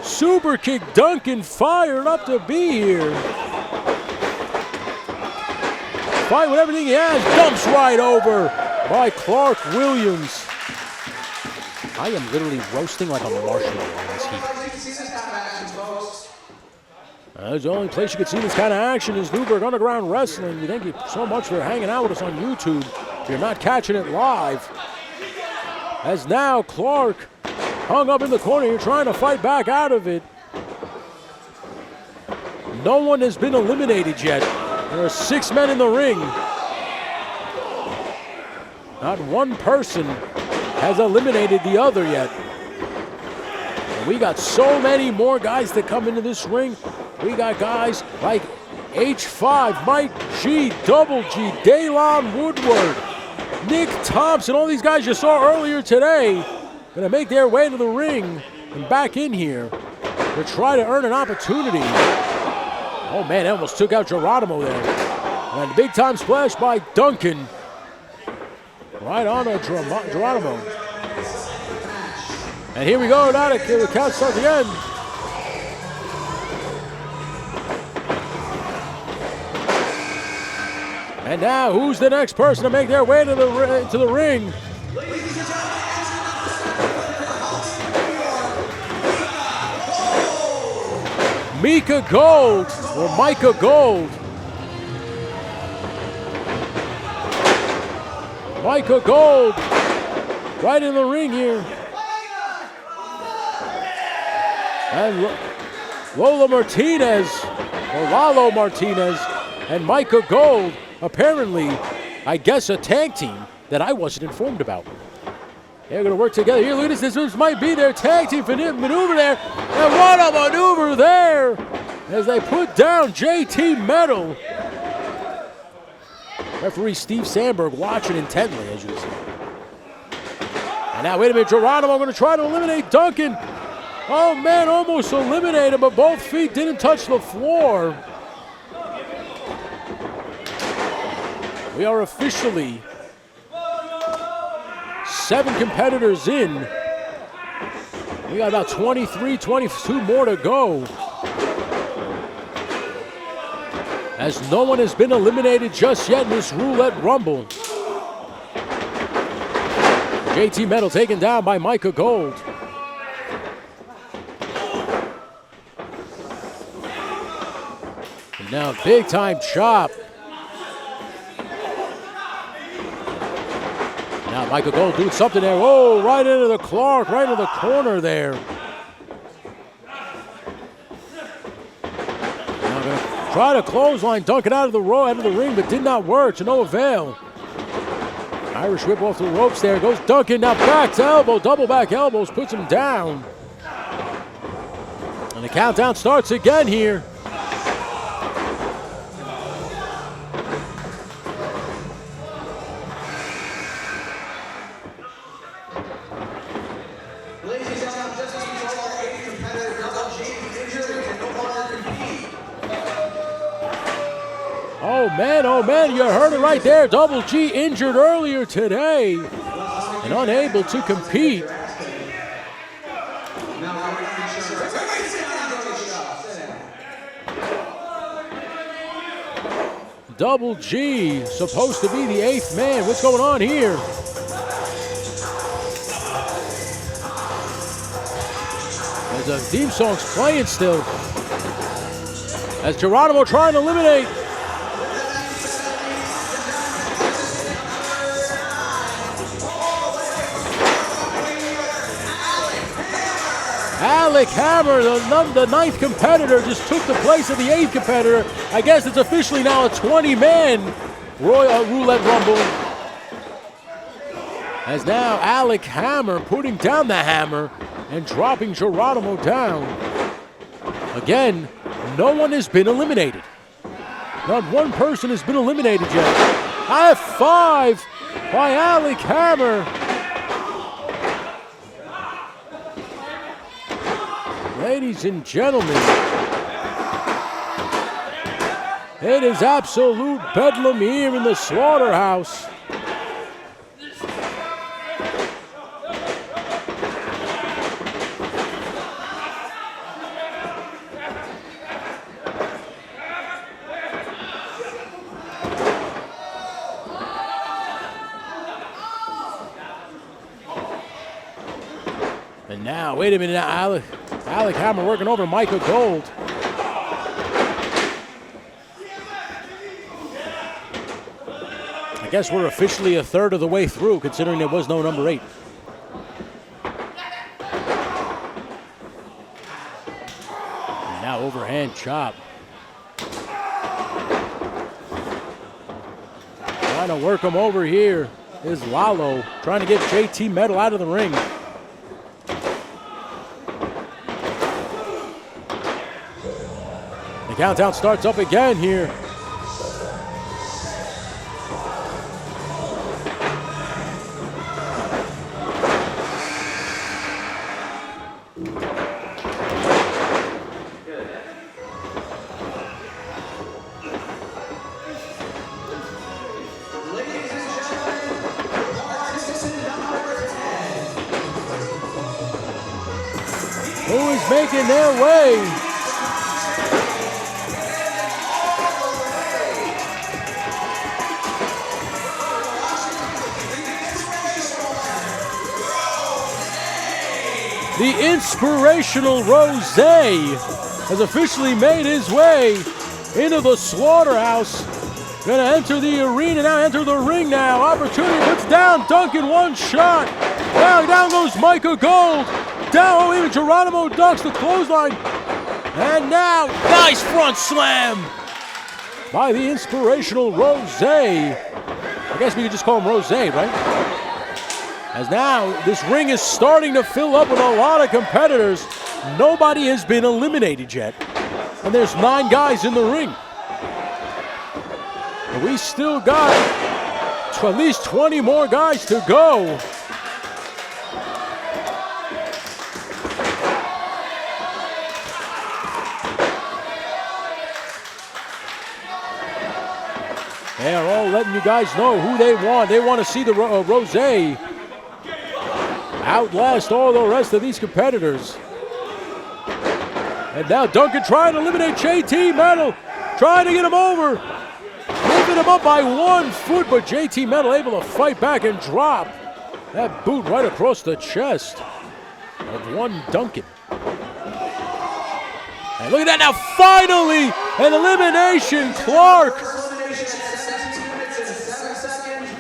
Super kick. Duncan fired up to be here. Fight with everything he has. Dumps right over by Clark Williams. I am literally roasting like a marshmallow in this heat. That's the only place you could see this kind of action is Newburgh Underground Wrestling. Thank you so much for hanging out with us on YouTube. If you're not catching it live. As now Clark hung up in the corner here trying to fight back out of it. No one has been eliminated yet. There are 6 men in the ring. Not one person has eliminated the other yet. And we got so many more guys that come into this ring. We got guys like H5, Mike G, Double G, Daylon Woodward, Nick Thompson, all these guys you saw earlier today gonna make their way to the ring and back in here to try to earn an opportunity. Oh man, that almost took out Geronimo there. And big time splash by Duncan. Right on a Geronimo. And here we go, now the count starts again. And now, who's the next person to make their way to the ring? Mika Gold, or Micah Gold. Micah Gold, right in the ring here. And Lola Martinez, or Lalo Martinez, and Micah Gold, apparently, I guess a tag team that I wasn't informed about. They're going to work together. Here, look at this. This might be their tag team maneuver there. And what a maneuver there as they put down JT Metal. Referee Steve Sandberg watching intently, as you can see. And now, wait a minute. Geronimo going to try to eliminate Duncan. Oh, man, almost eliminated, but both feet didn't touch the floor. We are officially 7 competitors in. We got about 23, 22 more to go. As no one has been eliminated just yet in this Roulette Rumble. JT Metal taken down by Micah Gold. And now big time chop. Now Michael Gold doing something there. Oh, right into the Clark, right into the corner there. Now gonna try to clothesline, dunk it out of the ring, but did not work, to no avail. Irish whip off the ropes there, goes Duncan, now back to elbow, double back elbows, puts him down. And the countdown starts again here. Ladies and gentlemen, just as we told our 8th competitor, Double G, injured and can no longer compete. Oh man, you heard it right there. Double G injured earlier today and unable to compete. Double G supposed to be the 8th man. What's going on here? As the theme song's playing still. As Geronimo trying to eliminate. Alec Hammer, the 9th competitor, just took the place of the 8th competitor. I guess it's officially now a 20-man Roulette Rumble. As now Alec Hammer putting down the hammer and dropping Geronimo down. Again, no one has been eliminated. Not one person has been eliminated yet. F5 by Alec Hammer. Ladies and gentlemen, it is absolute bedlam here in the slaughterhouse. And now, wait a minute now, Alec Hammer working over Michael Gold. I guess we're officially a third of the way through, considering there was no number 8. And now overhand chop. Trying to work him over here is Lalo, trying to get JT Metal out of the ring. The countdown starts up again here. Who is making their way? The inspirational Rose has officially made his way into the slaughterhouse. Gonna enter the arena now, enter the ring now. Opportunity puts down Duncan, one shot. Now down goes Michael Gold. Down, even Geronimo ducks the clothesline. And now, nice front slam by the inspirational Rose. I guess we could just call him Rose, right? As now, this ring is starting to fill up with a lot of competitors. Nobody has been eliminated yet. And there's 9 guys in the ring. And we still got at least 20 more guys to go. They are all letting you guys know who they want. They want to see the Rose outlast all the rest of these competitors. And now Duncan trying to eliminate JT Metal, trying to get him over. Moving him up by 1 foot, but JT Metal able to fight back and drop that boot right across the chest of one Duncan. And look at that now, finally An elimination, Clark. Elimination at 17 minutes and 7 seconds.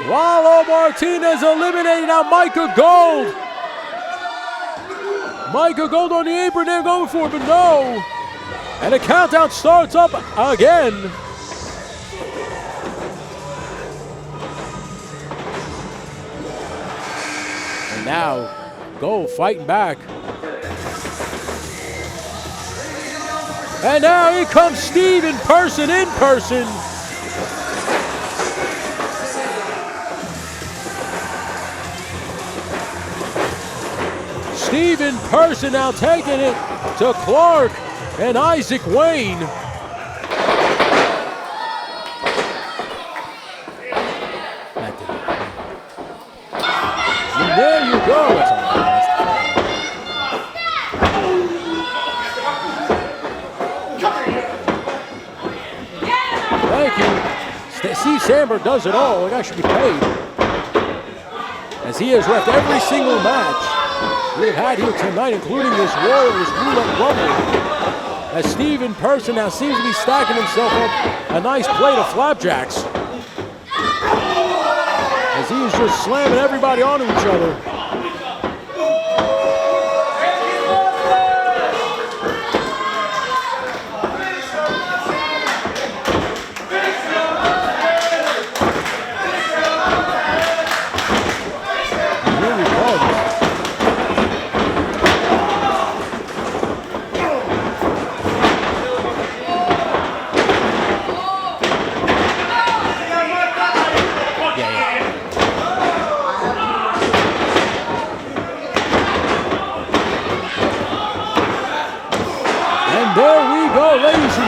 Lalo Martinez eliminated. Now Micah Gold. Micah Gold on the apron they're going for, but no. And the countdown starts up again. And now, Gold fighting back. And now here comes Steve in person. Steve in person now taking it to Clark and Isaac Wayne. And there you go. Thank you. Steve Sandberg does it all. The guy should be paid. As he has reffed every single match we have had here tonight, including this Roulette Rumble. As Steve in person now seems to be stacking himself up a nice plate of flapjacks. As he is just slamming everybody onto each other.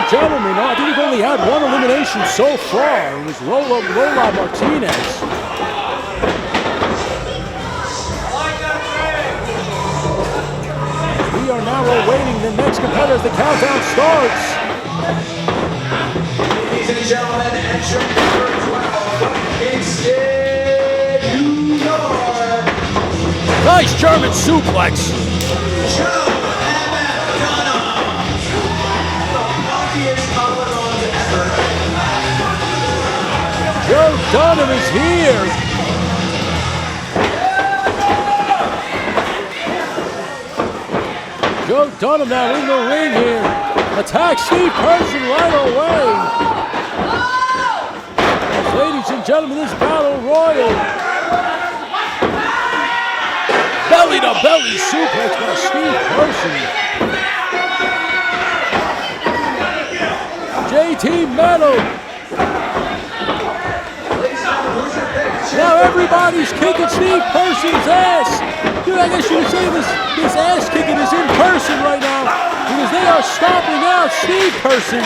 Gentlemen, I think we've only had one elimination so far. It was Lola Martinez. We are now awaiting the next competitor as the countdown starts. Ladies and gentlemen, entering number 12, instead New York. Nice German suplex. Joe Dunham is here. Joe Dunham now in the ring here. Attacks Steve Person right away. Ladies and gentlemen, this battle royal. Belly to belly suplex by Steve Person. JT Metal. Now everybody's kicking Steve Person's ass. Dude, I guess you would say this ass kicking is in person right now because they are stomping out Steve Person.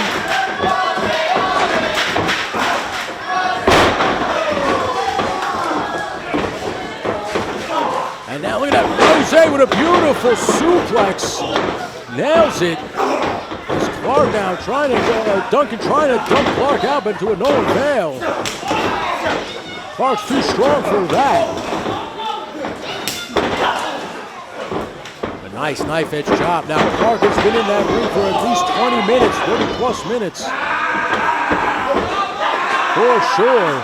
And now look at that, Jose with a beautiful suplex. Nails it. It's Clark now trying to, Duncan trying to dump Clark out, but to a no avail. Clark's too strong for that. A nice knife edge chop. Now Clark has been in that ring for at least 20 minutes, 30 plus minutes. For sure.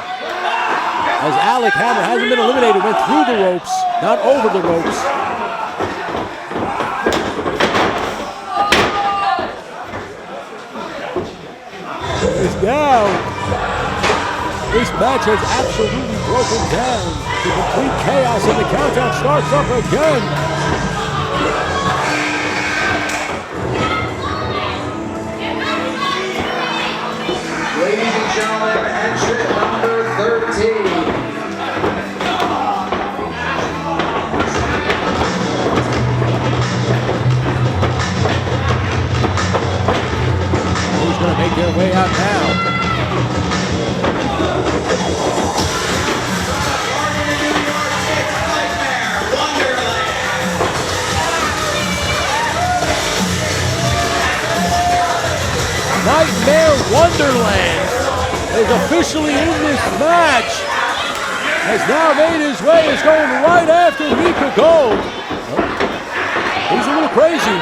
As Alec Hammer hasn't been eliminated, went through the ropes, not over the ropes. It's down. This match has absolutely broken down to complete chaos, and the countdown starts up again. Ladies and gentlemen, entrant number 13. Who's going to make their way out now? Nightmare Wonderland is officially in this match. Has now made his way, is going right after Mika Gold. Oh, he's a little crazy.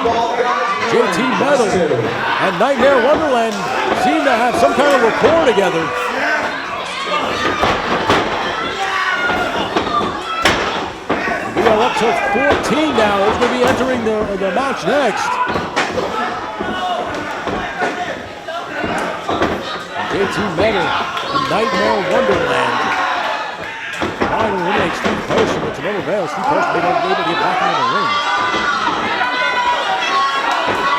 JT Metal and Nightmare Wonderland seem to have some kind of rapport together. We are up to 14 now. Who's going to be entering the match next? JT Metal and Nightmare Wonderland. Trying to eliminate Steve Person, but to no avail. Steve Person being able to get back into the ring.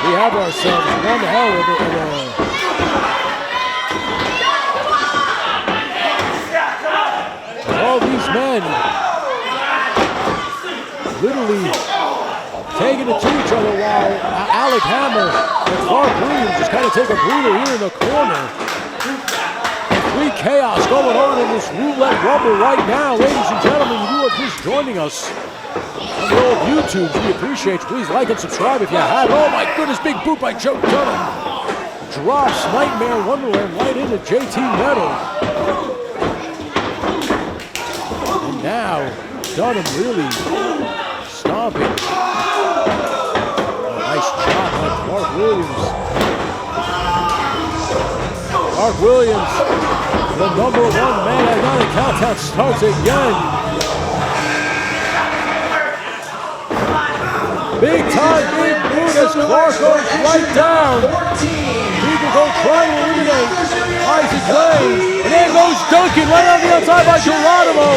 We have ourselves one hell of a all these men literally taking it to each other while Alec Hammer and Clark Williams just kind of take a breather here in the corner. Complete chaos going on in this Roulette Rumble right now. Ladies and gentlemen, you are just joining us on the old YouTube. We appreciate you. Please like and subscribe if you have. Oh my goodness, big boot by Joe Dunham. Drops Nightmare Wonderland right into JT Metal. And now, Dunham really stomping. Oh, nice job by Clark Williams. Clark Williams, the #1 man, and now the countdown starts again. Big time, big boot as Clark goes right down. People go trying to eliminate Isaac Lane. And there goes Duncan right on the outside by Geronimo.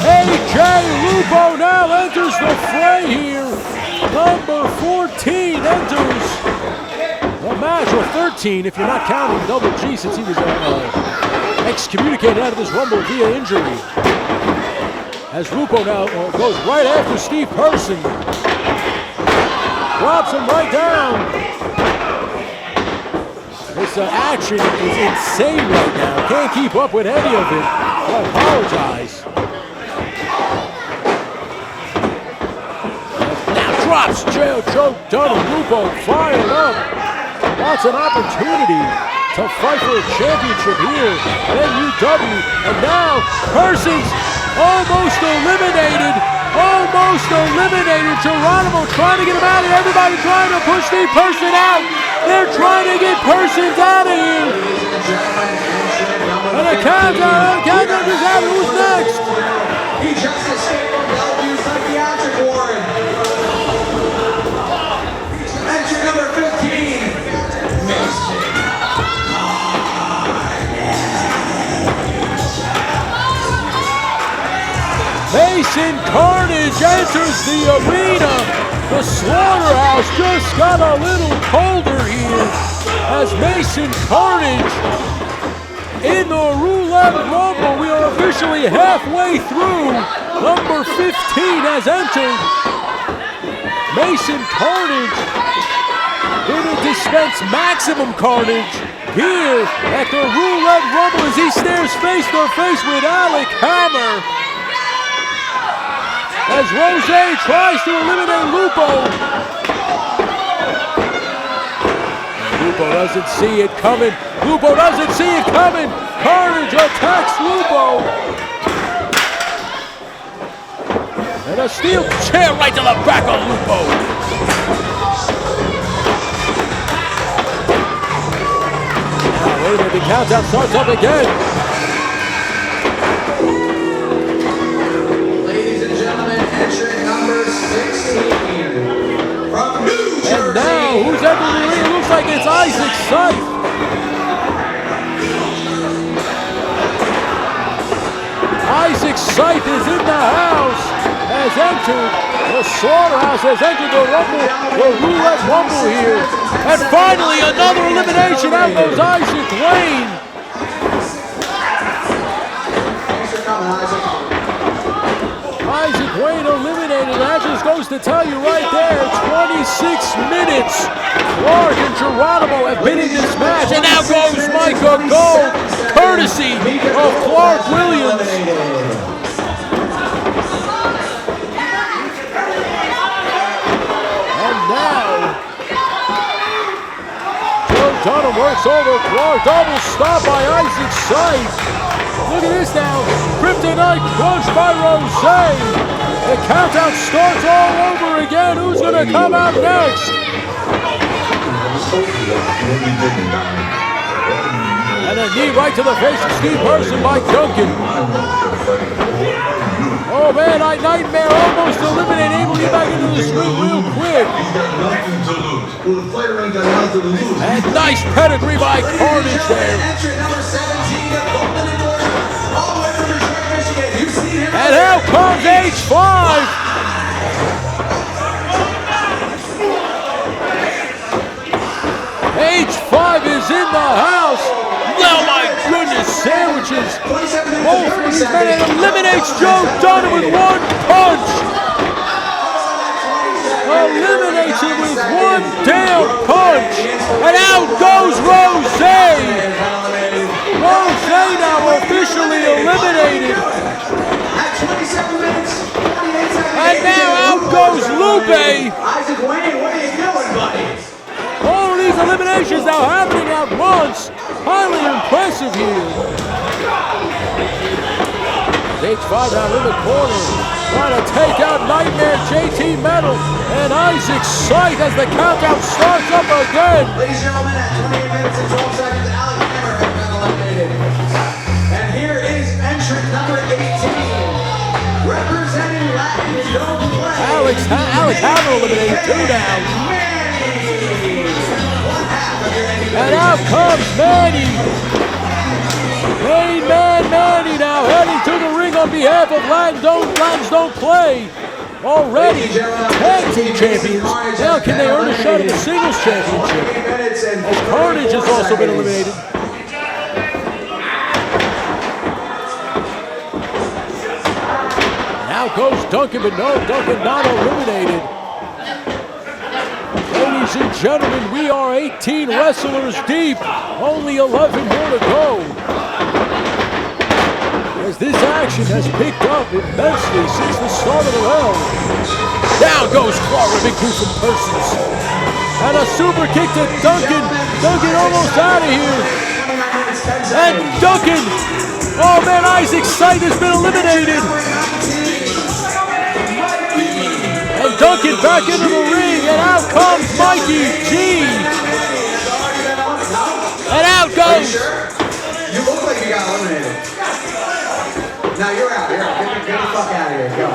AJ Lupo now enters the fray here. Number 14 enters the match, or 13 if you're not counting Double G since he was excommunicated out of this Rumble via injury. As Lupo now goes right after Steve Person. Drops him right down. This action is insane right now. Can't keep up with any of it. I apologize. Now drops Joe Dunham. Lupo fired up. That's an opportunity to fight for a championship here at NUW. And now Person's almost eliminated. Geronimo trying to get him out of here. Everybody trying to push Steve Person out. They're trying to get Persons out of here. And the countdown is out. Who's next? He just escaped from Bellevue Psychiatric Ward. Entry number 15. Mason Carnage enters the arena. The slaughterhouse just got a little colder here as Mason Carnage in the Roulette Rumble. We are officially halfway through. Number 15 has entered. Mason Carnage going to dispense maximum carnage here at the Roulette Rumble as he stares face to face with Alec Hammer. As Rose tries to eliminate Lupo. Lupo doesn't see it coming. Carnage attacks Lupo. And a steel chair right to the back of Lupo. Now, wait a minute, the countdown starts up again. Entrant number 16 from New Jersey. And now, who's entering the ring? It looks like it's Isaac Scythe. Isaac Scythe is in the house, has entered the slaughterhouse, has entered the Rumble, the Roulette Rumble here. And finally, another elimination. Out goes Isaac Lane. Thanks for coming, Isaac. Isaac Wayne eliminated. That just goes to tell you right there, 26 minutes. Clark and Geronimo have been in this match. And now goes Micah Gold, courtesy of Clark Williams. And now, Joe Dunham works over Clark. Double stop by Isaac Scythe. Look at this now. Kryptonite crushed by Rosé. The countdown starts all over again. Who's going to come out next? And a knee right to the face of Steve Person by Duncan. Oh man, Nightmare almost eliminated, able to get back into the swing real quick. He's got nothing to lose. Well, the fighter ain't got nothing to lose. And nice pedigree by Carnage there. Entrant number 17 of Golden and Georgia, all the way from Detroit, Michigan. You've seen him. And out comes H5. H5 is in the house. Oh my goodness, sandwiches. Both of these men and eliminates Joe Dunn with one punch. Eliminates him with one damn punch. And out goes Rosé. Rosé now officially eliminated. And now out goes Lupe. Isaac Wayne, what are you doing, buddy? All of these eliminations now happening at once. Highly impressive here. H5 now in the corner, trying to take out Nightmare, JT Metal, and Isaac Sight as the countdown starts up again. Ladies and gentlemen, at 28 minutes and 12 seconds, Alex Hammer has been eliminated. And here is entrant number 18, representing Latin Don't Play. Alex Hammer eliminated two now. And out comes Manny. Main man Manny now heading to the ring on behalf of Latins Don't Play. Already tag team champions. Now can they earn a shot at the singles championship? As Carnage has also been eliminated. Now goes Duncan, but no, Duncan not eliminated. Ladies and gentlemen, we are 18 wrestlers deep. Only 11 more to go. As this action has picked up immensely since the start of the round. Down goes Clark with big boot from Persons. And a super kick to Duncan. Duncan almost out of here. And Duncan. Oh man, Isaac Sight has been eliminated. And Duncan back into the ring, and out comes Mikee G. And out goes. You look like you got eliminated. No, you're out. You're out. Get the fuck out of here. Go.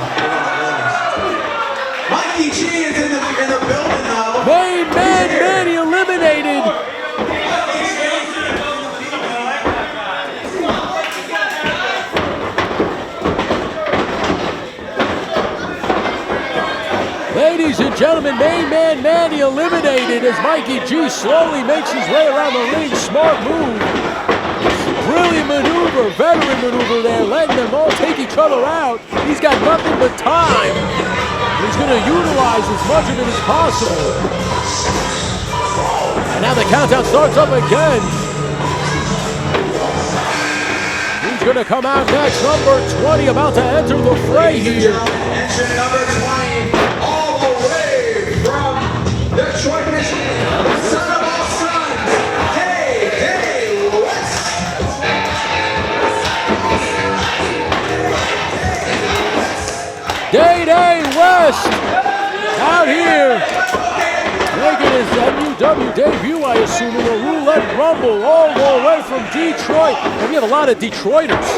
Mikee G is in the building though. Main man Manny eliminated. Ladies and gentlemen, main man Manny eliminated as Mikee G slowly makes his way around the ring. Smart move. Brilliant maneuver, veteran maneuver there, letting them all take each other out. He's got nothing but time. He's going to utilize as much of it as possible. And now the countdown starts up again. Who's going to come out next? Number 20 about to enter the fray here. Entrant number 20, all the way from Detroit, Michigan, son of all sons, Day West. Day West out here making his NUW debut, I assume, in the Roulette Rumble all the way from Detroit. And we have a lot of Detroiters.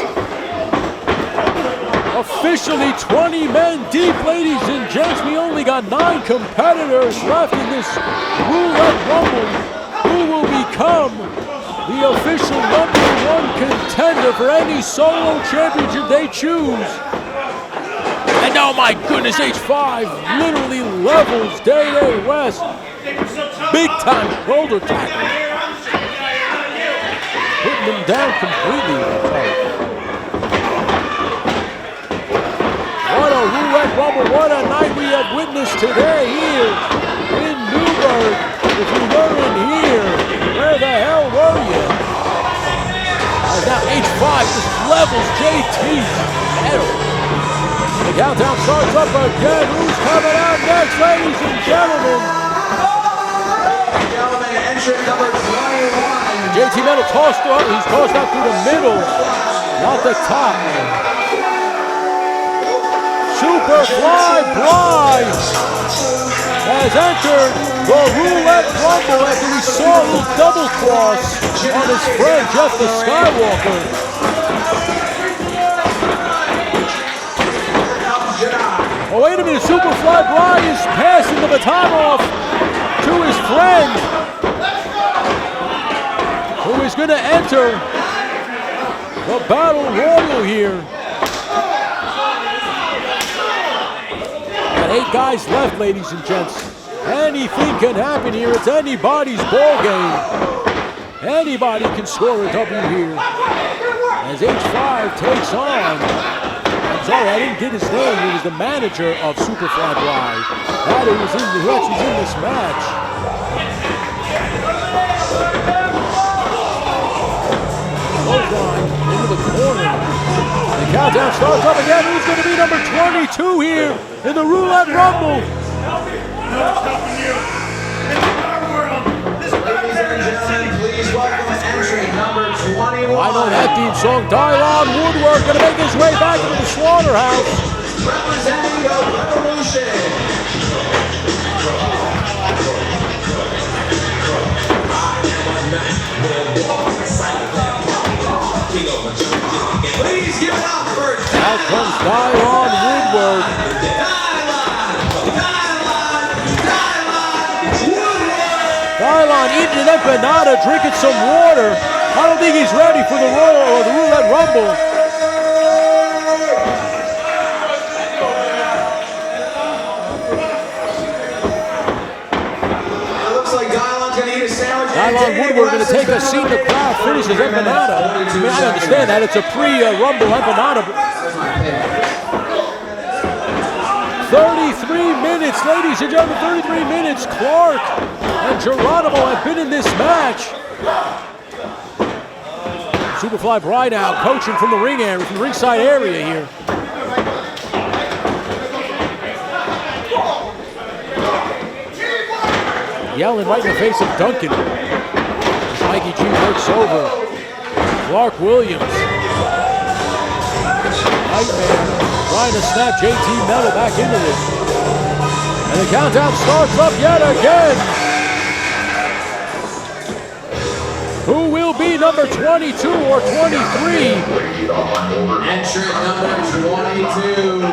Officially 20 men deep, ladies and gents. We only got 9 competitors left in this Roulette Rumble. Who will become the official #1 contender for any solo championship they choose? And oh my goodness, H5 literally levels Day West. Big time shoulder tackle. Putting them down completely. What a Roulette Rumble, what a night we have witnessed today here in Newburgh. If you weren't here, where the hell were you? As now H5 just levels JT's medal. The countdown starts up again. Who's coming out next, ladies and gentlemen? Entrant number 21. JT Metal tossed out. He's tossed out through the middle. Got the top. Superfly Bride has entered the Roulette Rumble after we saw a little double cross on his friend Jeff the Skywalker. Oh, wait a minute, Superfly Bride is passing the baton off to his friend, who is going to enter the Battle Royal here. Got 8 guys left, ladies and gents. Anything can happen here. It's anybody's ball game. Anybody can score a W here. As H5 takes on, I'm sorry, I didn't get his name. He was the manager of Superfly Bride. That who actually is in this match. Clothesline into the corner. The countdown starts up again. Who's going to be number 22 here in the Roulette Rumble? Please welcome entry number 21. I know that theme song. Dylon Woodward going to make his way back into the slaughterhouse. Representing the Revolution. Please give it up for Out comes Dylon Woodward. Dylon eating an empanada, drinking some water. I don't think he's ready for the Royal or the Roulette Rumble. It looks like Dylon's going to eat a sandwich. Dylon Woodward going to take a seat in the crowd, finish his empanada. I mean, I understand that. It's a pre-Rumble empanada. 33 minutes, ladies and gentlemen, 33 minutes. Clark and Geronimo have been in this match. Superfly Bride now coaching from the ring area, from the ringside area here. Yelling right in the face of Duncan. Mikey G looks over. Clark Williams. Nightmare trying to snap JT Metal back into this. And the countdown starts up yet again. Who will be number 22 or 23? Entrant number 22.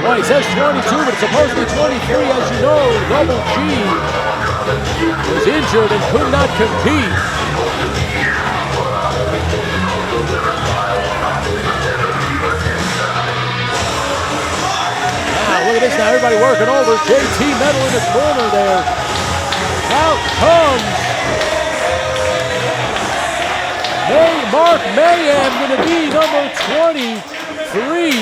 Well, he says 22, but it's supposed to be 23, as you know. Double G was injured and could not compete. Look at this now, everybody working over. JT Metal in the corner there. Out comes Mark Mayhem, going to be number 23.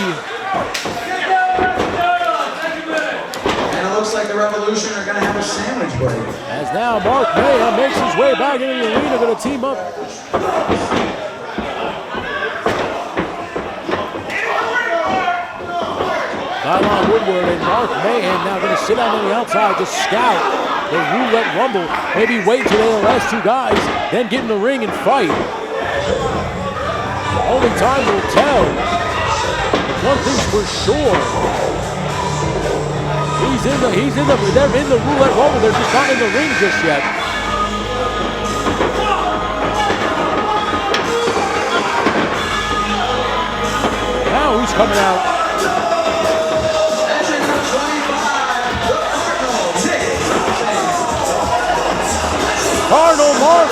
And it looks like the Revolution are going to have a sandwich break. As now Mark Mayhem makes his way back into the arena, going to team up. Dylon Woodward and Mark Mayhem now going to sit down on the outside to scout the Roulette Rumble. Maybe wait until they're the last 2 guys, then get in the ring and fight. Only time will tell. One thing's for sure. They're in the Roulette Rumble. They're just not in the ring just yet. Now who's coming out? Cardinal Mark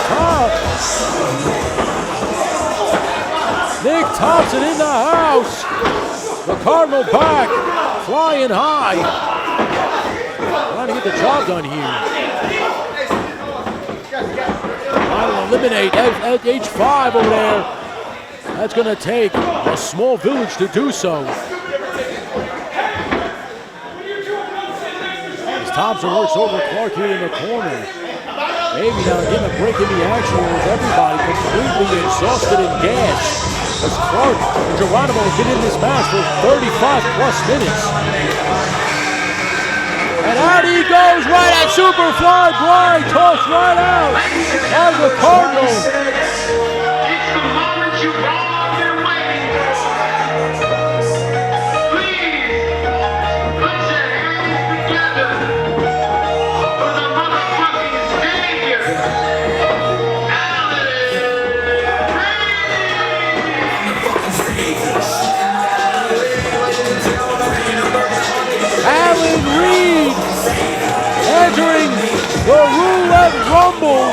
Nick Thompson in the house. The Cardinal back, flying high. Trying to get the job done here. Trying to eliminate H5 over there. That's going to take a small village to do so. As Thompson works over Clark here in the corner. Maybe now getting a break in the action here with everybody completely exhausted and gassed. As Clark and Geronimo have been in this match for 35 plus minutes. And out he goes, right at Superfly. Blind tossed right out on the Cardinal. It's the moment you've all been waiting for. Please, put your hands together for the motherfucking savior, Alan Reed entering the Roulette Rumble.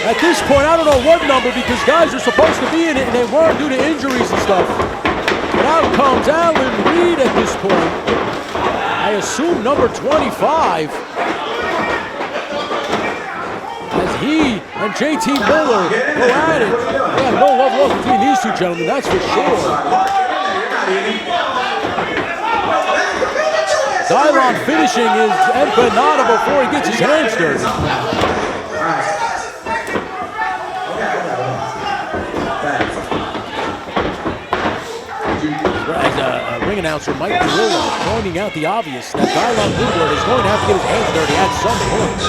At this point, I don't know what number because guys are supposed to be in it and they weren't due to injuries and stuff. But out comes Alan Reed at this point. I assume number 25. As he and JT Miller go at it. They have no love lost between these two gentlemen, that's for sure. Dylon finishing his empanada before he gets his hands dirty. As a ring announcer, Mike Guerrilla, pointing out the obvious that Dylon Woodward is going to have to get his hands dirty at some point.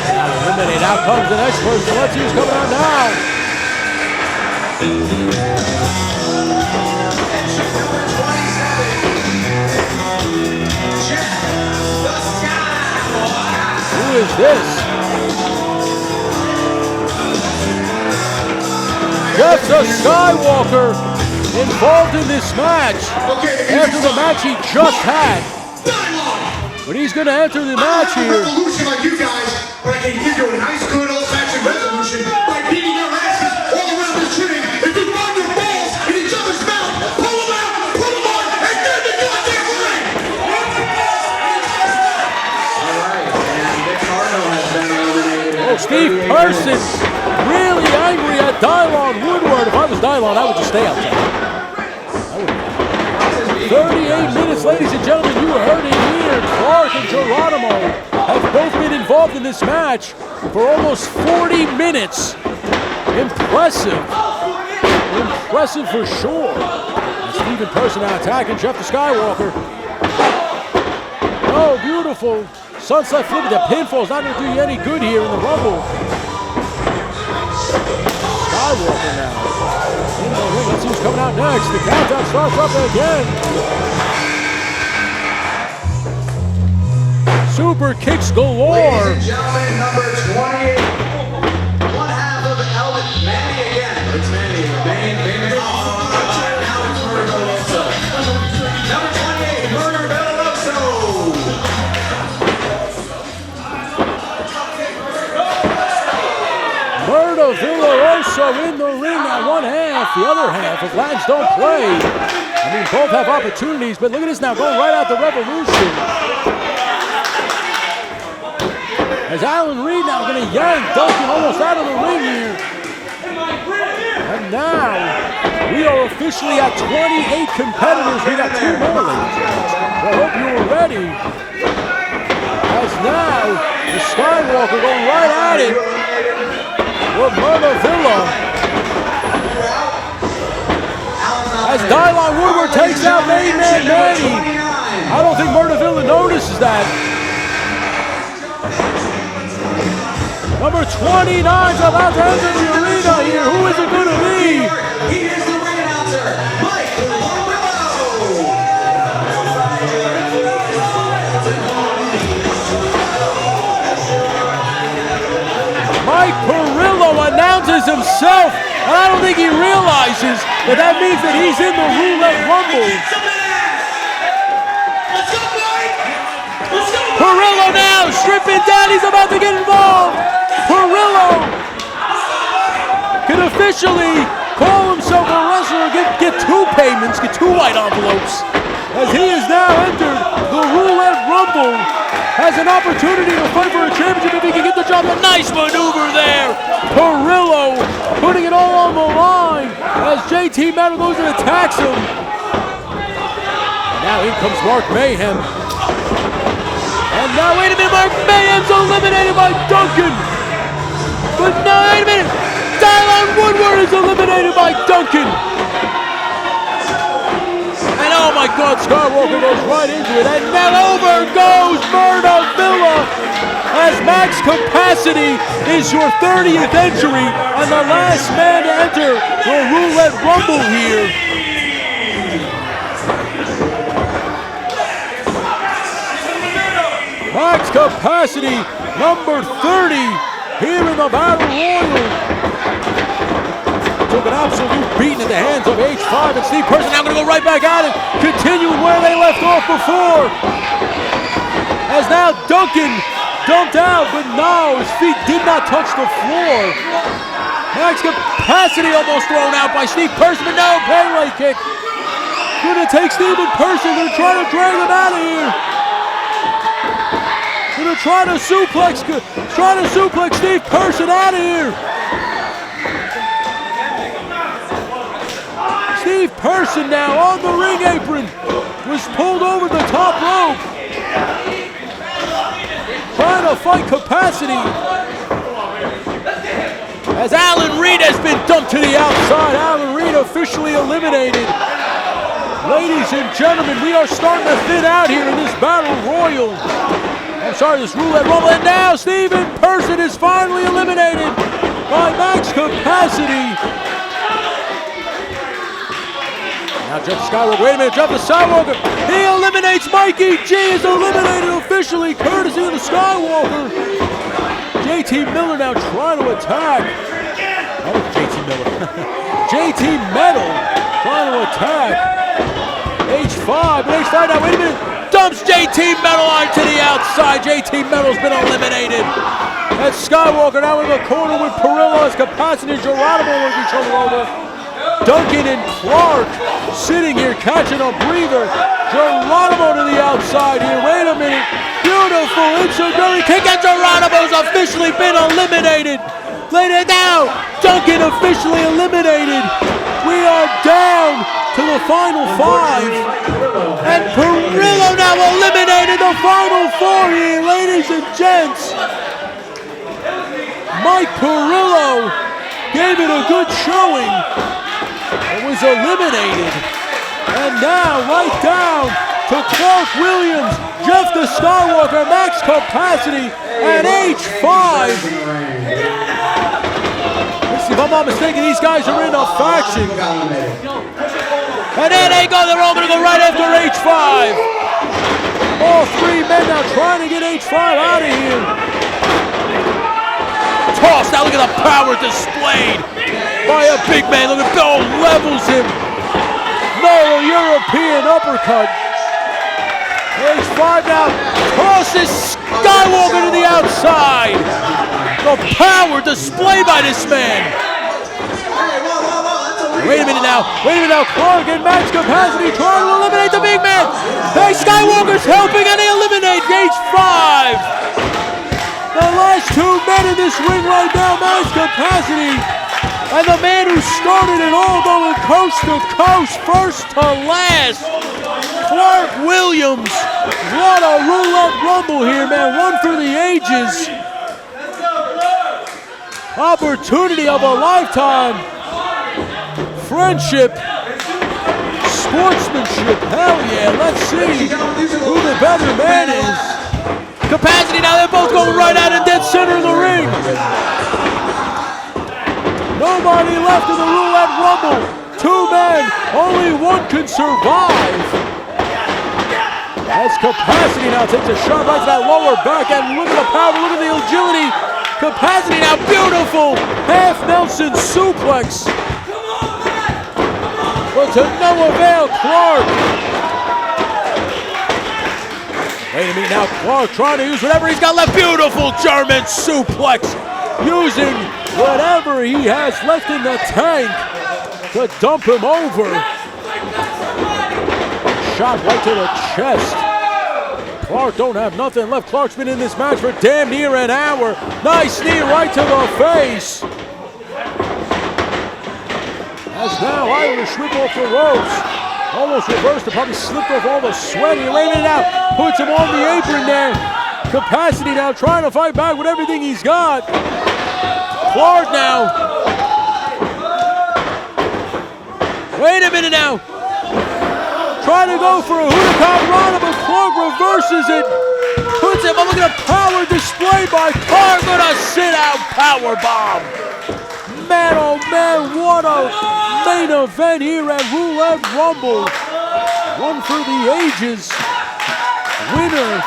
Now eliminate, out comes the next person. Let's see who's coming out now. Who is this? Jeff the Skywalker involved in this match after the match he just had. But he's going to enter the match here. Resolution like you guys, but I can give you a nice, good old-fashioned resolution by beating your asses all around this ring. If you run your balls in each other's mouth, pull them out, put them on, and get in the goddamn ring! All right, and the Cardinal has been eliminated. Oh, Steve Person really angry at Dylon Woodward. If I was Dylon, I would just stay out there. 38 minutes, ladies and gentlemen, you heard it here. Clark and Geronimo have both been involved in this match for almost 40 minutes. Impressive. Impressive for sure. And Steve Person now attacking Jeff the Skywalker. Oh, beautiful. Sunset flip. The pinfall is not going to do you any good here in the Rumble. Skywalker now. In the ring. Let's see who's coming out next. The countdown starts up again. Super kicks galore. Ladies and gentlemen, number 28. One half of Elvis Manny again. It's Manny. Now it's Murder Veloso. Number 28, Murder Veloso. Murder Veloso in the ring at one half. The other half of Lads Don't Play. I mean, both have opportunities, but look at this now, going right out the Revolution. As Alan Reed now going to yank Duncan almost out of the ring here. And now, we are officially at 28 competitors. We got two more, ladies and gentlemen. I hope you were ready. As now, the Skywalker going right at it. With Murder Villa. As Dylon Woodward takes out Main Man Manny. I don't think Murder Villa notices that. Number 29 is about to enter the arena here. Who is it going to be? He is the ring announcer, Mike Perillo. Mike Perillo announces himself, and I don't think he realizes that that means that he's in the Roulette Rumble. Perillo now stripping down. He's about to get involved. Perillo can officially call himself a wrestler, get two payments, get two white envelopes, as he has now entered the Roulette Rumble, has an opportunity to fight for a championship if he can get the job. A nice maneuver there. Perillo putting it all on the line as JT Miller goes and attacks him. And now in comes Mark Mayhem. And now, wait a minute, Mark Mayhem's eliminated by Duncan. But no, wait a minute, Dylon Woodward is eliminated by Duncan. And oh Oh my God, Skywalker goes right into it. And then over goes Villa as Max Capacity is your 30th entry and the last man to enter the Roulette Rumble here. Max Capacity, number 30, here in the Battle Royal. Took an absolute beating at the hands of H5 and Steve Person. Now going to go right back at it, continuing where they left off before. As now Duncan dumped out, but no, his feet did not touch the floor. Max Capacity almost thrown out by Steve Person, but no, Pele kick. Going to take Steven Person, going to try to drag him out of here. Going to try to suplex Steve Person out of here. Steve Person now on the ring apron was pulled over the top rope. Trying to fight Capacity. As Alan Reed has been dumped to the outside. Alan Reed officially eliminated. Ladies and gentlemen, we are starting to thin out here in this Battle Royal. I'm sorry, this Roulette Rumble. And now Steven Person is finally eliminated by Max Capacity. Now Jeff Skywalker, wait a minute, Jeff Skywalker, he eliminates Mikey. G is eliminated officially, courtesy of the Skywalker. JT Miller now trying to attack. That was JT Miller. JT Metal trying to attack. H5, but H5 now, wait a minute, dumps JT Metal onto the outside. JT Metal's been eliminated. That's Skywalker now in the corner with Perillo as Capacity. Geronimo will be shoulder over. Duncan and Clark sitting here catching a breather. Geronimo to the outside here. Wait a minute. Beautiful inside kick, and Geronimo's officially been eliminated. Later now, Duncan officially eliminated. We are down to the final five. And Perillo now eliminated the final four here, ladies and gents. Mike Perillo gave it a good showing. It was eliminated. And now right down to Clark Williams, Jeff the Skywalker, Max Capacity, and H5. If I'm not mistaken, these guys are in a faction. And then they go, they're all going to go right after H5. All three men now trying to get H5 out of here. Toss, now look at the power displayed by a big man. Look at Bill levels him. No European uppercut. H5 now tosses Skywalker to the outside. The power displayed by this man. Wait a minute now. Clark and Max Capacity trying to eliminate the big man. Hey, Skywalker's helping and he eliminates H5. The last two men in this ring right now, Max Capacity. And the man who started it all going coast to coast, first to last, Clark Williams. What a Roulette Rumble here, man. One for the ages. Opportunity of a lifetime. Friendship. Sportsmanship. Hell yeah. Let's see who the better man is. Capacity now. They're both going right out in dead center of the ring. Nobody left in the Roulette Rumble. Two men, only one can survive. As Capacity now takes a shot right to that lower back, and look at the power, look at the agility. Capacity now, beautiful half Nelson suplex. But to no avail, Clark. Wait a minute now, Clark trying to use whatever he's got left. Beautiful German suplex, using whatever he has left in the tank to dump him over. Shot right to the chest. Clark don't have nothing left. Clark's been in this match for damn near an hour. Nice knee right to the face. As now Irish whip off the ropes. Almost reversed, it probably slipped off all the sweat. He ran it out, puts him on the apron there. Capacity now trying to fight back with everything he's got. Clark now. Wait a minute now. trying to go for a Hurricane, but Clark reverses it. Puts him, look at a power display by Clark, and a sit-out power bomb. Man, oh man, what a main event here at Roulette Rumble. One for the ages. Winner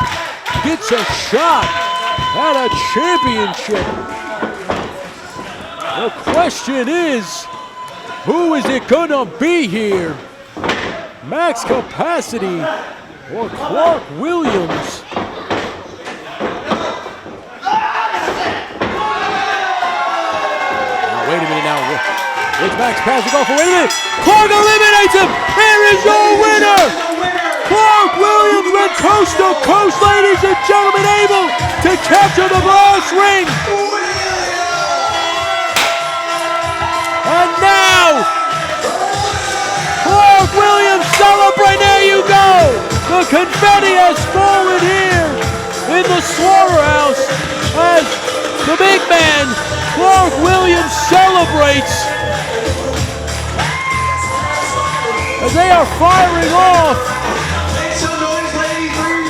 gets a shot at a championship. The question is, who is it gonna be here? Max Capacity or Clark Williams? Wait a minute now. It's Max Capacity go for, wait a minute. Clark eliminates him. Here is your winner. Clark Williams went coast to coast, ladies and gentlemen, able to capture the brass ring. And now, Clark Williams celebrate. There you go. The confetti has fallen here in the slaughterhouse as the big man, Clark Williams, celebrates as they are firing off.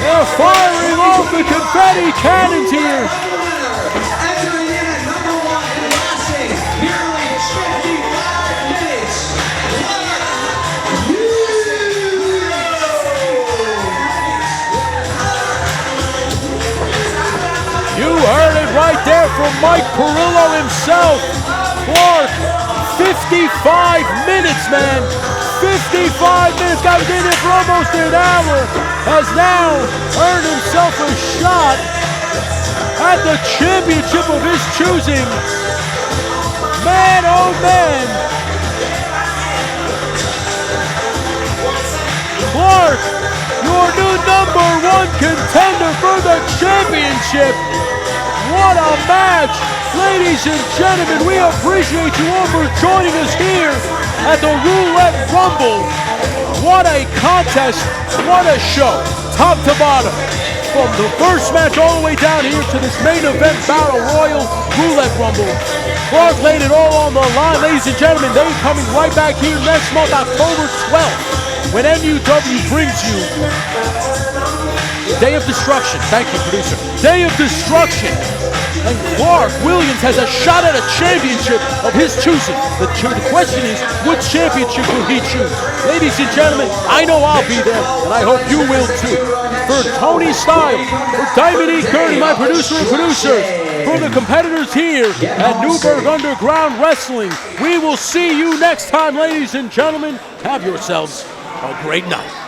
They're firing off the confetti cannons here. Entering in at number 1 and lasting nearly 55 minutes. You heard it right there from Mike Perillo himself. Clark, 55 minutes, man. 55 minutes, got been in for almost an hour, has now earned himself a shot at the championship of his choosing. Man, oh man. Clark, your new number 1 contender for the championship. What a match. Ladies and gentlemen, we appreciate you all for joining us here at the Roulette Rumble. What a contest, what a show, top to bottom. From the first match all the way down here to this main event Battle Royal Roulette Rumble. Clark laid it all on the line. Ladies and gentlemen, they're coming right back here next month, October 12th, when NUW brings you Day of Destruction. Thank you, producer. Day of Destruction. And Clark Williams has a shot at a championship of his choosing. The question is, what championship will he choose? Ladies and gentlemen, I know I'll be there, and I hope you will too. For Tony Style, for Damon E. Kirven, my producer and producers, for the competitors here at Newburgh Underground Wrestling, we will see you next time, ladies and gentlemen. Have yourselves a great night.